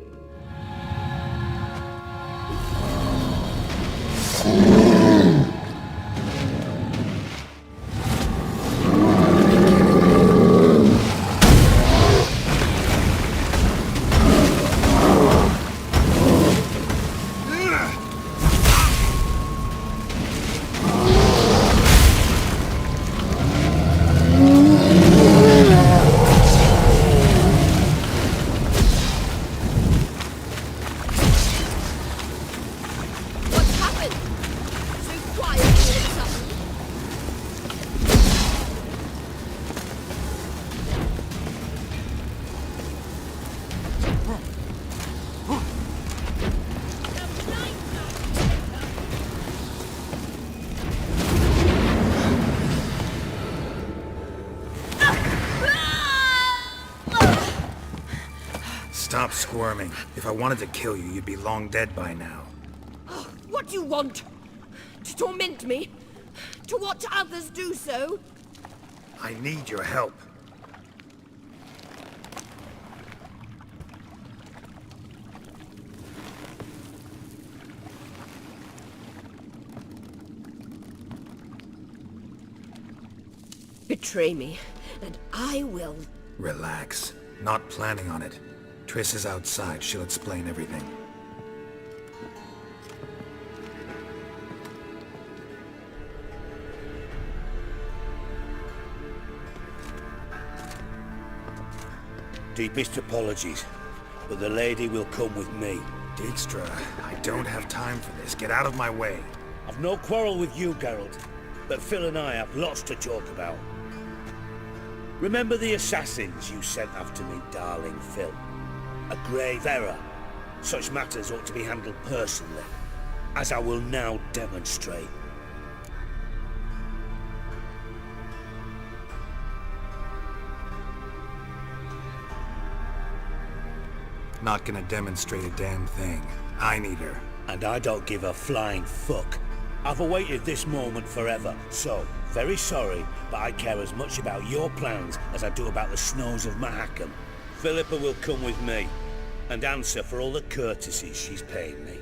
Stop squirming. If I wanted to kill you, you'd be long dead by now.
What do you want? To torment me? To watch others do so?
I need your help.
Betray me, and I will...
Relax. Not planning on it. Triss is outside. She'll explain everything.
Deepest apologies, but the lady will come with me.
Dijkstra, I don't have time for this. Get out of my way.
I've no quarrel with you, Geralt, but Phil and I have lots to talk about. Remember the assassins you sent after me, darling Phil? A grave error. Such matters ought to be handled personally, as I will now demonstrate.
Not gonna demonstrate a damn thing. I need her.
And I don't give a flying fuck. I've awaited this moment forever, so, very sorry, but I care as much about your plans as I do about the snows of Mahakam. Philippa will come with me, and answer for all the courtesies she's paying me.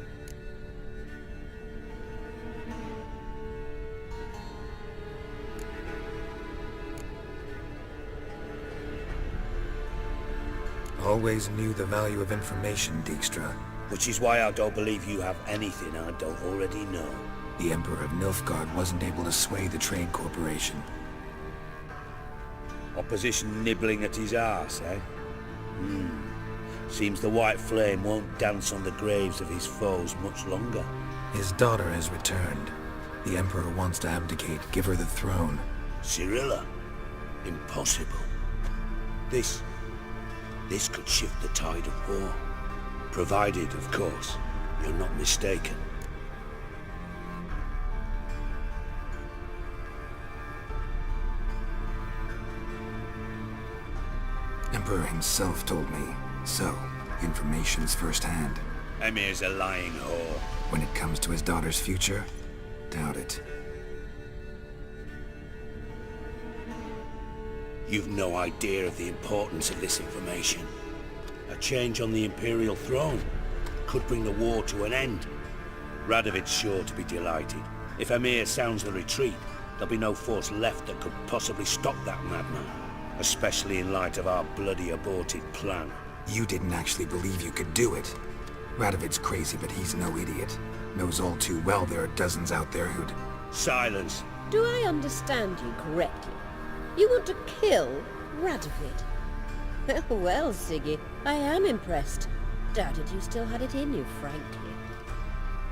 Always knew the value of information, Dijkstra.
Which is why I don't believe you have anything I don't already know.
The Emperor of Nilfgaard wasn't able to sway the Trade Corporation.
Opposition nibbling at his arse, eh? Seems the White Flame won't dance on the graves of his foes much longer.
His daughter has returned. The Emperor wants to abdicate, give her the throne.
Cirilla? Impossible. This could shift the tide of war. Provided, of course, you're not mistaken.
Emperor himself told me. So, information's firsthand.
Emir's a lying whore.
When it comes to his daughter's future, doubt it.
You've no idea of the importance of this information. A change on the Imperial throne could bring the war to an end. Radovid's sure to be delighted. If Emir sounds the retreat, there'll be no force left that could possibly stop that madman. Especially in light of our bloody aborted plan.
You didn't actually believe you could do it. Radovid's crazy, but he's no idiot. Knows all too well there are dozens out there who'd...
Silence!
Do I understand you correctly? You want to kill Radovid? Well, Siggy, I am impressed. Doubted you still had it in you, frankly.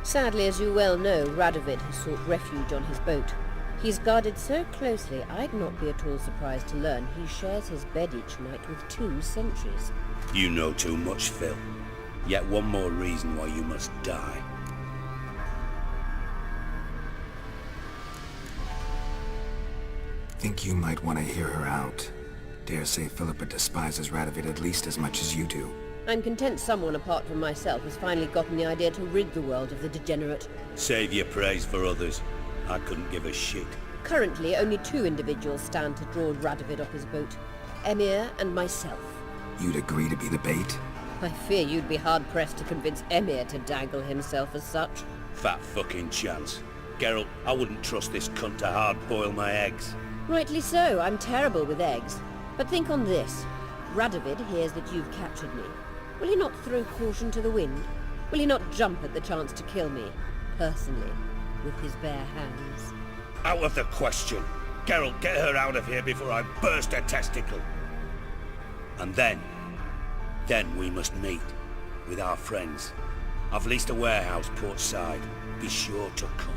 Sadly, as you well know, Radovid has sought refuge on his boat. He's guarded so closely, I'd not be at all surprised to learn he shares his bed each night with 2 sentries.
You know too much, Phil. Yet one more reason why you must die.
Think you might want to hear her out. Dare say Philippa despises Radovid at least as much as you do.
I'm content someone apart from myself has finally gotten the idea to rid the world of the degenerate.
Save your praise for others. I couldn't give a shit.
Currently, only 2 individuals stand to draw Radovid off his boat. Emir and myself.
You'd agree to be the bait?
I fear you'd be hard-pressed to convince Emir to dangle himself as such.
Fat fucking chance. Geralt, I wouldn't trust this cunt to hard-boil my eggs.
Rightly so, I'm terrible with eggs. But think on this. Radovid hears that you've captured me. Will he not throw caution to the wind? Will he not jump at the chance to kill me, personally, with his bare hands?
Out of the question. Geralt, get her out of here before I burst her testicle. And then we must meet with our friends. I've leased a warehouse port side. Be sure to come.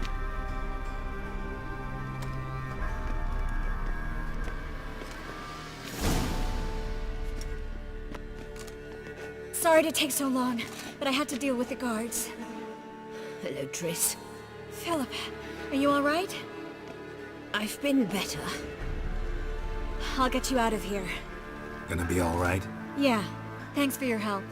Sorry to take so long, but I had to deal with the guards.
Hello, Triss.
Philip, are you all right?
I've been better.
I'll get you out of here.
Gonna be all right?
Yeah, thanks for your help.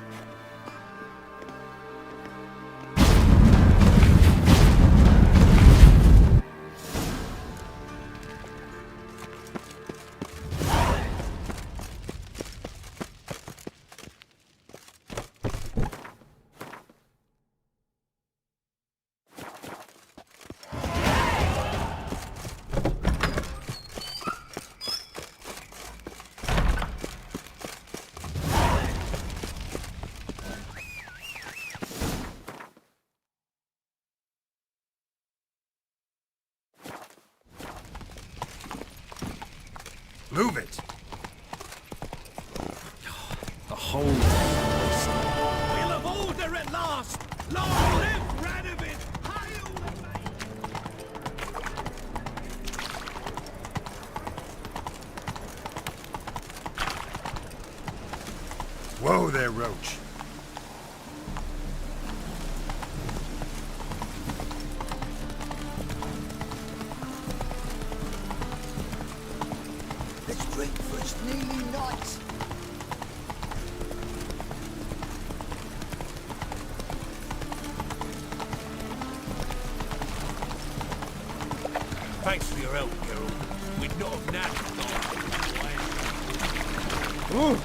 Move it!
The whole place.
We'll have order at last! Long live Radovid!
Whoa there, Roach.
Let's drink for it's nearly night.
Thanks for your help, Geralt. We'd not have napped.
Ooh.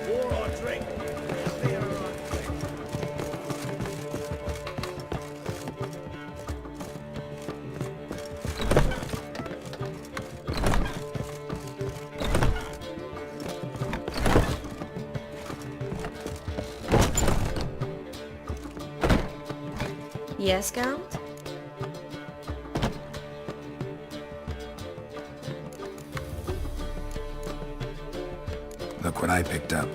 Or our drink.
Yes, Geralt?
Look what I picked up.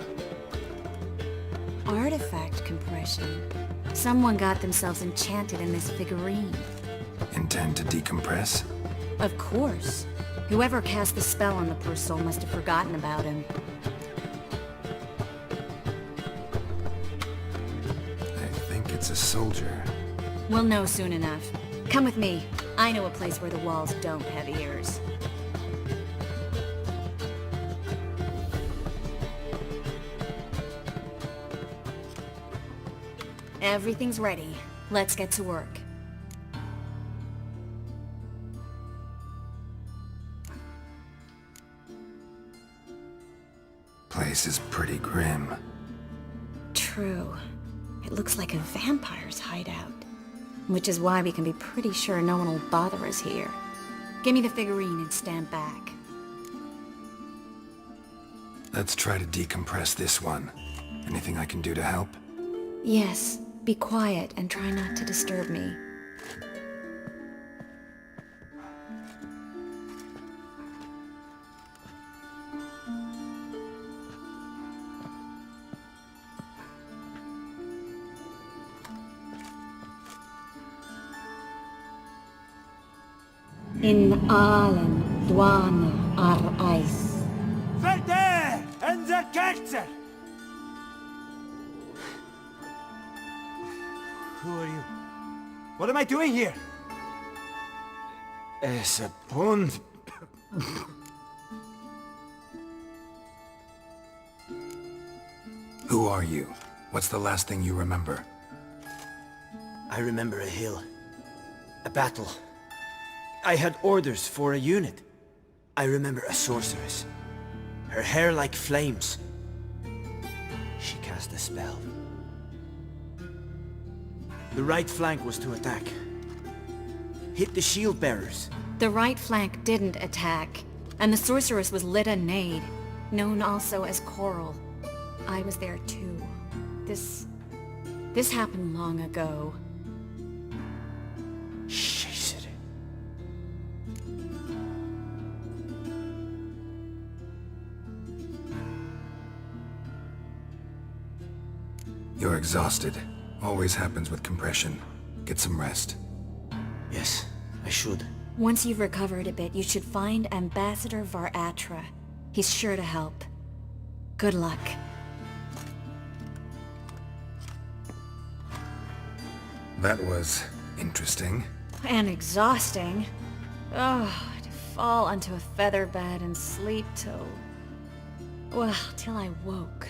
Artifact compression. Someone got themselves enchanted in this figurine.
Intend to decompress?
Of course. Whoever cast the spell on the poor soul must have forgotten about him.
I think it's a soldier.
We'll know soon enough. Come with me. I know a place where the walls don't have ears. Everything's ready. Let's get to work.
Place is pretty grim.
True. It looks like a vampire's hideout. Which is why we can be pretty sure no one will bother us here. Give me the figurine and stand back.
Let's try to decompress this one. Anything I can do to help?
Yes, be quiet and try not to disturb me. In Allen, Dwana, ar Eis.
Verde! And the Kerzer! Who are you? What am I doing here?
Es a pond.
Who are you? What's the last thing you remember?
I remember a hill. A battle. I had orders for a unit. I remember a sorceress. Her hair like flames. She cast a spell. The right flank was to attack. Hit the shield bearers.
The right flank didn't attack, and the sorceress was Lyda Nade, known also as Coral. I was there too. This happened long ago.
You're exhausted. Always happens with compression. Get some rest.
Yes, I should.
Once you've recovered a bit, you should find Ambassador Var-Atra. He's sure to help. Good luck.
That was interesting.
And exhausting. Oh, to fall onto a feather bed and sleep till... well, till I woke.